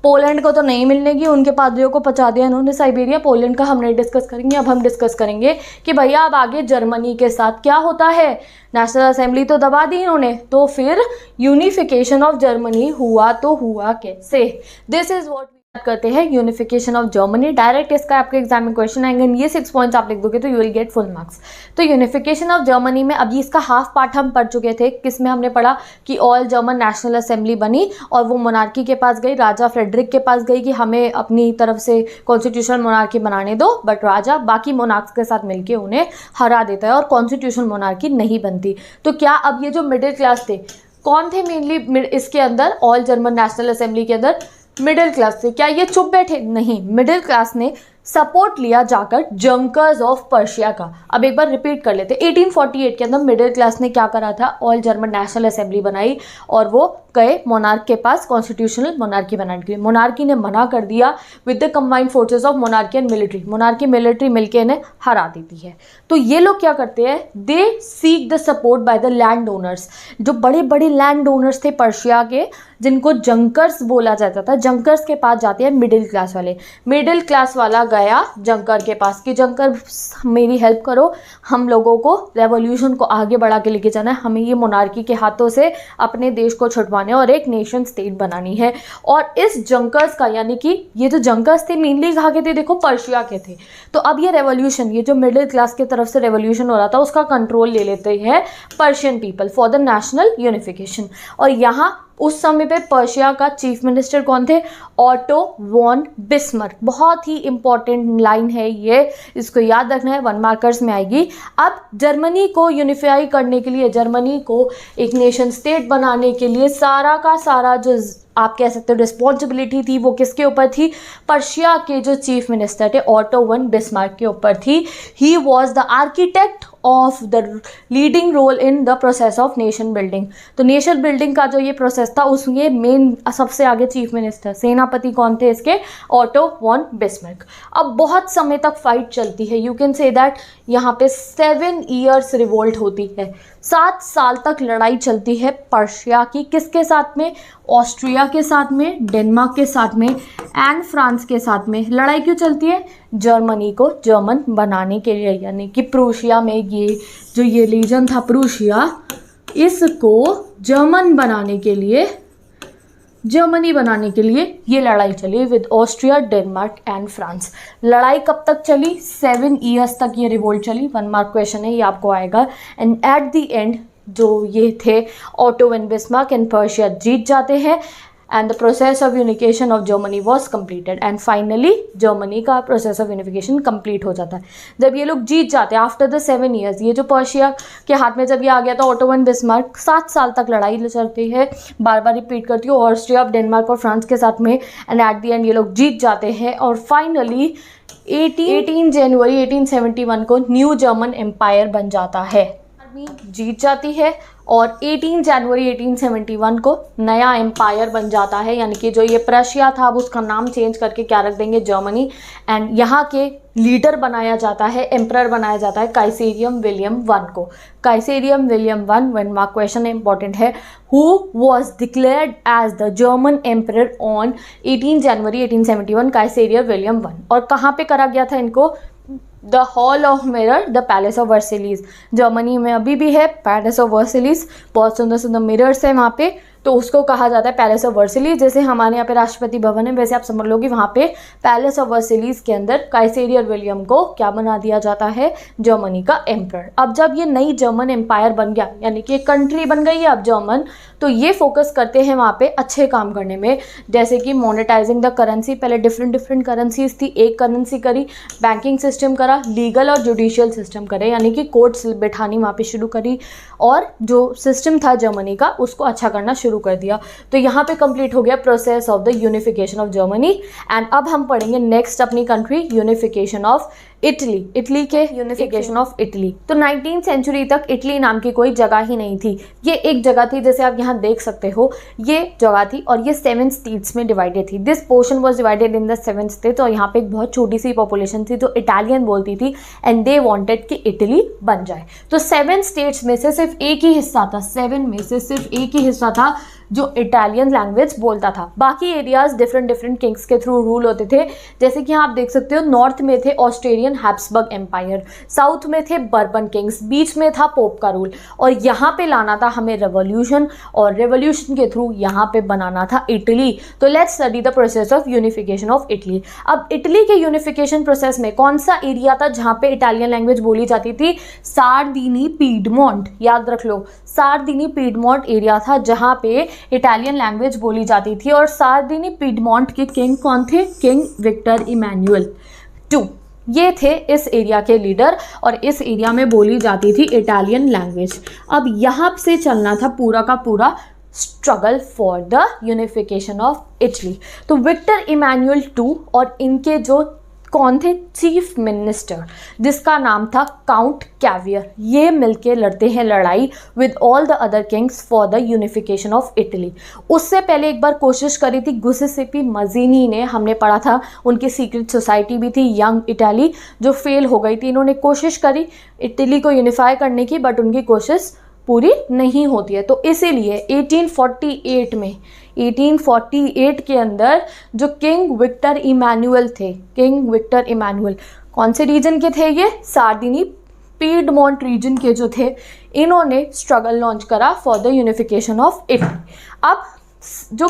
Speaker 1: पोलैंड को तो नहीं मिलने की, उनके पादरियों को पहुंचा दिया इन्होंने साइबेरिया। पोलैंड का हम नहीं डिस्कस करेंगे। अब हम डिस्कस करेंगे कि भैया अब आगे जर्मनी के साथ क्या होता है। नेशनल असेंबली तो दबा दी इन्होंने, तो फिर यूनिफिकेशन ऑफ जर्मनी हुआ तो हुआ कैसे? दिस इज व्हाट करते हैं यूनिफिकेशन ऑफ जर्मनी। डायरेक्ट इसका आपके एग्जाम में क्वेश्चन आएंगे, ये 6 पॉइंट्स आप लिख दोगे तो you will get full marks. तो यूनिफिकेशन ऑफ जर्मनी में अभी इसका हाफ पार्ट हम पढ़ चुके थे। किस में हमने पढ़ा कि ऑल जर्मन नेशनल असेंबली बनी और वो मोनार्की के पास गई, राजा फ्रेडरिक के पास गई कि हमें अपनी तरफ से कॉन्स्टिट्यूशनल मोनार्की बनाने दो, बट राजा बाकी मोनार्क्स के साथ मिलकर उन्हें हरा देता है और कॉन्स्टिट्यूशनल मोनार्की नहीं बनती। तो क्या अब ये जो मिडिल क्लास थे, कौन थे मेनली इसके अंदर? ऑल जर्मन नेशनल असेंबली के अंदर मिडिल क्लास थे। क्या ये चुप बैठे? नहीं, मिडिल क्लास ने सपोर्ट लिया जाकर जंकर्स ऑफ पर्शिया का। अब एक बार रिपीट कर लेते। 1848 के अंदर मिडिल क्लास ने क्या करा था? ऑल जर्मन नेशनल असेंबली बनाई और वो गए मोनार्क के पास कॉन्स्टिट्यूशनल मोनार्की बनाने के लिए। मोनार्की ने मना कर दिया with the combined forces of monarchy and military. Monarchy military मिलकर इन्हें हरा देती है। तो ये लोग क्या करते हैं? They seek the support by the land owners. जो बड़े बड़े लैंड ओनर्स थे पर्शिया के, जिनको जंकर्स बोला जाता था, जंकर्स के पास जाते हैं मिडिल क्लास वाले। मिडिल क्लास वाला गया जंकर के पास कि जंकर मेरी हेल्प करो, हम लोगों को रेवोल्यूशन को आगे बढ़ा के लेके जाना है, हमें ये मोनार्की के हाथों से अपने देश को छुड़वाने और एक नेशन स्टेट बनानी है। और इस जंकर्स का, यानी कि ये जो जंकर्स थे मेनली कहाँ के थे? देखो पर्शिया के थे। तो अब ये रेवोल्यूशन, ये जो मिडिल क्लास की तरफ से रेवोल्यूशन हो रहा था, उसका कंट्रोल ले लेते हैं Persian people for the national unification. और यहाँ उस समय पे पर्शिया का चीफ मिनिस्टर कौन थे? Otto von Bismarck. बहुत ही इंपॉर्टेंट लाइन है ये, इसको याद रखना है, 1 मार्कर्स में आएगी। अब जर्मनी को यूनिफाई करने के लिए, जर्मनी को एक नेशन स्टेट बनाने के लिए सारा का सारा जो आप कह सकते हो रिस्पॉन्सिबिलिटी थी, वो किसके ऊपर थी? पर्शिया के जो चीफ मिनिस्टर थे ऑटो वन बिस्मार्क के ऊपर थी। He was the architect of the leading role in the process of nation building. तो नेशन बिल्डिंग का जो ये प्रोसेस था, उसमें मेन सबसे आगे चीफ मिनिस्टर, सेनापति कौन थे इसके? Otto von Bismarck. अब बहुत समय तक फाइट चलती है, यू कैन से दैट यहाँ पे 7 ईयर्स रिवोल्ट होती है, 7 साल तक लड़ाई चलती है पर्शिया की। किसके साथ में? ऑस्ट्रिया के साथ में, डेनमार्क के साथ में एंड फ्रांस के साथ में। लड़ाई क्यों चलती है? जर्मनी को जर्मन बनाने के लिए, यानी कि प्रूशिया में ये जो ये रीजन था प्रूशिया, इसको जर्मन बनाने के लिए, जर्मनी बनाने के लिए ये लड़ाई चली with Austria, Denmark and France. लड़ाई कब तक चली? 7 ईयर्स तक ये रिवोल्ट चली। 1 मार्क क्वेश्चन है, ये आपको आएगा। एंड एट द एंड जो ये थे Otto von Bismarck and Prussia जीत जाते हैं and the process of unification of Germany was completed. And finally Germany का प्रोसेस ऑफ यूनिफिकेशन कंप्लीट हो जाता है जब ये लोग जीत जाते हैं आफ्टर द 7 ईयर्स। ये जो पर्शिया के हाथ में जब ये आ गया था ऑटो वन बिस्मार्क, 7 साल तक लड़ाई चलती है, बार बार रिपीट करती हूँ, ऑस्ट्रिया, डेनमार्क और फ्रांस के साथ में। एंड एट द एंड ये लोग जीत जाते हैं और फाइनली 18 जनवरी 1871 को न्यू जर्मन एम्पायर बन जाता है, आर्मी जीत जाती है और 18 जनवरी 1871 को नया एम्पायर बन जाता है, यानी कि जो ये प्रशिया था अब उसका नाम चेंज करके क्या रख देंगे, जर्मनी। एंड यहाँ के लीडर बनाया जाता है, एम्परर बनाया जाता है काइसेरियम विलियम वन को। Kaiser William one, one mark question important है, who was declared as the German emperor on 18 January 1871, Kaiser William one. और कहाँ पे करा गया था इनको, the hall of mirror, the palace of Versailles. Germany में अभी भी है पैलेस ऑफ वर्सेलिस, बहुत सुंदर सुंदर मिरर्स है वहाँ पे, तो उसको कहा जाता है पैलेस ऑफ वर्सेलिस। जैसे हमारे यहाँ पे राष्ट्रपति भवन है, वैसे आप समझ लो कि वहाँ पे पैलेस ऑफ वर्सेलिस के अंदर काइसेरियर विलियम को क्या बना दिया जाता है, जर्मनी का एम्परर। अब जब ये नई जर्मन एम्पायर बन गया, यानी कि एक कंट्री बन गई है अब जर्मन, तो ये फोकस करते हैं वहाँ पे अच्छे काम करने में, जैसे कि मोनेटाइजिंग द करेंसी। पहले डिफरेंट करेंसीज थी, एक करेंसी करी, बैंकिंग सिस्टम करा, लीगल और जुडिशियल सिस्टम करे, यानी कि कोर्ट्स बैठानी वहाँ पे शुरू करी, और जो सिस्टम था जर्मनी का उसको अच्छा करना शुरू कर दिया। तो यहाँ पे कंप्लीट हो गया process of the unification of Germany. And अब हम पढ़ेंगे नेक्स्ट अपनी country, unification of Italy. Italy के यूनिफिकेशन ऑफ इटली। तो 19th सेंचुरी तक इटली नाम की कोई जगह ही नहीं थी, ये एक जगह थी, जैसे आप यहाँ देख सकते हो ये जगह थी, और ये 7 स्टेट्स में डिवाइडेड थी। This portion was divided in the 7 states, और यहाँ पे एक बहुत छोटी सी पॉपुलेशन थी जो इटालियन बोलती थी, एंड दे वांटेड कि इटली बन जाए। तो 7 स्टेट्स में से सिर्फ एक ही हिस्सा था, 7 में से सिर्फ एक ही हिस्सा था जो इटालियन लैंग्वेज बोलता था। बाकी एरियाज डिफरेंट किंग्स के थ्रू रूल होते थे, जैसे कि आप देख सकते हो नॉर्थ में थे ऑस्ट्रेलियन हैब्सबर्ग एम्पायर, साउथ में थे बर्बन किंग्स, बीच में था पोप का रूल, और यहाँ पे लाना था हमें रेवोल्यूशन, और रेवोल्यूशन के थ्रू यहाँ पे बनाना था इटली। तो let's study the process of unification of Italy. अब इटली के यूनिफिकेशन प्रोसेस में कौन सा एरिया था जहाँ पे इटालियन लैंग्वेज बोली जाती थी, सार्दिनी पीडमोंट, याद रख लो, सार्दिनी पीडमोंट एरिया था जहाँ पे इटालियन लैंग्वेज बोली जाती थी। और सार्दिनी पीडमोंट के किंग कौन थे, किंग विक्टर इमैनुअल II, ये थे इस एरिया के लीडर, और इस एरिया में बोली जाती थी इटालियन लैंग्वेज। अब यहाँ से चलना था पूरा का पूरा struggle for the unification of Italy. तो विक्टर इमैनुअल II और इनके जो कौन थे, चीफ मिनिस्टर, जिसका नाम था काउंट कैवियर, ये मिलके लड़ते हैं लड़ाई with all the other Kings for the unification of Italy. उससे पहले एक बार कोशिश करी थी गुसेसिपी मजीनी ने, हमने पढ़ा था उनकी सीक्रेट सोसाइटी भी थी यंग इटली, जो फेल हो गई थी। इन्होंने कोशिश करी इटली को यूनिफाई करने की, बट उनकी कोशिश पूरी नहीं होती है। तो इसीलिए 1848 के अंदर जो किंग विक्टर इमैनुअल थे, किंग विक्टर इमैनुअल कौन से रीजन के थे, ये सार्दिनी पीडमोंट रीजन के जो थे, इन्होंने स्ट्रगल लॉन्च करा for the unification of Italy. अब जो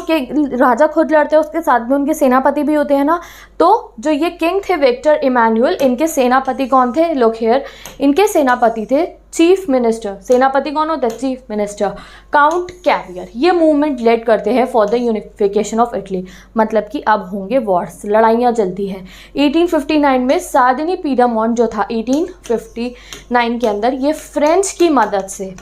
Speaker 1: राजा खुद लड़ते हैं उसके साथ में उनके सेनापति भी होते हैं ना, तो जो ये किंग थे विक्टर इमैनुअल, इनके सेनापति कौन थे, लोग हियर, इनके सेनापति थे चीफ मिनिस्टर। सेनापति कौन होता है, चीफ मिनिस्टर, काउंट कैवियर। ये मूवमेंट लेड करते हैं for the unification of Italy, मतलब कि अब होंगे वॉर्स, लड़ाइयाँ जलती हैं। 1859 में सार्दिनी पीडमोंट जो था 1859 के अंदर, ये फ्रेंच की मदद से,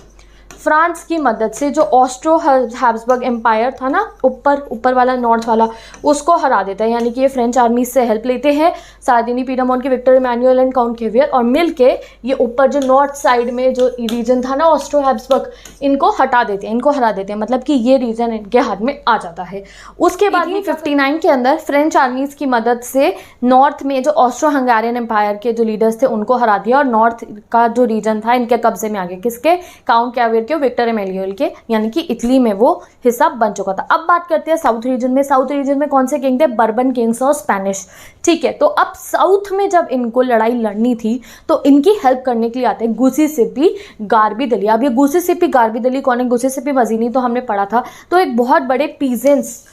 Speaker 1: फ्रांस की मदद से जो ऑस्ट्रो हैब्सबर्ग एम्पायर था ना, ऊपर वाला नॉर्थ वाला, उसको हरा देता है। यानी कि ये फ्रेंच आर्मी से हेल्प लेते हैं सार्दिनी पीडमोंट के Victor Emmanuel and Count Cavour, और मिलके ये ऊपर जो नॉर्थ साइड में जो रीजन था ना ऑस्ट्रो हैब्सबर्ग, इनको हटा देते हैं, इनको हरा देते हैं, मतलब कि ये रीजन इनके हाथ में आ जाता है। उसके बाद 1859 के अंदर फ्रेंच आर्मीज की मदद से नॉर्थ में जो ऑस्ट्रो हंगेरियन एम्पायर के जो लीडर्स थे उनको हरा दिया, और नॉर्थ का जो रीजन था इनके कब्जे में आ गया, किसके, काउंट कैवियर के, विक्टर इमैनुअल के, यानी कि इटली में वो हिस्सा बन चुका था। अब बात करते हैं साउथ रीजन में। साउथ रीजन में कौन से किंग थे, बर्बन किंग्स और स्पेनिश। ठीक है, तो अब साउथ में जब इनको लड़ाई लड़नी थी तो इनकी हेल्प करने के लिए आते हैं गुसेसिपी गार्बिदली। अब ये गुसेसिपी गार्बिदली कौन है, गुसेसिपी मजीनी तो हमने पढ़ा था। तो एक बहुत बड़े पीजेंट्स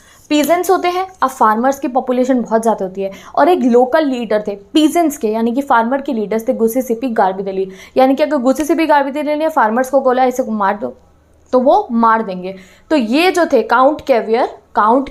Speaker 1: होते हैं, अब फार्मर्स की पॉपुलेशन बहुत ज़्यादा होती है, और एक लोकल लीडर थे पीजेंट्स के, यानी कि फार्मर के लीडर्स थे गुसेसिपी गार्बिदली। यानी कि अगर गुसेसिपी गार्बिदली ने फार्मर्स को बोला इसे मार दो तो वो मार देंगे। तो ये जो थे काउंट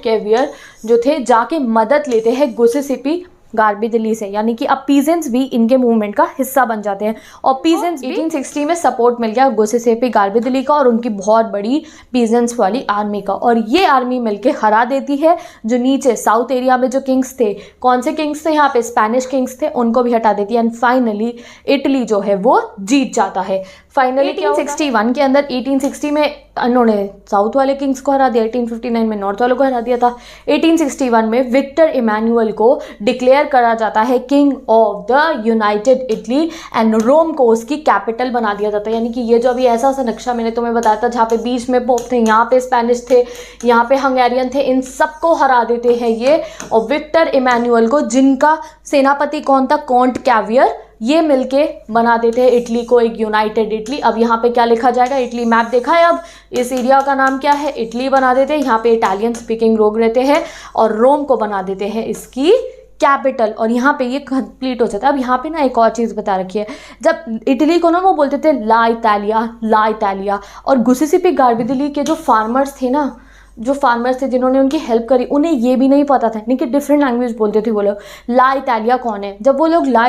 Speaker 1: कैवियर जो थे जाके मदद लेते हैं गुसेसिपी गार्बी से, यानी कि अब पीजेंट्स भी इनके मूवमेंट का हिस्सा बन जाते हैं और पीजेंट्स भी 1860 में सपोर्ट मिल गया गुसेसेपी गार्बी का और उनकी बहुत बड़ी पीजेंट्स वाली आर्मी का, और ये आर्मी मिलके हरा देती है जो नीचे साउथ एरिया में जो किंग्स थे, कौन से किंग्स थे यहाँ पे, स्पेनिश किंग्स थे, उनको भी हटा देती है। एंड फाइनली इटली जो है वो जीत जाता है। फाइनली 1861 के अंदर 1860 में इन्होंने साउथ वाले किंग्स को हरा दिया, 1859 में नॉर्थ वालों को हरा दिया था। 1861 में विक्टर इमैनुअल को डिक्लेयर करा जाता है king of the united Italy and Rome को उसकी कैपिटल बना दिया जाता है। यानी कि ये जो अभी ऐसा सा नक्शा मैंने तुम्हें बताया था जहाँ पे बीच में पोप थे, यहाँ पे स्पेनिश थे, यहाँ पे हंगेरियन थे, इन सबको हरा देते हैं ये, और विक्टर इमैनुअल को, जिनका सेनापति कौन था, कॉन्ट कैवियर, ये मिलके बना देते हैं इटली को एक यूनाइटेड इटली। अब यहाँ पे क्या लिखा जाएगा, इटली मैप देखा है, अब इस एरिया का नाम क्या है, इटली बना देते हैं। यहाँ पे इटालियन स्पीकिंग लोग रहते हैं और रोम को बना देते हैं इसकी कैपिटल, और यहाँ पे ये कंप्लीट हो जाता है। अब यहाँ पे ना एक और चीज़ बता रखी है, जब इटली को ना वो बोलते थे ला इटालिया, और गुसेसिपी गार्बी के जो फार्मर्स थे ना, जो फार्मर्स थे जिन्होंने उनकी हेल्प करी, उन्हें ये भी नहीं पता था, नहीं कि डिफरेंट लैंग्वेज बोलते थे वो लोग। ला इटालिया कौन है, जब वो लोग ला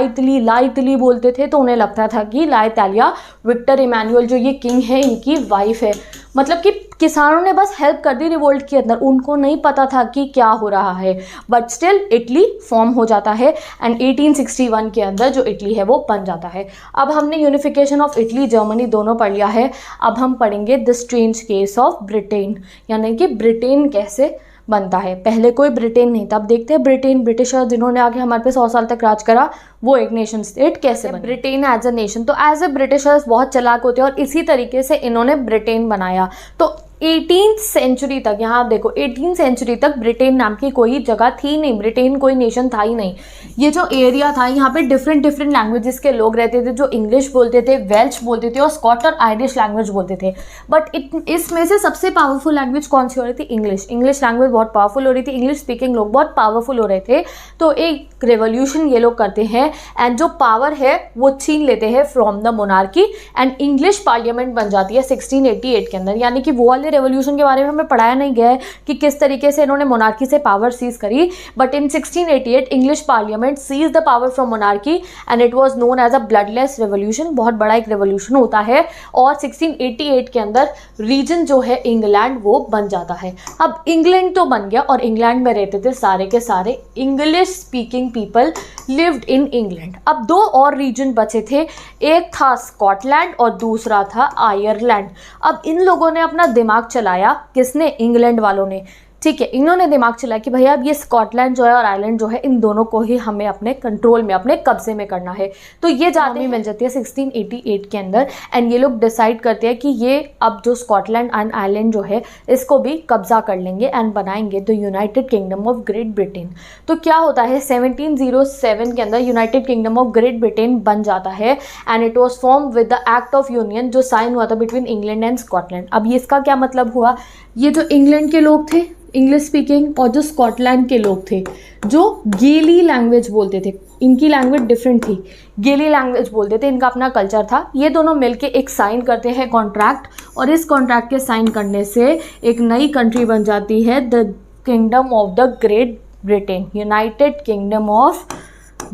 Speaker 1: इटली बोलते थे तो उन्हें लगता था कि ला इटालिया विक्टर इमैनुअल जो ये किंग है इनकी वाइफ है। मतलब कि किसानों ने बस हेल्प कर दी रिवोल्ट के अंदर, उनको नहीं पता था कि क्या हो रहा है, बट स्टिल इटली फॉर्म हो जाता है एंड 1861 के अंदर जो इटली है वो बन जाता है। अब हमने यूनिफिकेशन ऑफ इटली जर्मनी दोनों पढ़ लिया है, अब हम पढ़ेंगे the strange case of Britain, यानी कि ब्रिटेन कैसे बनता है। पहले कोई ब्रिटेन नहीं था, अब देखते हैं ब्रिटेन, ब्रिटिशर्स जिन्होंने आगे हमारे पे 100 साल तक राज करा, वो एक नेशन स्टेट कैसे बने। ब्रिटेन एज अ नेशन, तो एज ए ब्रिटिशर्स बहुत चालाक होते हैं और इसी तरीके से इन्होंने ब्रिटेन बनाया। तो 18th सेंचुरी तक, यहाँ आप देखो 18th सेंचुरी तक ब्रिटेन नाम की कोई जगह थी नहीं, ब्रिटेन कोई नेशन था ही नहीं। ये जो एरिया था यहाँ पे डिफरेंट लैंग्वेजेस के लोग रहते थे, जो इंग्लिश बोलते थे, वेल्श बोलते थे और स्कॉट और आयरिश लैंग्वेज बोलते थे। बट इसमें से सबसे पावरफुल लैंग्वेज कौन सी हो रही थी, इंग्लिश लैंग्वेज बहुत पावरफुल हो रही थी, इंग्लिश स्पीकिंग लोग बहुत पावरफुल हो रहे थे। तो एक रेवोल्यूशन ये लोग करते हैं एंड जो पावर है वो छीन लेते हैं from the monarchy and English parliament बन जाती है 1688 के अंदर। यानी कि वो वाले रेवोल्यूशन के बारे में हमें पढ़ाया नहीं गया है कि किस तरीके से इन्होंने मोनार्की से पावर सीज करी, but in 1688 English parliament seize the power from monarchy and it was known as a bloodless revolution. बहुत बड़ा एक रेवोल्यूशन होता है और 1688 के अंदर रीजन जो है इंग्लैंड वो बन जाता है। अब इंग्लैंड तो बन गया और इंग्लैंड में रहते थे सारे के सारे English speaking people lived in England. अब दो और रीजन बचे थे, एक था स्कॉटलैंड और दूसरा था आयरलैंड। अब इन लोगों ने अपना दिमाग चलाया, किसने, इंग्लैंड वालों ने, ठीक है, इन्होंने दिमाग चलाया कि भैया अब ये स्कॉटलैंड जो है और आयरलैंड जो है इन दोनों को ही हमें अपने कंट्रोल में, अपने कब्जे में करना है। तो ये जाने मिल जाती है 1688 के अंदर एंड ये लोग डिसाइड करते हैं कि ये अब जो स्कॉटलैंड एंड आयरलैंड जो है इसको भी कब्जा कर लेंगे एंड बनाएंगे the United kingdom of great Britain. तो क्या होता है 1707 के अंदर United kingdom of great Britain बन जाता है and it was form with the act of union जो साइन हुआ था बिटवीन इंग्लैंड एंड स्कॉटलैंड। अब ये इसका क्या मतलब हुआ, ये जो इंग्लैंड के लोग थे इंग्लिश स्पीकिंग और जो स्कॉटलैंड के लोग थे जो गेली लैंग्वेज बोलते थे, इनकी लैंग्वेज डिफरेंट थी, गेली लैंग्वेज बोलते थे, इनका अपना कल्चर था, ये दोनों मिलके एक साइन करते हैं कॉन्ट्रैक्ट और इस कॉन्ट्रैक्ट के साइन करने से एक नई कंट्री बन जाती है the kingdom of the great Britain, United kingdom of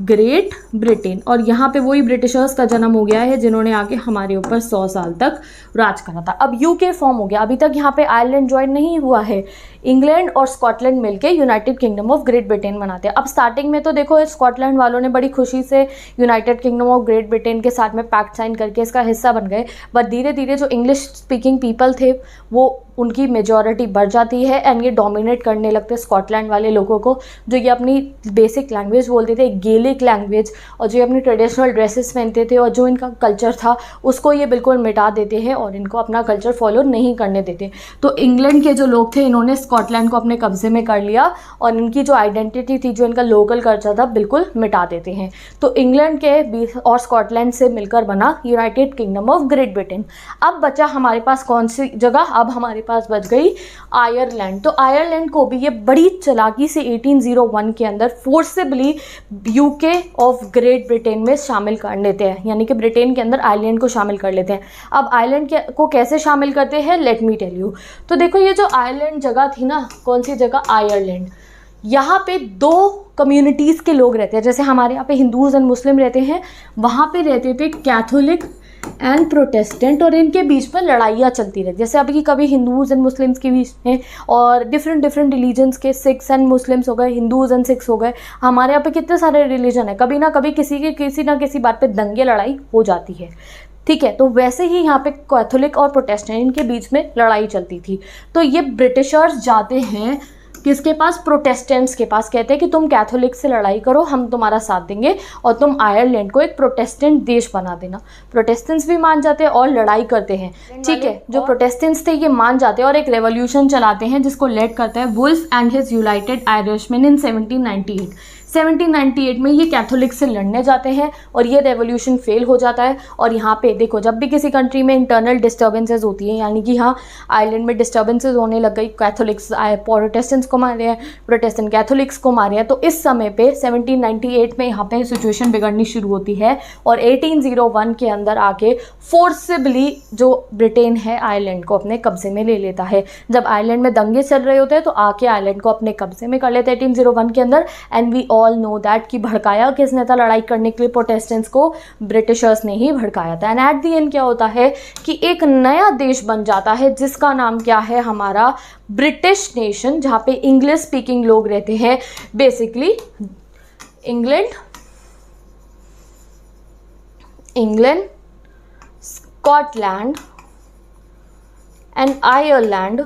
Speaker 1: great Britain. और यहाँ पे वही ब्रिटिशर्स का जन्म हो गया है जिन्होंने आके हमारे ऊपर 100 साल तक राज करा था। अब यूके फॉर्म हो गया, अभी तक यहाँ पे आयरलैंड ज्वाइन नहीं हुआ है, इंग्लैंड और स्कॉटलैंड मिलके United kingdom of great Britain बनाते हैं। अब स्टार्टिंग में तो देखो स्कॉटलैंड वालों ने बड़ी खुशी से United kingdom of great Britain के साथ में पैक्ट साइन करके इसका हिस्सा बन गए, बट धीरे धीरे जो इंग्लिश स्पीकिंग पीपल थे वो उनकी मेजॉरिटी बढ़ जाती है एंड ये डोमिनेट करने लगते हैं स्कॉटलैंड वाले लोगों को, जो ये अपनी बेसिक लैंग्वेज बोलते थे गेलिक लैंग्वेज, और जो अपनी ट्रेडिशनल ड्रेसेस पहनते थे और जो इनका कल्चर था उसको ये बिल्कुल मिटा देते हैं और इनको अपना कल्चर फॉलो नहीं करने देते। तो इंग्लैंड के जो लोग थे इन्होंने स्कॉटलैंड को अपने कब्जे में कर लिया और इनकी जो आइडेंटिटी थी, जो इनका लोकल कल्चर था, बिल्कुल मिटा देते हैं। तो इंग्लैंड के और स्कॉटलैंड से मिलकर बना United kingdom of great Britain. अब बचा हमारे पास कौन सी जगह, अब हमारे पास बच गई आयरलैंड। तो आयरलैंड को भी ये बड़ी चालाकी से 1801 के अंदर forcibly UK of great Britain में शामिल कर लेते हैं, यानी कि ब्रिटेन के अंदर आयरलैंड को शामिल कर लेते हैं। अब आयरलैंड को कैसे शामिल करते हैं, लेट मी टेल यू। तो देखो ये जो आयरलैंड जगह थी ना, कौन सी जगह, आयरलैंड, यहाँ पे दो कम्युनिटीज़ के लोग रहते हैं, जैसे हमारे यहाँ पे हिंदूज़ एंड मुस्लिम रहते हैं, वहाँ पे रहते थे कैथोलिक एंड प्रोटेस्टेंट, और इनके बीच में लड़ाइयाँ चलती रहती, जैसे अभी कभी हिंदूज़ एंड मुस्लिम्स के बीच में, और डिफरेंट डिफरेंट रिलीजन्स के, सिख्स एंड मुस्लिम्स हो गए, हिंदूज़ एंड सिख्स हो गए, हमारे यहाँ पे कितने सारे रिलीजन है, कभी ना कभी किसी ना किसी बात पे दंगे लड़ाई हो जाती है, ठीक है। तो वैसे ही यहाँ पे कैथोलिक और प्रोटेस्टेंट के बीच में लड़ाई चलती थी। तो ये ब्रिटिशर्स जाते हैं किसके पास, प्रोटेस्टेंट्स के पास, कहते हैं कि तुम कैथोलिक से लड़ाई करो, हम तुम्हारा साथ देंगे और तुम आयरलैंड को एक प्रोटेस्टेंट देश बना देना। प्रोटेस्टेंट्स भी मान जाते हैं और लड़ाई करते हैं, ठीक है। जो प्रोटेस्टेंट्स थे ये मान जाते हैं और एक रेवोल्यूशन चलाते हैं जिसको लेड करता है Wolfe and his united Irishman in 1798। 1798 में ये कैथोलिक से लड़ने जाते हैं और ये रेवोल्यूशन फेल हो जाता है। और यहाँ पे देखो, जब भी किसी कंट्री में इंटरनल डिस्टर्बेंसेस होती हैं, यानी कि हाँ आयरलैंड में डिस्टर्बेंसेस होने लग गई, कैथोलिक्स प्रोटेस्टेंट्स को मारे हैं, प्रोटेस्टेंट कैथोलिक्स को मारे हैं, तो इस समय पे 1798 में यहाँ पे सिचुएशन बिगड़नी शुरू होती है और 1801 के अंदर आके फोर्सिबली जो ब्रिटेन है आयरलैंड को अपने कब्जे में ले लेता है। जब आयरलैंड में दंगे चल रहे होते हैं तो आके आयरलैंड को अपने कब्जे में कर लेते हैं 1801 के अंदर। And we all know that कि भड़काया किसने था लड़ाई करने के लिए प्रोटेस्टेंट्स को, ब्रिटिशर्स ने ही भड़काया था। एंड एट द एंड क्या होता है कि एक नया देश बन जाता है जिसका नाम क्या है, हमारा ब्रिटिश नेशन, जहाँ पे इंग्लिश स्पीकिंग लोग रहते हैं, basically England, Scotland and Ireland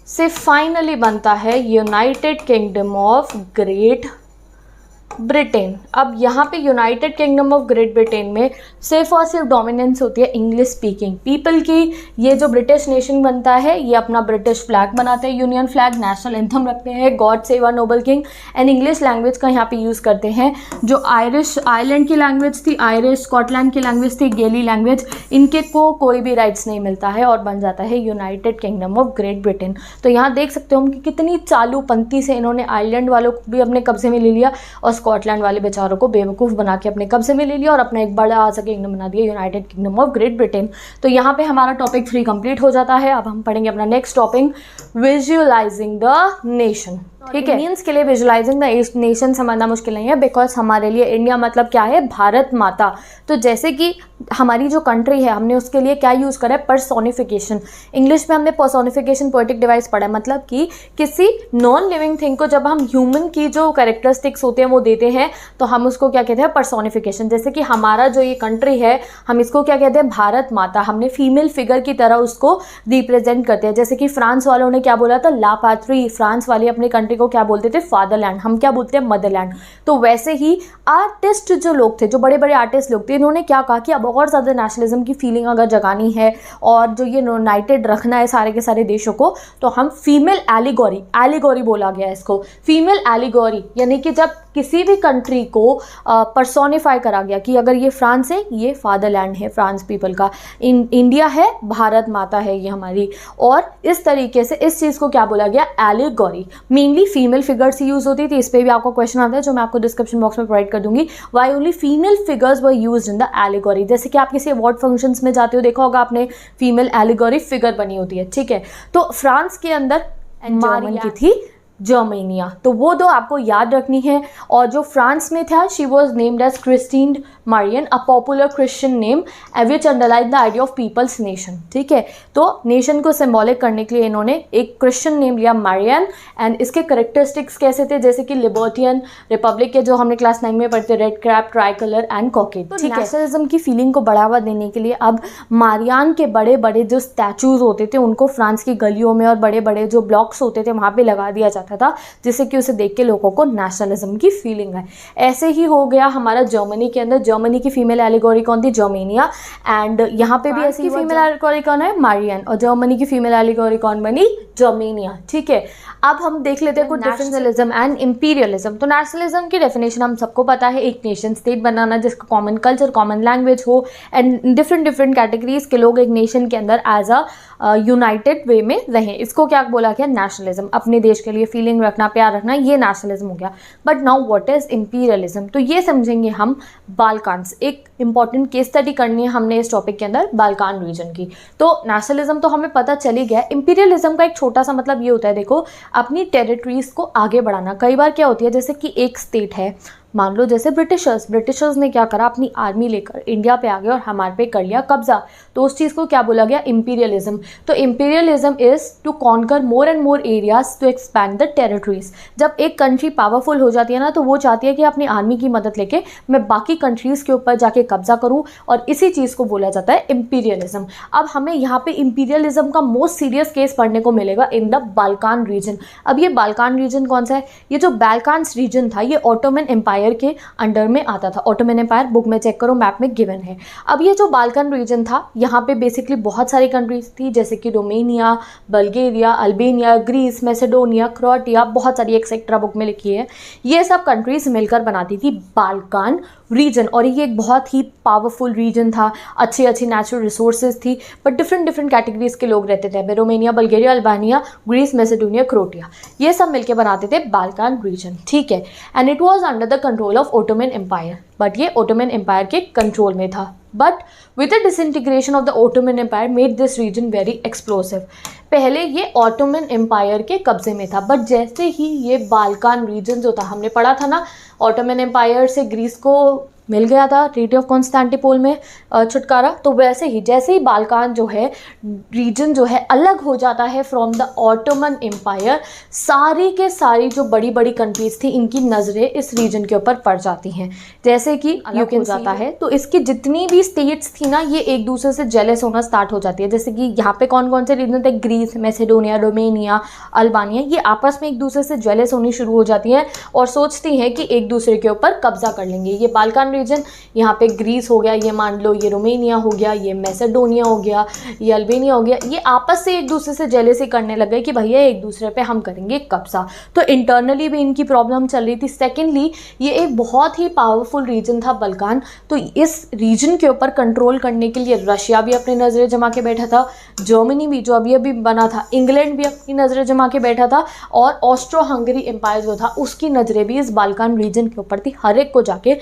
Speaker 1: से फाइनली बनता है United kingdom of great Britain. अब यहाँ पे United kingdom of great Britain में सिर्फ और सिर्फ डोमिनेंस होती है इंग्लिश स्पीकिंग पीपल की। ये जो ब्रिटिश नेशन बनता है ये अपना ब्रिटिश फ्लैग बनाते हैं, यूनियन फ्लैग, नेशनल एंथम रखते हैं, God save our noble king, and English language का यहाँ पे यूज़ करते हैं। जो आयरलैंड की लैंग्वेज थी आयरिश, स्कॉटलैंड की लैंग्वेज थी गेली लैंग्वेज, इनके को कोई भी राइट्स नहीं मिलता है और बन जाता है United kingdom of great Britain. तो यहाँ देख सकते हो कि कितनी चालूपंथी से इन्होंने आयरलैंड वालों को भी अपने कब्जे में ले लिया और स्कॉटलैंड वाले बेचारों को बेवकूफ़ बना के अपने कब्जे में ले लिया और अपना एक बड़ा सा किंगडम बना दिया, United kingdom of great Britain. तो यहाँ पे हमारा टॉपिक 3 कंप्लीट हो जाता है। अब हम पढ़ेंगे अपना next topic, visualising the nation. ठीक है, इंडियंस के लिए विजुअलाइजिंग द नेशन समझना मुश्किल नहीं है, बिकॉज हमारे लिए इंडिया मतलब क्या है, भारत माता। तो जैसे कि हमारी जो कंट्री है हमने उसके लिए क्या यूज़ करा है, पर्सोनिफिकेशन। इंग्लिश में हमने पर्सोनिफिकेशन पोएटिक डिवाइस पढ़ा है, मतलब कि किसी नॉन लिविंग थिंग को जब हम ह्यूमन की जो कैरेक्टरिस्टिक्स होते हैं वो देते हैं तो हम उसको क्या कहते हैं, पर्सोनिफिकेशन। जैसे कि हमारा जो ये कंट्री है हम इसको क्या कहते हैं, भारत माता। हमने फीमेल फिगर की तरह उसको रिप्रेजेंट करते हैं। जैसे कि फ्रांस वालों ने क्या बोला था, ला पात्री, फ्रांस वाले अपने कंट्री को क्या बोलते थे, फादरलैंड। हम क्या बोलते हैं, मदरलैंड। तो वैसे ही आर्टिस्ट जो लोग थे, जो बड़े बड़े आर्टिस्ट लोग थे, इन्होंने क्या कहा कि अब और ज़्यादा नेशनलिज्म की फीलिंग अगर जगानी है और जो ये यूनाइटेड रखना है सारे के सारे देशों को, तो हम फीमेल एलिगोरी बोला गया इसको, फीमेल एलिगोरी, यानी कि जब किसी भी कंट्री को पर्सोनिफाई करा गया कि अगर ये फ्रांस है, ये फादरलैंड है फ्रांस पीपल का, इंडिया है, भारत माता है ये हमारी। और इस तरीके से इस चीज़ को क्या बोला गया, allegory. Mainly female figures use होती थी। इस पर भी आपको क्वेश्चन आता है जो मैं आपको डिस्क्रिप्शन बॉक्स में प्रोवाइड कर दूंगी। Why only female figures were used in the allegory. जैसे कि आप किसी अवार्ड फंक्शंस में जाते हो, देखा होगा आपने, फीमेल एलिगोरी फिगर बनी होती है, ठीक है। तो फ्रांस के अंदर जर्मन की थी जर्मेनिया, तो वो दो आपको याद रखनी है। और जो फ्रांस में था, she was named as Christine Marianne, a popular Christian name which underline the idea of people's nation. ठीक है, तो नेशन को सिंबॉलिक करने के लिए इन्होंने एक क्रिश्चियन नेम लिया, मारियन। एंड इसके करेक्टरिस्टिक्स कैसे थे, जैसे कि लिबर्टियन, रिपब्लिक के जो हमने क्लास 9 में पढ़ते, red cap, tricolour and cockade. तो नेशनलिज्म की फीलिंग को बढ़ावा देने के लिए अब मारियान के बड़े बड़े जो स्टैचूज होते थे उनको फ्रांस की गलियों में और बड़े बड़े जो ब्लॉक्स होते थे वहाँ पे लगा दिया जाता था, जिससे कि उसे देख के लोगों को नेशनलिज्म की फीलिंग है। ऐसे ही हो गया हमारा जर्मनी के अंदर। जर्मनी की फीमेल एलिगोरी कौन थी, जर्मेनिया। एंड यहाँ पे भी ऐसी फीमेल एलिगोरी कौन है, मारियन। और जर्मनी की फीमेल एलिगोरी कौन बनी, जर्मेनिया। ठीक है, अब हम देख लेते हैं कुछ नेशनलिज्म एंड इंपीरियलिज्म। तो नेशनलिज्म की डेफिनेशन हम सबको पता है, एक नेशन स्टेट बनाना जिसका कॉमन कल्चर, कॉमन लैंग्वेज हो एंड डिफरेंट डिफरेंट कैटेगरीज के लोग एक नेशन के अंदर एज अ यूनाइटेड वे में रहें। इसको क्या बोला गया, नेशनलिज्म। अपने देश के लिए फीलिंग रखना, प्यार रखना, ये नेशनलिज्म हो गया। But now what is imperialism, तो ये समझेंगे हम बाल बाल्कान्स, एक इंपॉर्टेंट केस स्टडी करनी है हमने इस टॉपिक के अंदर बाल्कान रीजन की। तो नेशनलिज्म तो हमें पता चल ही गया। इंपीरियलिज्म का एक छोटा सा मतलब ये होता है, देखो अपनी टेरिटरीज को आगे बढ़ाना। कई बार क्या होती है, जैसे कि एक स्टेट है, मान लो जैसे ब्रिटिशर्स ने क्या करा, अपनी आर्मी लेकर इंडिया पे आ गए और हमारे पे कर लिया कब्जा, तो उस चीज़ को क्या बोला गया, इंपीरियलिज्म। तो imperialism is to conquer more and more areas to expand the territories. जब एक कंट्री पावरफुल हो जाती है ना, तो वो चाहती है कि अपनी आर्मी की मदद लेके मैं बाकी कंट्रीज़ के ऊपर जाके कब्जा करूँ, और इसी चीज़ को बोला जाता है इंपीरियलिज्म। अब हमें यहाँ पे इंपीरियलिज्म का मोस्ट सीरियस केस पढ़ने को मिलेगा इन द बाल्कान रीजन। अब ये बाल्कान रीजन कौन सा है, ये जो बाल्कान्स रीजन था ये ऑटोमन एम्पायर के अंडर में आता था। ऑटोमन एम्पायर बुक में चेक करो, मैप में गिवन है। अब ये जो बाल्कन रीजन था, यहाँ पे बेसिकली बहुत सारी कंट्रीज थी, जैसे कि Romania, Bulgaria, Albania, Greece, Macedonia, Croatia, बहुत सारी एक्सेट्रा बुक में लिखी है। ये सब कंट्रीज मिलकर बनाती थी बाल्कान रीजन, और ये एक बहुत ही पावरफुल रीजन था। अच्छी अच्छी नेचुरल रिसोर्सेज थी, बट डिफरेंट डिफरेंट कैटेगरीज के लोग रहते थे। Romania, Bulgaria, Albania, Greece, Macedonia, Croatia, ये सब मिलकर बनाते थे बाल्कान रीजन, ठीक है। And it was under the control of Ottoman empire, but ये ऑटोमन एम्पायर के कंट्रोल में था। But with the disintegration of the Ottoman empire made this region very explosive. पहले ये ऑटोमन एम्पायर के कब्जे में था, बट जैसे ही ये बाल्कान रीजन जो था, हमने पढ़ा था ना, ऑटोमन एम्पायर से ग्रीस को मिल गया था ट्रीटी ऑफ कॉन्स्टेंटिनोपल में छुटकारा, तो वैसे ही जैसे ही बाल्कान जो है रीजन जो है अलग हो जाता है फ्रॉम द ऑटोमन एम्पायर, सारी के सारी जो बड़ी बड़ी कंट्रीज थी इनकी नज़रें इस रीजन के ऊपर पड़ जाती हैं। जैसे कि यू कैन जाता है, तो इसकी जितनी भी स्टेट्स थी ना, ये एक दूसरे से जेलस होना स्टार्ट हो जाती है। जैसे कि यहाँ पे कौन कौन से रीजन थे, ग्रीस, मैसेडोनिया, रोमेनिया, अल्बानिया, ये आपस में एक दूसरे से जेलस होनी शुरू हो जाती हैं और सोचती हैं कि एक दूसरे के ऊपर कब्जा कर लेंगे। ये बाल्कान रीजन, यहाँ पे ग्रीस हो गया, ये मान लो ये रोमेनिया हो गया, ये मैसेडोनिया हो गया, ये अल्बेनिया हो गया, ये आपस से एक दूसरे से जेलसी करने लग गए कि भैया एक दूसरे पे हम करेंगे कब्जा। तो इंटरनली भी इनकी प्रॉब्लम चल रही थी। सेकेंडली, ये एक बहुत ही पावरफुल रीजन था बाल्कान, तो इस रीजन के ऊपर कंट्रोल करने के लिए रशिया भी अपनी नज़रें जमा के बैठा था, जर्मनी भी जो अभी अभी बना था, इंग्लैंड भी अपनी नज़रें जमा के बैठा था, और ऑस्ट्रो हंगरी एम्पायर जो था उसकी नज़रें भी इस बाल्कान रीजन के ऊपर थी। हर एक को जाके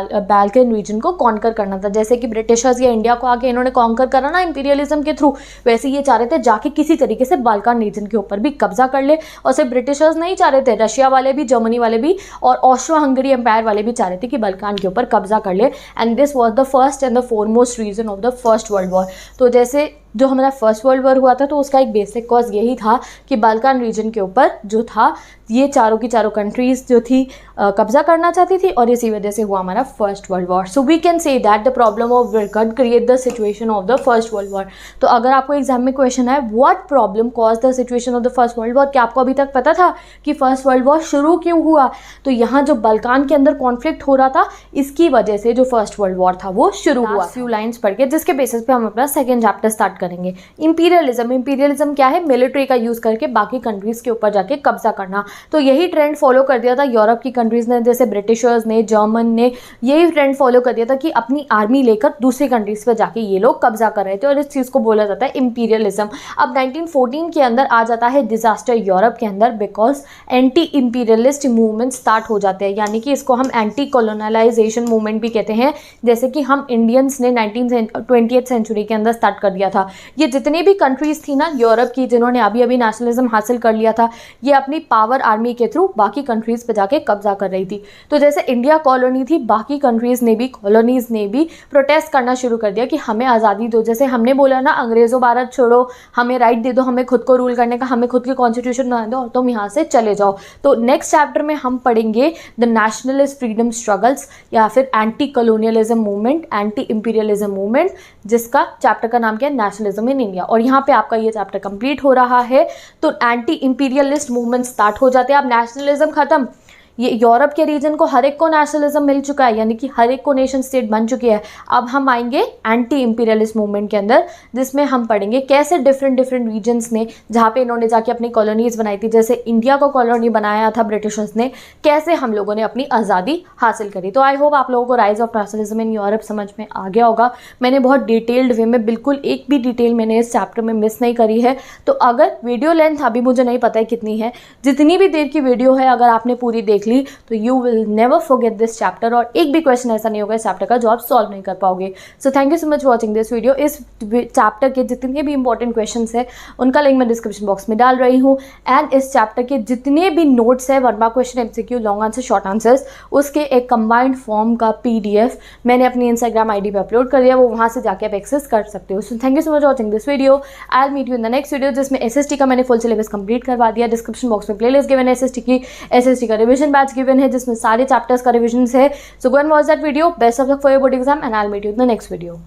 Speaker 1: बाल्कन रीजन को कॉन्कर करना था। जैसे कि ब्रिटिशर्स या इंडिया को आके इन्होंने कॉन्कर करा ना इंपीरियलिज्म के थ्रू, वैसे ये चाह रहे थे जाके किसी तरीके से बाल्कन रीजन के ऊपर भी कब्जा कर ले। और सिर्फ ब्रिटिशर्स नहीं चाह रहे थे, रशिया वाले भी, जर्मनी वाले भी और ऑस्ट्रो हंगरी एम्पायर वाले भी चाह रहे थे कि बाल्कन के ऊपर कब्जा कर ले। And this was the first and the foremost region of the first world war. तो जैसे जो हमारा फर्स्ट वर्ल्ड वॉर हुआ था, तो उसका एक बेसिक कॉज यही था कि बाल्कन रीजन के ऊपर जो था, ये चारों की चारों कंट्रीज जो थी कब्जा करना चाहती थी, और इसी वजह से हुआ हमारा first world war. So we can say that the problem of विरकट create the situation of the first world war. तो अगर आपको एग्जाम में क्वेश्चन है what problem cause the situation of the first world war, क्या आपको अभी तक पता था कि फर्स्ट वर्ल्ड वॉर शुरू क्यों हुआ? तो यहाँ जो बाल्कन के अंदर कॉन्फ्लिक्ट हो रहा था, इसकी वजह से जो फर्स्ट वर्ल्ड वॉर था वो शुरू हुआ। फ्यू लाइन्स पढ़ के जिसके बेसिस पे हम अपना सेकेंड चैप्टर स्टार्ट करेंगे। इंपीरियलिज्म क्या है? मिलिट्री का यूज करके बाकी कंट्रीज के ऊपर जाके कब्जा करना। तो यही ट्रेंड फॉलो कर दिया था यूरोप की कंट्रीज ने, जैसे ब्रिटिशर्स ने, जर्मन ने, यही ट्रेंड फॉलो कर दिया था कि अपनी आर्मी लेकर दूसरी कंट्रीज पे जाके ये लोग कब्जा कर रहे थे, और इस चीज़ को बोला जाता है इंपीरियलिज्म। अब 1914 के अंदर आ जाता है डिजास्टर यूरोप के अंदर, because anti imperialist movement start हो जाते हैं, यानी कि इसको हम एंटी कॉलोनलाइजेशन मूवमेंट भी कहते हैं, जैसे कि हम इंडियंस ने 20th सेंचुरी के अंदर स्टार्ट कर दिया था। ये जितनी भी कंट्रीज थी ना यूरोप की, जिन्होंने अभी अभी नेशनलिज्म हासिल कर लिया था, ये अपनी पावर आर्मी के थ्रू बाकी कंट्रीज पे जाके कब्जा कर रही थी। तो जैसे इंडिया कॉलोनी थी, बाकी कंट्रीज ने भी, कॉलोनीज ने भी प्रोटेस्ट करना शुरू कर दिया कि हमें आज़ादी दो। जैसे हमने बोला ना, अंग्रेज़ों भारत छोड़ो, हमें राइट दे दो, हमें खुद को रूल करने का, हमें खुद की कॉन्स्टिट्यूशन बना दो और तुम यहाँ से चले जाओ। तो नेक्स्ट चैप्टर में हम पढ़ेंगे द नेशनलिस्ट फ्रीडम स्ट्रगल्स, या फिर anti colonialism movement, anti imperialism movement, जिसका चैप्टर का नाम क्या है? Nationalism in India. और यहाँ पे आपका ये चैप्टर कंप्लीट हो रहा है। तो एंटी इंपीरियलिस्ट मूवमेंट स्टार्ट हो जाते हैं। अब नेशनलिज्म खत्म, ये यूरोप के रीजन को हर एक को नेशनलिज्म मिल चुका है, यानी कि हर एक को नेशन स्टेट बन चुकी है। अब हम आएंगे एंटी इंपीरियलिस्ट मूवमेंट के अंदर, जिसमें हम पढ़ेंगे कैसे डिफरेंट रीजन्स ने, जहाँ पे इन्होंने जाके अपनी कॉलोनीज बनाई थी, जैसे इंडिया को कॉलोनी बनाया था ब्रिटिशर्स ने, कैसे हम लोगों ने अपनी आज़ादी हासिल करी। तो आई होप आप लोगों को rise of nationalism in Europe समझ में आ गया होगा। मैंने बहुत डिटेल्ड वे में, बिल्कुल एक भी डिटेल मैंने इस चैप्टर में मिस नहीं करी है। तो अगर वीडियो लेंथ अभी मुझे नहीं पता है कितनी है, जितनी भी देर की वीडियो है अगर आपने पूरी देख देख ली तो you will never forget this chapter, और एक भी क्वेश्चन ऐसा नहीं होगा इस चैप्टर का जो आप सॉल्व नहीं कर पाओगे। सो thank you so much watching this video. इस चैप्टर के जितने भी इंपॉर्टेंट क्वेश्चन है उनका लिंक मैं डिस्क्रिप्शन बॉक्स में डाल रही हूँ, एंड इस चैप्टर के जितने भी नोट्स है, 1 mark question, MCQ, long answer, short answers, उसके एक कंबाइंड फॉर्म का PDF मैंने अपनी इंस्टाग्राम ID पे अपलोड कर दिया, वो वहाँ से जाके आप एक्सेस कर सकते हो। So thank you so much watching this video. I will meet you in the next video जिसमें SST का मैंने फुल सिलेबस कंप्लीट करवा दिया। डिस्क्रिप्शन बॉक्स में प्लेलिस्ट गिवन है SST की, SST का रिविजन बैच गिवन है जिसमें सारे चैप्टर्स का रिविजन है। So go and watch that video. Best of luck for your board exam and I will meet you in the next video.